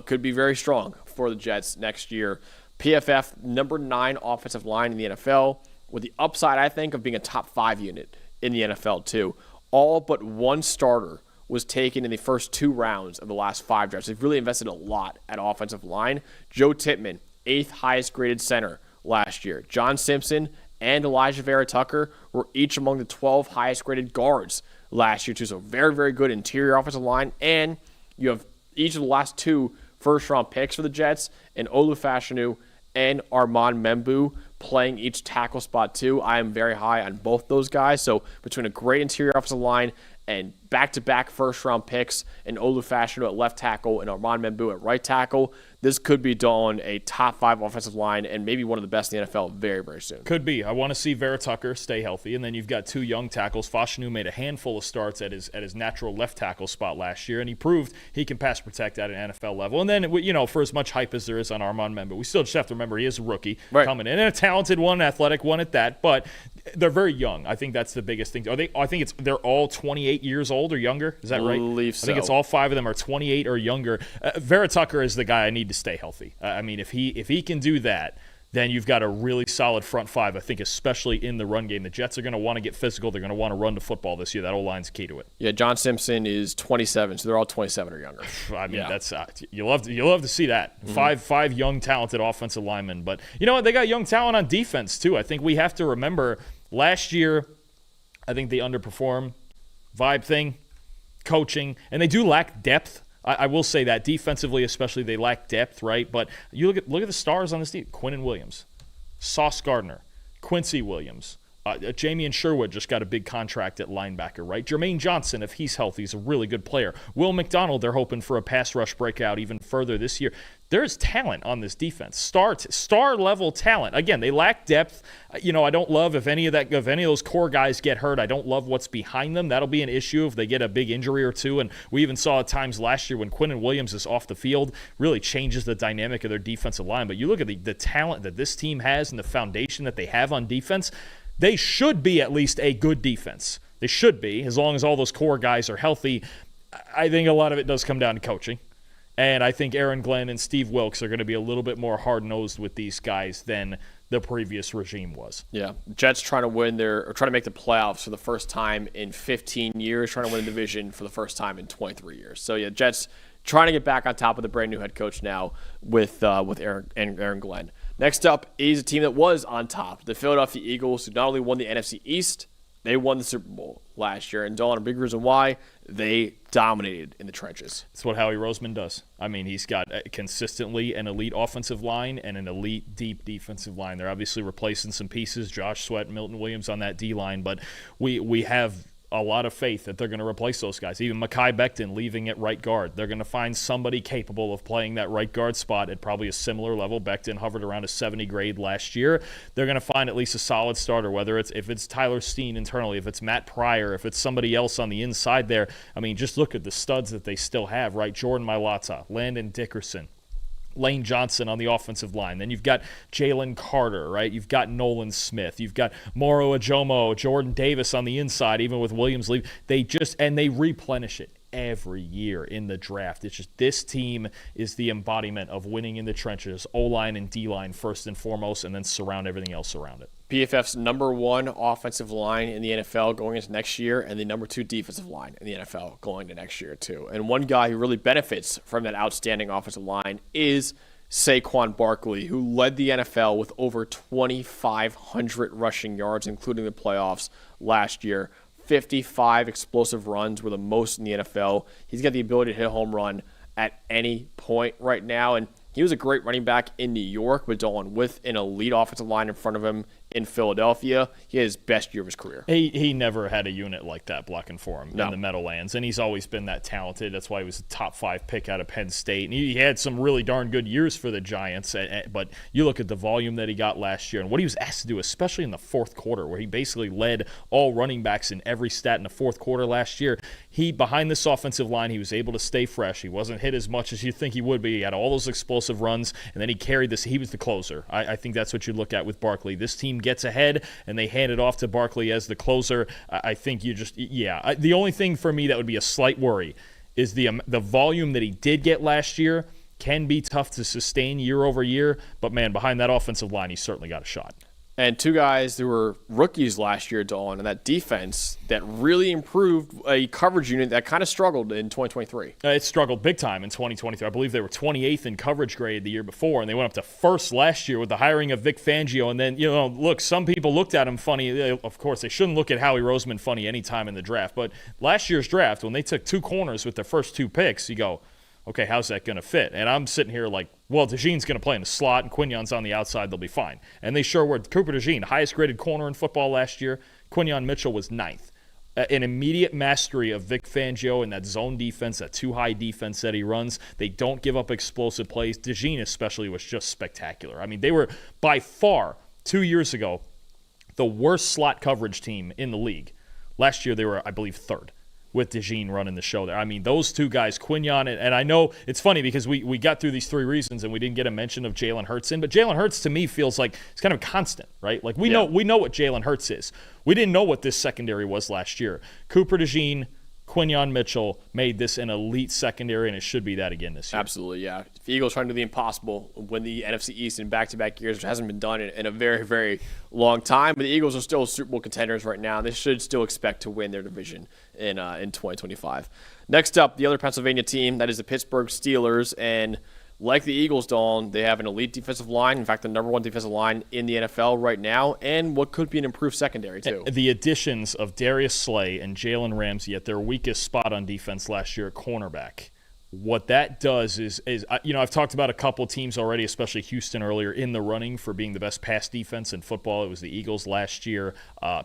could be very strong for the Jets next year. PFF, number 9 offensive line in the NFL, with the upside, I think, of being a top 5 unit in the NFL, too. all but one starter was taken in the first 2 rounds of the last 5 drafts. They've really invested a lot at offensive line. Joe Tippmann, 8th highest graded center last year. John Simpson and Elijah Vera Tucker were each among the 12 highest graded guards last year too. So very, very good interior offensive line. And you have each of the last 2 first-round picks for the Jets, and Olu Fashanu and Armand Membu playing each tackle spot too. I am very high on both those guys. So between a great interior offensive line and back-to-back first-round picks and Olu Fashanu at left tackle and Armand Membu at right tackle, this could be done a top 5 offensive line and maybe one of the best in the NFL very, very soon. Could be. I want to see Vera Tucker stay healthy, and then you've got 2 young tackles. Fashanu made a handful of starts at his natural left tackle spot last year, and he proved he can pass protect at an NFL level. And then, for as much hype as there is on Armand Membu, we still just have to remember he is a rookie coming in, and a talented one, athletic one at that, but they're very young. I think that's the biggest thing. They're all 28 years old or younger. Is that right? I believe so. I think it's all 5 of them are 28 or younger. Vera Tucker is the guy I need to stay healthy. If he can do that, then you've got a really solid front 5, I think, especially in the run game. The Jets are going to want to get physical. They're going to want to run the football this year. That O-line's key to it. Yeah, John Simpson is 27, so they're all 27 or younger. That's you love to see that. Mm-hmm. Five young, talented offensive linemen. But you know what? They got young talent on defense, too. I think we have to remember last year, I think they underperformed. Vibe thing, coaching, and they do lack depth. I will say that defensively, especially, they lack depth, right? But you look at the stars on this team: Quinnen Williams, Sauce Gardner, Quincy Williams, Jamie Sherwood just got a big contract at linebacker, right? Jermaine Johnson, if he's healthy, is a really good player. Will McDonald, they're hoping for a pass rush breakout even further this year. There's talent on this defense, star level talent. Again, they lack depth. I don't love if any of those core guys get hurt. I don't love what's behind them. That'll be an issue if they get a big injury or two. And we even saw at times last year when Quinnen Williams is off the field, really changes the dynamic of their defensive line. But you look at the talent that this team has and the foundation that they have on defense, they should be at least a good defense. They should be, as long as all those core guys are healthy. I think a lot of it does come down to coaching. And I think Aaron Glenn and Steve Wilkes are going to be a little bit more hard-nosed with these guys than the previous regime was. Yeah, Jets trying to make the playoffs for the first time in 15 years, trying to win the division for the first time in 23 years. So yeah, Jets trying to get back on top of the brand new head coach now with Aaron Glenn. Next up is a team that was on top, the Philadelphia Eagles, who not only won the NFC East, they won the Super Bowl last year. And Dalton, a big reason why they dominated in the trenches. That's what Howie Roseman does. He's got consistently an elite offensive line and an elite deep defensive line. They're obviously replacing some pieces, Josh Sweat, Milton Williams on that D-line, but we have a lot of faith that they're going to replace those guys. Even Mekhi Becton leaving at right guard. They're going to find somebody capable of playing that right guard spot at probably a similar level. Becton hovered around a 70 grade last year. They're going to find at least a solid starter, whether if it's Tyler Steen internally, if it's Matt Pryor, if it's somebody else on the inside there. Just look at the studs that they still have, right? Jordan Mailata, Landon Dickerson, Lane Johnson on the offensive line. Then you've got Jalen Carter, right? You've got Nolan Smith. You've got Moro Ajomo, Jordan Davis on the inside, even with Williams leave. They replenish it every year in the draft. It's just this team is the embodiment of winning in the trenches, O-line and D-line first and foremost, and then surround everything else around it. PFF's number 1 offensive line in the NFL going into next year, and the number 2 defensive line in the NFL going to next year too. And one guy who really benefits from that outstanding offensive line is Saquon Barkley, who led the NFL with over 2,500 rushing yards, including the playoffs last year. 55 explosive runs were the most in the NFL. He's got the ability to hit a home run at any point right now, and he was a great running back in New York, but Dolan, with an elite offensive line in front of him in Philadelphia, he had his best year of his career. He never had a unit like that blocking for him in the Meadowlands, and he's always been that talented. That's why he was a top 5 pick out of Penn State. And he had some really darn good years for the Giants, but you look at the volume that he got last year and what he was asked to do, especially in the fourth quarter, where he basically led all running backs in every stat in the fourth quarter last year. Behind this offensive line, he was able to stay fresh. He wasn't hit as much as you think he would be. He had all those explosive runs, and then he carried this. He was the closer. I think that's what you look at with Barkley. This team gets ahead, and they hand it off to Barkley as the closer. I think the only thing for me that would be a slight worry is the volume that he did get last year can be tough to sustain year over year, but man, behind that offensive line, he's certainly got a shot. And two guys who were rookies last year, Dalton, and that defense that really improved a coverage unit that kind of struggled in 2023. It struggled big time in 2023. I believe they were 28th in coverage grade the year before, and they went up to first last year with the hiring of Vic Fangio. And then, look, some people looked at him funny. Of course, they shouldn't look at Howie Roseman funny any time in the draft. But last year's draft, when they took two corners with their first two picks, you go, okay, how's that going to fit? And I'm sitting here like, well, DeJean's going to play in the slot and Quignon's on the outside. They'll be fine. And they sure were. Cooper DeJean, highest graded corner in football last year. Quinyon Mitchell was ninth. An immediate mastery of Vic Fangio and that zone defense, that too-high defense that he runs. They don't give up explosive plays. DeJean especially was just spectacular. I mean, they were by far, 2 years ago, the worst slot coverage team in the league. Last year they were, I believe, third, with DeJean running the show there. I mean, those two guys, Quinyon, and I know it's funny because we got through these three reasons and we didn't get a mention of Jalen Hurts in, but Jalen Hurts to me feels like it's kind of constant, right? Like we know what Jalen Hurts is. We didn't know what this secondary was last year. Cooper DeJean, Quinyon Mitchell made this an elite secondary, and it should be that again this year. Absolutely, yeah. If the Eagles trying to do the impossible, win the NFC East in back-to-back years, which hasn't been done in a very, very long time, but the Eagles are still Super Bowl contenders right now. They should still expect to win their division in 2025. Next up, the other Pennsylvania team, that is the Pittsburgh Steelers, and like the Eagles, Dawn, they have an elite defensive line. In fact, the number one defensive line in the NFL right now, and what could be an improved secondary, too. The additions of Darius Slay and Jalen Ramsey at their weakest spot on defense last year at cornerback. What that does is I've talked about a couple teams already, especially Houston earlier, in the running for being the best pass defense in football. It was the Eagles last year.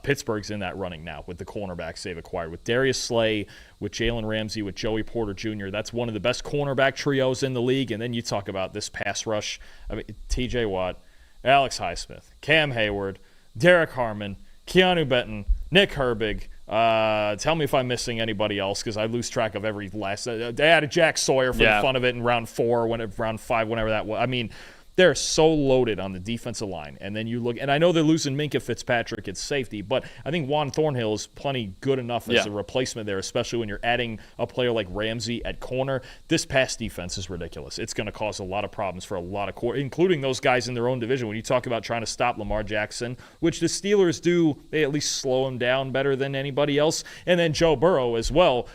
Pittsburgh's in that running now with the cornerbacks they've acquired. With Darius Slay, with Jalen Ramsey, with Joey Porter Jr., that's one of the best cornerback trios in the league. And then you talk about this pass rush. I mean, T.J. Watt, Alex Highsmith, Cam Hayward, Derek Harmon, Keanu Benton, Nick Herbig. Tell me if I'm missing anybody else because I lose track of every last. They added Jack Sawyer for the fun of it in round 4, round 5, whenever that was. I mean, they're so loaded on the defensive line. And then you look, and I know they're losing Minkah Fitzpatrick at safety, but I think Juan Thornhill is plenty good enough as a replacement there, especially when you're adding a player like Ramsey at corner. This pass defense is ridiculous. It's going to cause a lot of problems for a lot of including those guys in their own division. When you talk about trying to stop Lamar Jackson, which the Steelers do, they at least slow him down better than anybody else. And then Joe Burrow as well.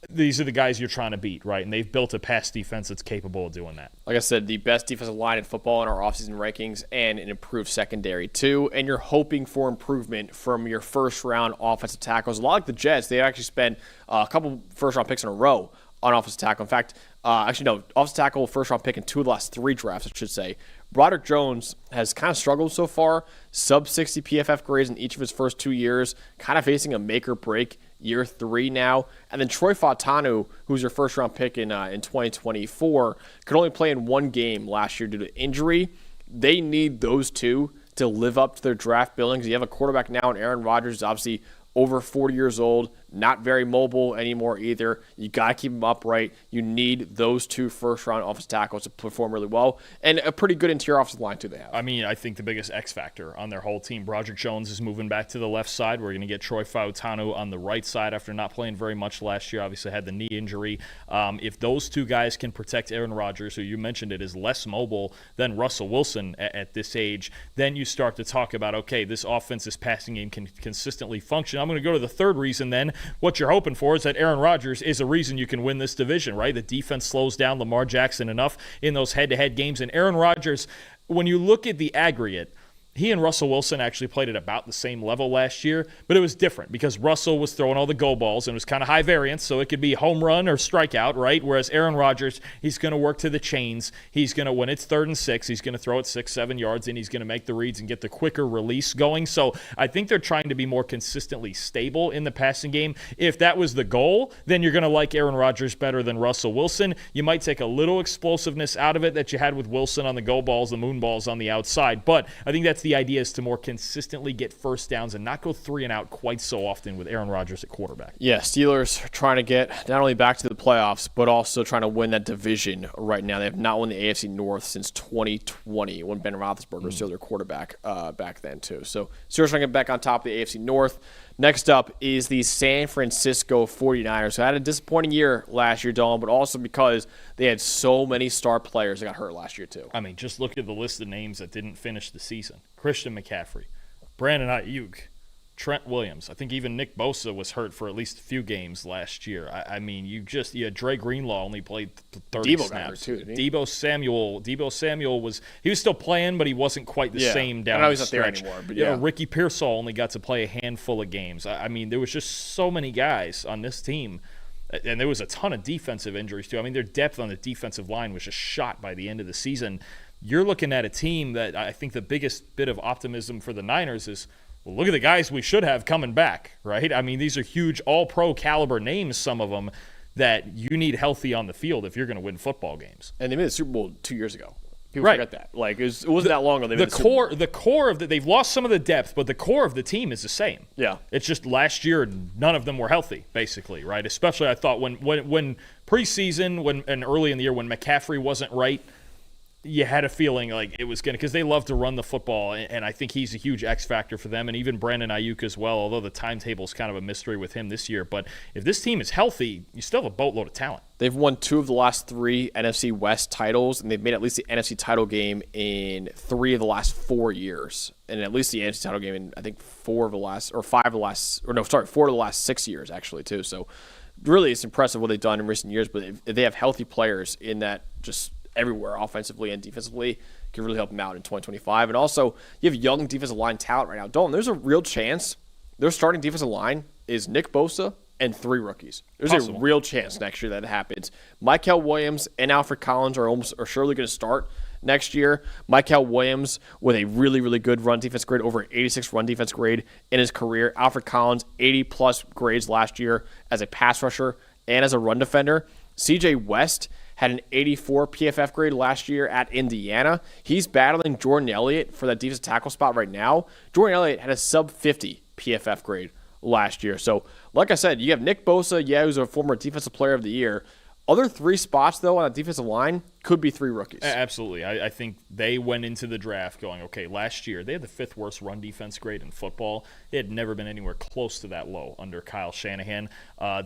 These are the guys you're trying to beat, right? And they've built a pass defense that's capable of doing that. Like I said, the best defensive line in football in our offseason rankings and an improved secondary, too. And you're hoping for improvement from your first-round offensive tackles. A lot like the Jets, they actually spent a couple first-round picks in a row on offensive tackle. In fact, offensive tackle, first-round pick in 2 of the last 3 drafts, I should say. Broderick Jones has kind of struggled so far, sub-60 PFF grades in each of his first 2 years, kind of facing a make-or-break year 3 now. And then Troy Fautanu, who's your first-round pick in 2024, could only play in 1 game last year due to injury. They need those two to live up to their draft billings. You have a quarterback now in Aaron Rodgers, obviously over 40 years old, not very mobile anymore either. You got to keep him upright. You need those 2 first-round offensive tackles to perform really well, and a pretty good interior offensive line, too, they have. I mean, I think the biggest X factor on their whole team, Broderick Jones is moving back to the left side. We're going to get Troy Fautanu on the right side after not playing very much last year. Obviously had the knee injury. If those 2 guys can protect Aaron Rodgers, who you mentioned it is less mobile than Russell Wilson at this age, then you start to talk about, okay, this offense, this passing game can consistently function. I'm going to go to the third reason then. What you're hoping for is that Aaron Rodgers is a reason you can win this division, right? The defense slows down Lamar Jackson enough in those head-to-head games. And Aaron Rodgers, when you look at the aggregate, he and Russell Wilson actually played at about the same level last year, but it was different because Russell was throwing all the go balls and it was kind of high variance, so it could be home run or strikeout, right? Whereas Aaron Rodgers, he's going to work to the chains. He's going to, when it's 3rd and 6, he's going to throw it 6-7 yards and he's going to make the reads and get the quicker release going. So I think they're trying to be more consistently stable in the passing game. If that was the goal, then you're going to like Aaron Rodgers better than Russell Wilson. You might take a little explosiveness out of it that you had with Wilson on the go balls, the moon balls on the outside, but I think that's the idea, is to more consistently get first downs and not go 3 and out quite so often with Aaron Rodgers at quarterback. Yeah, Steelers trying to get not only back to the playoffs, but also trying to win that division right now. They have not won the AFC North since 2020 when Ben Roethlisberger was still their quarterback back then too. So Steelers trying to get back on top of the AFC North. Next up is the San Francisco 49ers, who had a disappointing year last year, Dawn, but also because they had so many star players that got hurt last year too. I mean, just look at the list of names that didn't finish the season. Christian McCaffrey, Brandon Ayuk, Trent Williams. I think even Nick Bosa was hurt for at least a few games last year. I mean, you had Dre Greenlaw only played 30 snaps. Too, Deebo Samuel was still playing, but he wasn't quite the same down the he's not there stretch. anymore. But Ricky Pearsall only got to play a handful of games. I mean, there was just so many guys on this team. And there was a ton of defensive injuries, too. I mean, their depth on the defensive line was just shot by the end of the season. You're looking at a team that I think the biggest bit of optimism for the Niners is, well, look at the guys we should have coming back, right? I mean, these are huge all-pro caliber names, some of them, that you need healthy on the field if you're going to win football games. And they made the Super Bowl 2 years ago. People forget that. Like, it wasn't that long ago. The core of they've lost some of the depth, but the core of the team is the same. Yeah. It's just last year, none of them were healthy, basically, right? Especially, I thought, when preseason, and early in the year, when McCaffrey wasn't right, you had a feeling like it was going to, because they love to run the football, and I think he's a huge X factor for them, and even Brandon Ayuk as well, although the timetable is kind of a mystery with him this year. But if this team is healthy, you still have a boatload of talent. They've won 2 of the last 3 NFC West titles, and they've made at least the NFC title game in 3 of the last 4 years, and at least the NFC title game in, I think, 4 of the last 6 years, actually, too. So really, it's impressive what they've done in recent years, but if they have healthy players in that just everywhere, offensively and defensively, can really help them out in 2025. And also, you have young defensive line talent right now. Dalton, there's a real chance their starting defensive line is Nick Bosa and 3 rookies. There's a real chance next year that it happens. Michael Williams and Alfred Collins are surely going to start next year. Michael Williams with a really, really good run defense grade, over an 86 run defense grade in his career. Alfred Collins, 80-plus grades last year as a pass rusher and as a run defender. C.J. West had an 84 PFF grade last year at Indiana. He's battling Jordan Elliott for that defensive tackle spot right now. Jordan Elliott had a sub-50 PFF grade last year. So, like I said, you have Nick Bosa, who's a former Defensive Player of the Year. Other 3 spots, though, on the defensive line could be 3 rookies. Absolutely. I think they went into the draft going, okay, last year they had the 5th worst run defense grade in football. It had never been anywhere close to that low under Kyle Shanahan.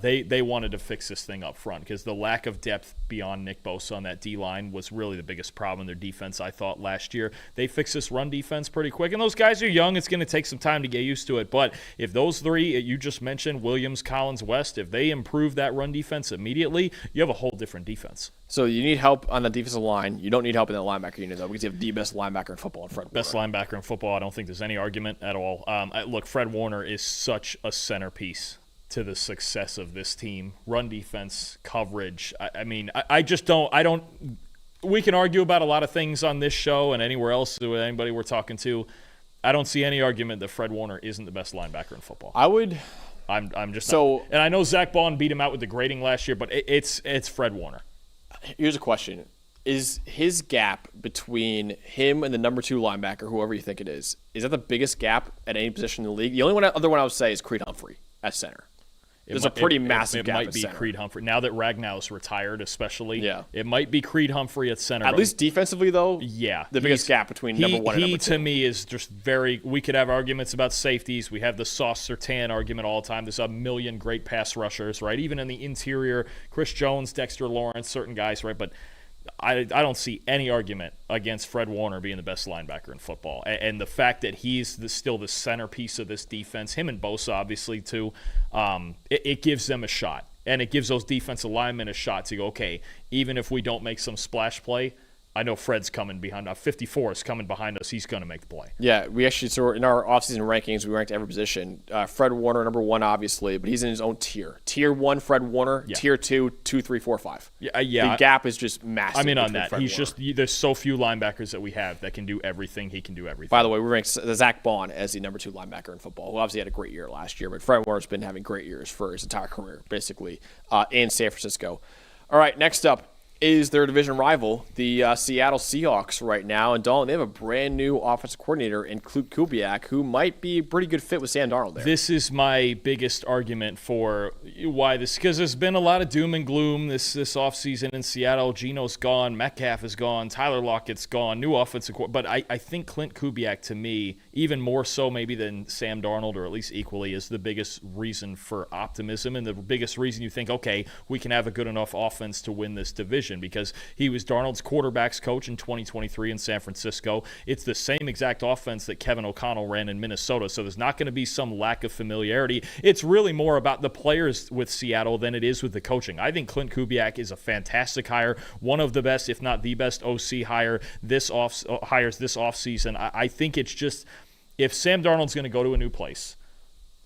They wanted to fix this thing up front because the lack of depth beyond Nick Bosa on that D-line was really the biggest problem in their defense, I thought, last year. They fixed this run defense pretty quick, and those guys are young. It's going to take some time to get used to it. But if those 3 you just mentioned, Williams, Collins, West, if they improve that run defense immediately, you have a whole different defense. So you need help on the defensive line. You don't need help in the linebacker unit, though, because you have the best linebacker in football in Fred Warner. Best linebacker in football. I don't think there's any argument at all. Look, Fred Warner is such a centerpiece to the success of this team. Run defense, coverage. I just don't. We can argue about a lot of things on this show and anywhere else with anybody we're talking to. I don't see any argument that Fred Warner isn't the best linebacker in football. I'm just so. And I know Zach Bond beat him out with the grading last year, but it's Fred Warner. Here's a question. Is his gap between him and the number 2 linebacker, whoever you think it is that the biggest gap at any position in the league? The only other one I would say is Creed Humphrey at center. There's a pretty massive gap at center. It might be Creed Humphrey. Now that Ragnow's retired, especially, it might be Creed Humphrey at center. At least defensively, though, the biggest gap between number 1 and number 2. He, to me, is just very – we could have arguments about safeties. We have the Sauce Surtain argument all the time. There's a million great pass rushers, right? Even in the interior, Chris Jones, Dexter Lawrence, certain guys, right? But I don't see any argument against Fred Warner being the best linebacker in football. And the fact that he's still the centerpiece of this defense, him and Bosa obviously too, it gives them a shot. And it gives those defensive linemen a shot to go, okay, even if we don't make some splash play, I know Fred's coming behind us. 54 is coming behind us. He's going to make the play. Yeah, we actually, so in our offseason rankings, we ranked every position. Fred Warner, number 1, obviously, but he's in his own tier. Tier 1, Fred Warner. Yeah. Tier 2, 2, 3, 4, 5. Yeah. The gap is just massive. I'm in on that. Fred He's Warner. there's so few linebackers that we have that can do everything. He can do everything. By the way, we ranked Zach Bond as the number 2 linebacker in football, who obviously had a great year last year, but Fred Warner's been having great years for his entire career, basically, in San Francisco. All right, next up is their division rival, the Seattle Seahawks right now. And Dalton, they have a brand new offensive coordinator in Klint Kubiak, who might be a pretty good fit with Sam Darnold there. This is my biggest argument for why this, because there's been a lot of doom and gloom this offseason in Seattle. Geno's gone, Metcalf is gone, Tyler Lockett's gone, new offensive coordinator. But I think Klint Kubiak, to me, even more so maybe than Sam Darnold, or at least equally, is the biggest reason for optimism and the biggest reason you think, okay, we can have a good enough offense to win this division. position because he was Darnold's quarterback's coach in 2023 in San Francisco. It's the same exact offense that Kevin O'Connell ran in Minnesota, so there's not going to be some lack of familiarity. It's really more about the players with Seattle than it is with the coaching. I think Clint Kubiak is a fantastic hire, one of the best, if not the best OC hires this offseason. I think it's just, if Sam Darnold's going to go to a new place,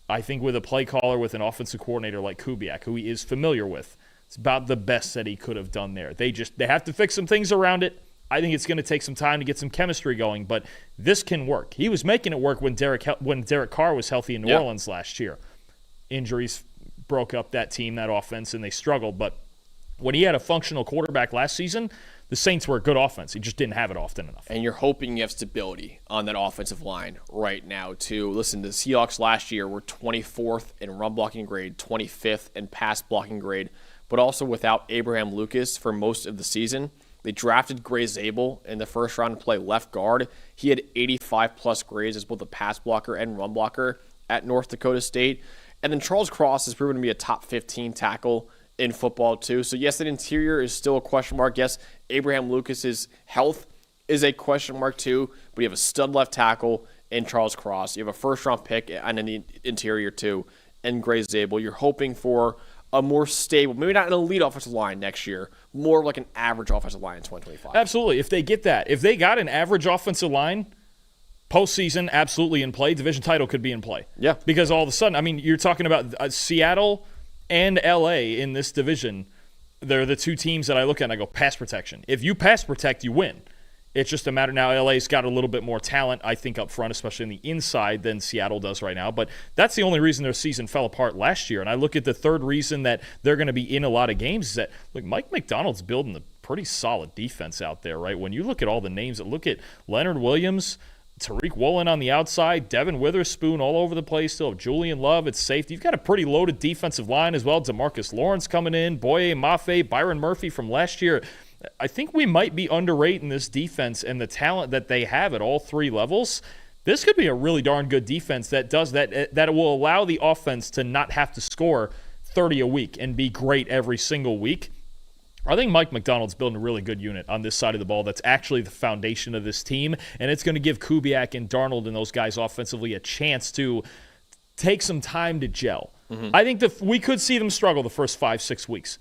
I think with a play caller, with an offensive coordinator like Kubiak, who he is familiar with, it's about the best that he could have done there. They have to fix some things around it. I think it's going to take some time to get some chemistry going, but this can work. He was making it work when Derek Carr was healthy in New Orleans last year. Injuries broke up that team, that offense, and they struggled. But when he had a functional quarterback last season, the Saints were a good offense. He just didn't have it often enough. And you're hoping you have stability on that offensive line right now, too. Listen, the Seahawks last year were 24th in run blocking grade, 25th in pass blocking grade, but also without Abraham Lucas for most of the season. They drafted Gray Zabel in the first round to play left guard. He had 85-plus grades as both a pass blocker and run blocker at North Dakota State. And then Charles Cross has proven to be a top 15 tackle in football too. So yes, the interior is still a question mark. Yes, Abraham Lucas's health is a question mark too, but you have a stud left tackle in Charles Cross. You have a first-round pick on the interior too in Gray Zabel. You're hoping for a more stable, maybe not an elite offensive line next year, more like an average offensive line in 2025. Absolutely. If they get that, if they got an average offensive line, postseason absolutely in play. Division title could be in play. Yeah. Because all of a sudden, I mean, you're talking about Seattle and LA in this division. They're the two teams that I look at and I go, pass protection. If you pass protect, you win. It's just a matter now. LA's got a little bit more talent, I think, up front, especially on the inside, than Seattle does right now. But that's the only reason their season fell apart last year. And I look at the third reason that they're going to be in a lot of games is that, look, Mike McDonald's building a pretty solid defense out there, right? When you look at all the names, look at Leonard Williams, Tariq Woolen on the outside, Devin Witherspoon all over the place. Still have Julian Love at safety. You've got a pretty loaded defensive line as well. DeMarcus Lawrence coming in, Boye Mafe, Byron Murphy from last year. I think we might be underrating this defense and the talent that they have at all three levels. This could be a really darn good defense that does that will allow the offense to not have to score 30 a week and be great every single week. I think Mike McDonald's building a really good unit on this side of the ball that's actually the foundation of this team, and it's going to give Kubiak and Darnold and those guys offensively a chance to take some time to gel. Mm-hmm. I think we could see them struggle the first 5-6 weeks.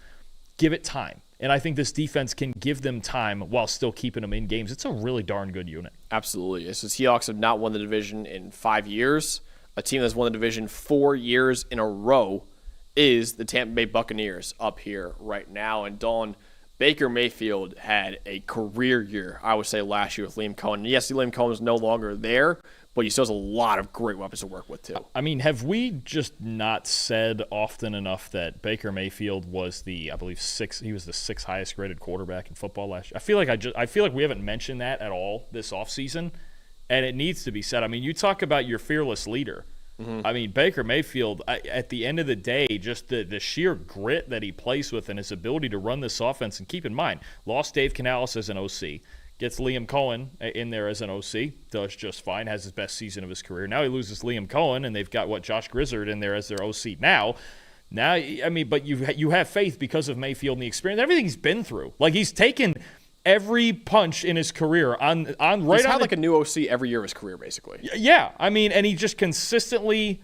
Give it time. And I think this defense can give them time while still keeping them in games. It's a really darn good unit. Absolutely. So Seahawks have not won the division in 5 years. A team that's won the division 4 years in a row is the Tampa Bay Buccaneers up here right now. And Dalton, Baker Mayfield had a career year, I would say, last year with Liam Cohen. Yes, Liam Cohen is no longer there, but he still has a lot of great weapons to work with, too. I mean, have we just not said often enough that Baker Mayfield was he was the sixth highest graded quarterback in football last year? I feel like we haven't mentioned that at all this offseason, and it needs to be said. I mean, you talk about your fearless leader. Mm-hmm. I mean, Baker Mayfield, at the end of the day, just the sheer grit that he plays with and his ability to run this offense. And keep in mind, lost Dave Canales as an OC, gets Liam Cohen in there as an OC, does just fine, has his best season of his career. Now he loses Liam Cohen, and they've got, Josh Grizzard in there as their OC now. Now, I mean, but you have faith because of Mayfield and the experience, everything he's been through. Like, he's taken every punch in his career he's had like a new OC every year of his career, basically. Yeah, I mean, and he just consistently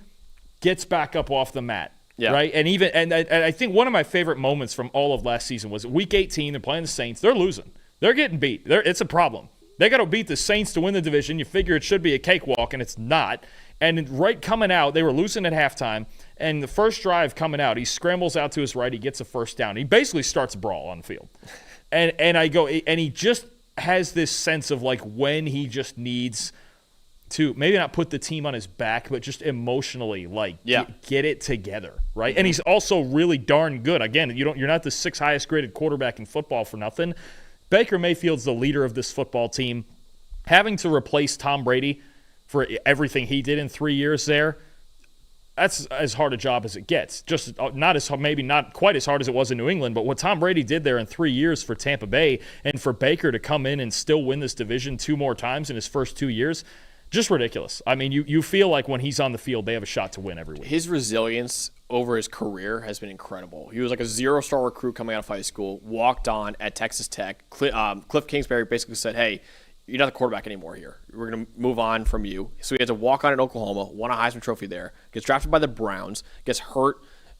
gets back up off the mat, right? And I think one of my favorite moments from all of last season was Week 18. They're playing the Saints. They're losing. They're getting beat. It's a problem. They got to beat the Saints to win the division. You figure it should be a cakewalk, and it's not. And right coming out, they were losing at halftime. And the first drive coming out, he scrambles out to his right. He gets a first down. He basically starts a brawl on the field. And I go, and he just has this sense of like when he just needs to maybe not put the team on his back, but just emotionally get it together, right? Mm-hmm. And he's also really darn good. Again, you're not the sixth highest graded quarterback in football for nothing. Baker Mayfield's the leader of this football team. Having to replace Tom Brady for everything he did in 3 years there, that's as hard a job as it gets. Just maybe not quite as hard as it was in New England, but what Tom Brady did there in 3 years for Tampa Bay, and for Baker to come in and still win this division 2 more times in his first 2 years, just ridiculous. I mean, you feel like when he's on the field, they have a shot to win every week. His resilience over his career has been incredible. He was like a 0-star recruit coming out of high school, walked on at Texas Tech. Cliff Kingsbury basically said, hey, you're not the quarterback anymore here. We're going to move on from you. So he had to walk on in Oklahoma, won a Heisman Trophy there, gets drafted by the Browns, gets hurt,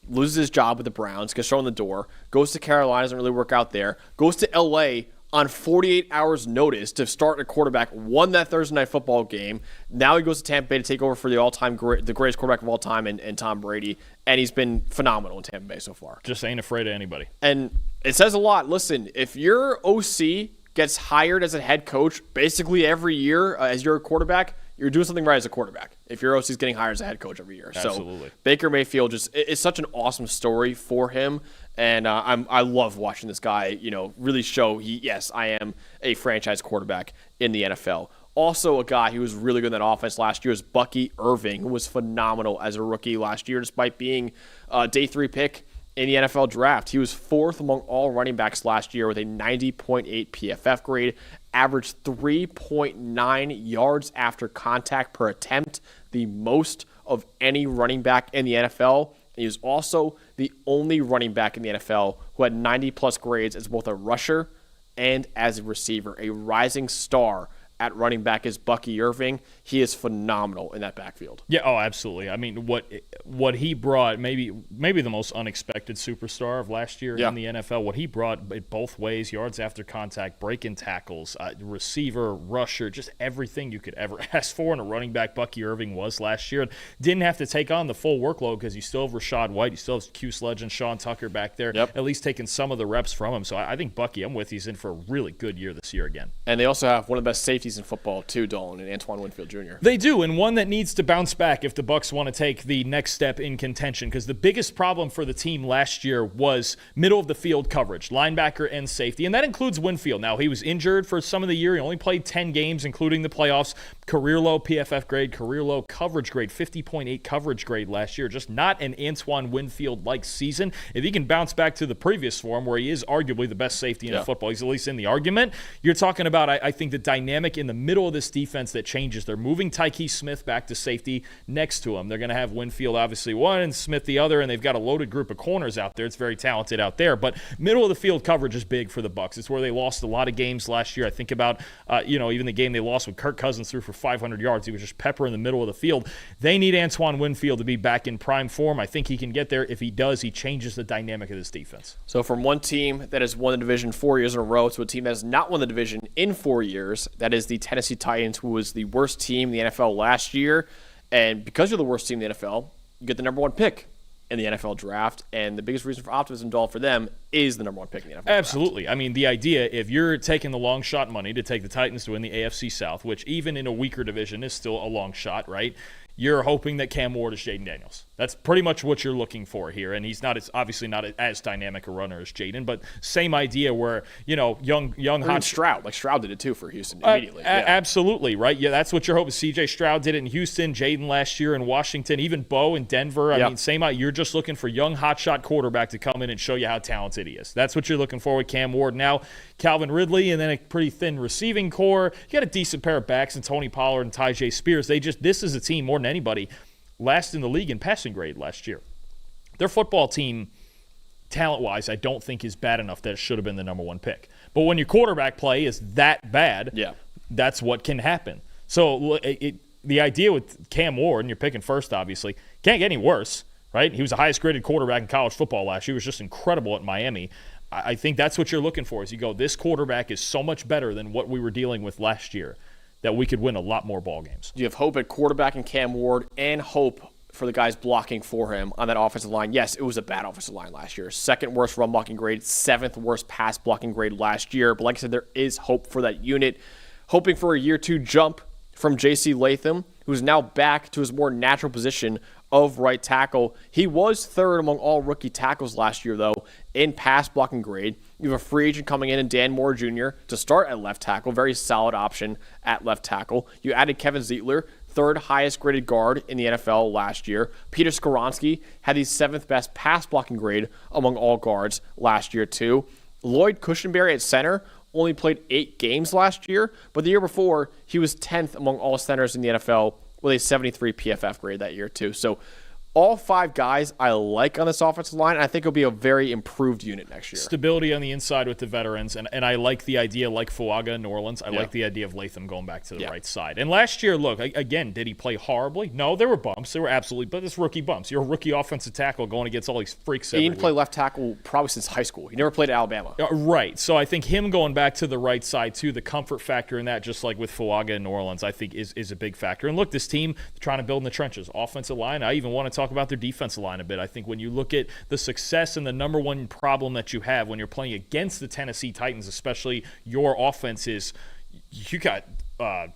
loses his job with the Browns, gets thrown in the door, goes to Carolina, doesn't really work out there, goes to L.A., on 48 hours notice to start a quarterback, won that Thursday night football game. Now he goes to Tampa Bay to take over for the greatest quarterback of all time and Tom Brady, and he's been phenomenal in Tampa Bay so far. Just ain't afraid of anybody. And it says a lot. Listen, if your OC gets hired as a head coach basically every year as your quarterback, you're doing something right as a quarterback if your OC is getting hired as a head coach every year. Absolutely. So Baker Mayfield it's such an awesome story for him. And I love watching this guy, really show yes, I am a franchise quarterback in the NFL. Also, a guy who was really good in that offense last year is Bucky Irving, who was phenomenal as a rookie last year, despite being a day 3 pick in the NFL draft. He was 4th among all running backs last year with a 90.8 PFF grade, averaged 3.9 yards after contact per attempt, the most of any running back in the NFL. He was also the only running back in the NFL who had 90-plus grades as both a rusher and as a receiver. A rising star at running back is Bucky Irving. He is phenomenal in that backfield. Yeah, absolutely. I mean, what he brought, maybe the most unexpected superstar of last year in the NFL, what he brought both ways, yards after contact, breaking tackles, receiver, rusher, just everything you could ever ask for in a running back, Bucky Irving was last year. Didn't have to take on the full workload because you still have Rachaad White, you still have Q Sledge and Sean Tucker back there, at least taking some of the reps from him. So I think Bucky, I'm with you, he's in for a really good year this year again. And they also have one of the best safeties in football too, Dalton, and Antoine Winfield Jr. They do, and one that needs to bounce back if the Bucs want to take the next step in contention, because the biggest problem for the team last year was middle of the field coverage, linebacker and safety, and that includes Winfield. Now, he was injured for some of the year. He only played 10 games, including the playoffs. Career low PFF grade, career low coverage grade, 50.8 coverage grade last year. Just not an Antoine Winfield-like season. If he can bounce back to the previous form, where he is arguably the best safety in football, he's at least in the argument. You're talking about, I think, the dynamic in the middle of this defense that changes. They're moving Tyke Smith back to safety next to him. They're going to have Winfield obviously one and Smith the other, and they've got a loaded group of corners out there. It's very talented out there, but middle of the field coverage is big for the Bucs. It's where they lost a lot of games last year. I think about even the game they lost when Kirk Cousins threw for 500 yards. He was just pepper in the middle of the field. They need Antoine Winfield to be back in prime form. I think he can get there. If he does, he changes the dynamic of this defense. So from one team that has won the division 4 years in a row to a team that has not won the division in 4 years, that is the Tennessee Titans, who was the worst team in the NFL last year. And because you're the worst team in the NFL, you get the number 1 pick in the NFL draft. And the biggest reason for optimism, Dalton, for them is the number 1 pick in the NFL Absolutely. draft. I mean, the idea, if you're taking the long shot money to take the Titans to win the AFC South, which even in a weaker division is still a long shot, right? You're hoping that Cam Ward is Jaden Daniels. That's pretty much what you're looking for here. And he's obviously not as dynamic a runner as Jaden, but same idea where, young hot Stroud. Like Stroud did it too for Houston immediately. Absolutely, right? Yeah, that's what you're hoping. CJ Stroud did it in Houston, Jaden last year in Washington, even Bo in Denver. I mean, same idea. You're just looking for young hotshot quarterback to come in and show you how talented he is. That's what you're looking for with Cam Ward. Now, Calvin Ridley and then a pretty thin receiving core. You got a decent pair of backs in Tony Pollard and Tyjae Spears. This is a team more than anybody last in the league in passing grade last year. Their football team, talent-wise, I don't think is bad enough that it should have been the number 1 pick. But when your quarterback play is that bad, that's what can happen. So the idea with Cam Ward, and you're picking first, obviously, can't get any worse, right? He was the highest-graded quarterback in college football last year. He was just incredible at Miami. I think that's what you're looking for is you go, this quarterback is so much better than what we were dealing with last year that we could win a lot more ball games. You have hope at quarterback in Cam Ward and hope for the guys blocking for him on that offensive line. Yes, it was a bad offensive line last year. 2nd worst run blocking grade, 7th worst pass blocking grade last year. But like I said, there is hope for that unit. Hoping for a year 2 jump from J.C. Latham, who's now back to his more natural position of right tackle. He was 3rd among all rookie tackles last year, though, in pass blocking grade. You have a free agent coming in Dan Moore Jr. to start at left tackle. Very solid option at left tackle. You added Kevin Zeitler, 3rd highest graded guard in the NFL last year. Peter Skoronski had the 7th best pass blocking grade among all guards last year, too. Lloyd Cushenberry at center only played 8 games last year, but the year before, he was 10th among all centers in the NFL with a 73 PFF grade that year, too. So all 5 guys I like on this offensive line, and I think it'll be a very improved unit next year. Stability on the inside with the veterans, and I like the idea, like Fuaga in New Orleans, I like the idea of Latham going back to the right side. And last year, look, again, did he play horribly? No, there were bumps. There were absolutely, but it's rookie bumps. You're a rookie offensive tackle going against all these freaks every He didn't play left tackle probably since high school. He never played at Alabama. Right. So I think him going back to the right side, too, the comfort factor in that, just like with Fuaga in New Orleans, I think is a big factor. And look, this team trying to build in the trenches. Offensive line, I even want to talk about their defensive line a bit. I think when you look at the success and the number one problem that you have when you're playing against the Tennessee Titans, especially your offense, is you got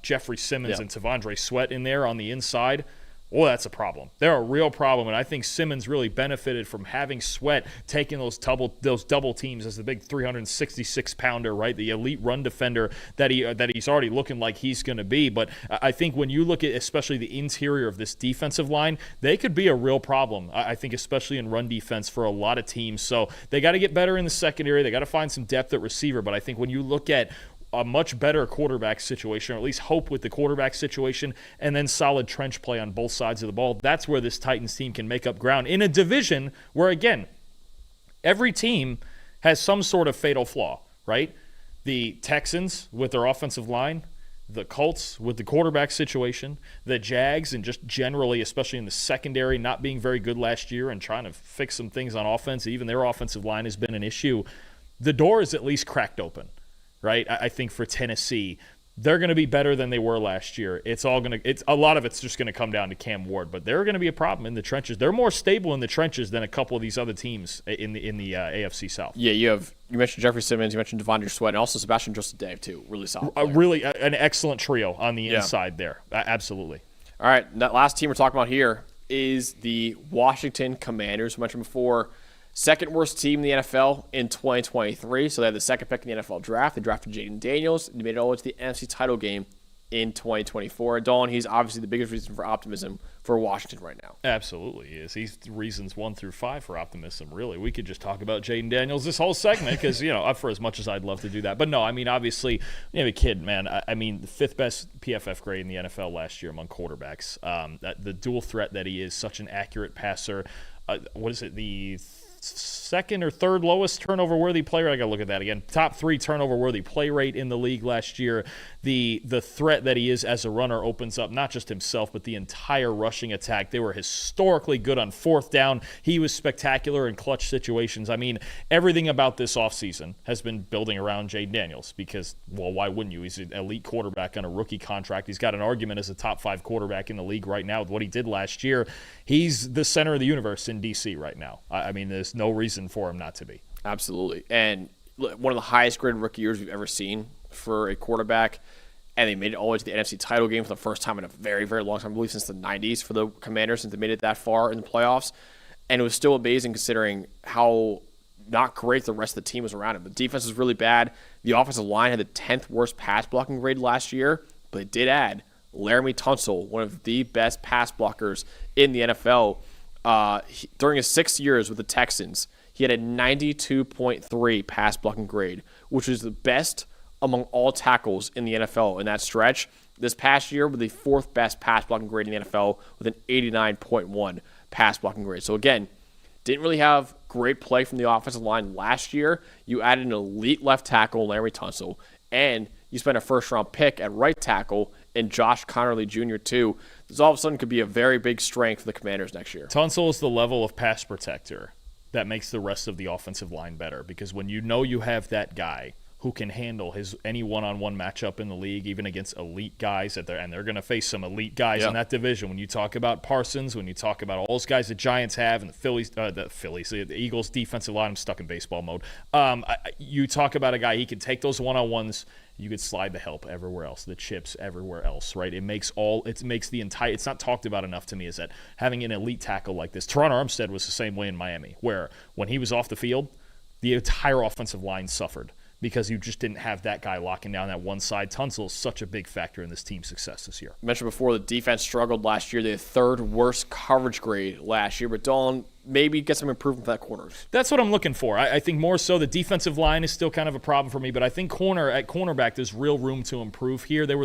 Jeffrey Simmons and Tavondre Sweat in there on the inside. Well, that's a problem. They're a real problem, and I think Simmons really benefited from having Sweat taking those double teams as the big 366-pounder, right? The elite run defender that he's already looking like he's going to be. But I think when you look at especially the interior of this defensive line, they could be a real problem. I think especially in run defense for a lot of teams. So they got to get better in the secondary. They got to find some depth at receiver. But I think when you look at a much better quarterback situation, or at least hope with the quarterback situation, and then solid trench play on both sides of the ball. That's where this Titans team can make up ground in a division where, again, every team has some sort of fatal flaw, right? The Texans with their offensive line, the Colts with the quarterback situation, the Jags, and just generally, especially in the secondary, not being very good last year and trying to fix some things on offense. Even their offensive line has been an issue. The door is at least cracked open. Right, I think for Tennessee, they're going to be better than they were last year. It's a lot of it's just going to come down to Cam Ward, but they're going to be a problem in the trenches. They're more stable in the trenches than a couple of these other teams in the AFC South. Yeah, you mentioned Jeffrey Simmons, you mentioned Devondre Sweat, and also Sebastian Joseph-Dave too. Really solid. Really an excellent trio on the inside there. Absolutely. All right, that last team we're talking about here is the Washington Commanders. We mentioned before. Second worst team in the NFL in 2023. So they had the second pick in the NFL draft. They drafted Jaden Daniels. They made it all the way to the NFC title game in 2024. Dawn, he's obviously the biggest reason for optimism for Washington right now. Absolutely he is. He's reasons 1 through 5 for optimism, really. We could just talk about Jaden Daniels this whole segment because, for as much as I'd love to do that. But no, I mean, obviously, you have a kid, man. I mean, the 5th best PFF grade in the NFL last year among quarterbacks. The dual threat that he is, such an accurate passer. The second or third lowest turnover-worthy player. I got to look at that again. Top 3 turnover-worthy play rate in the league last year. The threat that he is as a runner opens up not just himself, but the entire rushing attack. They were historically good on 4th down. He was spectacular in clutch situations. I mean, everything about this offseason has been building around Jaden Daniels because, well, why wouldn't you? He's an elite quarterback on a rookie contract. He's got an argument as a top 5 quarterback in the league right now with what he did last year. He's the center of the universe in D.C. right now. I mean, there's no reason for him not to be. Absolutely. And one of the highest graded rookie years we've ever seen for a quarterback. And they made it all the way to the NFC title game for the first time in a very, very long time, I believe since the 90s for the Commanders, since they made it that far in the playoffs. And it was still amazing considering how not great the rest of the team was around him. The defense was really bad. The offensive line had the 10th worst pass blocking grade last year, but it did add Laramie Tunsil, one of the best pass blockers in the NFL. During his 6 years with the Texans, he had a 92.3 pass blocking grade, which is the best among all tackles in the NFL in that stretch. This past year with the 4th best pass blocking grade in the NFL with an 89.1 pass blocking grade. So again, didn't really have great play from the offensive line last year. You added an elite left tackle, Larry Tunsil, and you spent a first-round pick at right tackle in Josh Connerly Jr. too. This all of a sudden could be a very big strength for the Commanders next year. Tunsil is the level of pass protector that makes the rest of the offensive line better because when you know you have that guy who can handle any one-on-one matchup in the league, even against elite guys, and they're going to face some elite guys in that division. When you talk about Parsons, when you talk about all those guys the Giants have, and the Eagles defensive line, I'm stuck in baseball mode. You talk about a guy, he can take those one-on-ones. You could slide the help everywhere else, the chips everywhere else, right? It's not talked about enough to me is that having an elite tackle like this. Teron Armstead was the same way in Miami, where when he was off the field, the entire offensive line suffered because you just didn't have that guy locking down that one side. Tunsil is such a big factor in this team's success this year. I mentioned before the defense struggled last year. They had 3rd worst coverage grade last year. But Dawn, maybe get some improvement with that corners. That's what I'm looking for. I think more so the defensive line is still kind of a problem for me, but I think at cornerback there's real room to improve here. Their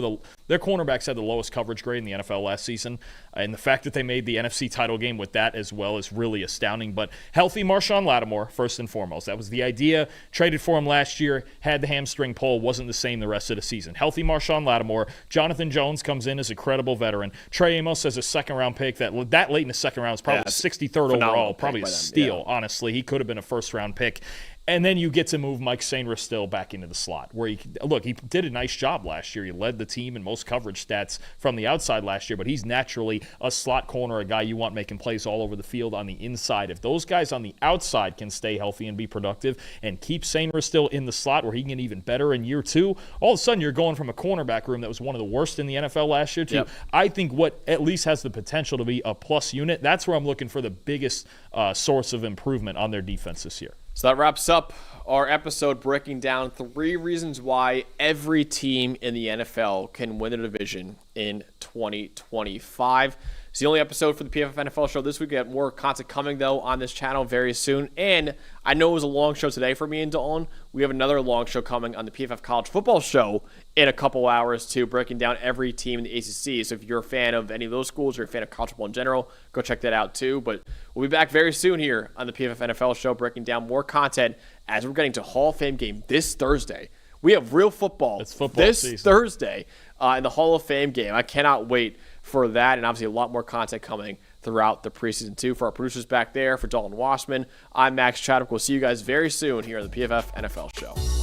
cornerbacks had the lowest coverage grade in the NFL last season, and the fact that they made the NFC title game with that as well is really astounding. But healthy Marshawn Lattimore, first and foremost. That was the idea. Traded for him last year, had the hamstring pull, wasn't the same the rest of the season. Healthy Marshawn Lattimore. Jonathan Jones comes in as a credible veteran. Trey Amos as a second-round pick. That late in the second round was probably 63rd overall, probably a steal, honestly. He could have been a first-round pick. And then you get to move Mike Sainristil still back into the slot, where he did a nice job last year. He led the team in most coverage stats from the outside last year, but he's naturally a slot corner, a guy you want making plays all over the field on the inside. If those guys on the outside can stay healthy and be productive and keep Sainristil still in the slot where he can get even better in year two, all of a sudden you're going from a cornerback room that was one of the worst in the NFL last year to, I think, what at least has the potential to be a plus unit. That's where I'm looking for the biggest source of improvement on their defense this year. So that wraps up our episode breaking down 3 reasons why every team in the NFL can win a division in 2025. It's the only episode for the PFF NFL show this week. We got more content coming, though, on this channel very soon. And I know it was a long show today for me and Dalton. We have another long show coming on the PFF College Football Show in a couple hours, too, breaking down every team in the ACC. So if you're a fan of any of those schools or a fan of college football in general, go check that out, too. But we'll be back very soon here on the PFF NFL show, breaking down more content as we're getting to Hall of Fame game this Thursday. We have real football, this season. Thursday in the Hall of Fame game. I cannot wait for that, and obviously a lot more content coming throughout the preseason too. For our producers back there, for Dalton Wasserman, I'm Max Chadwick. We'll see you guys very soon here on the PFF NFL show.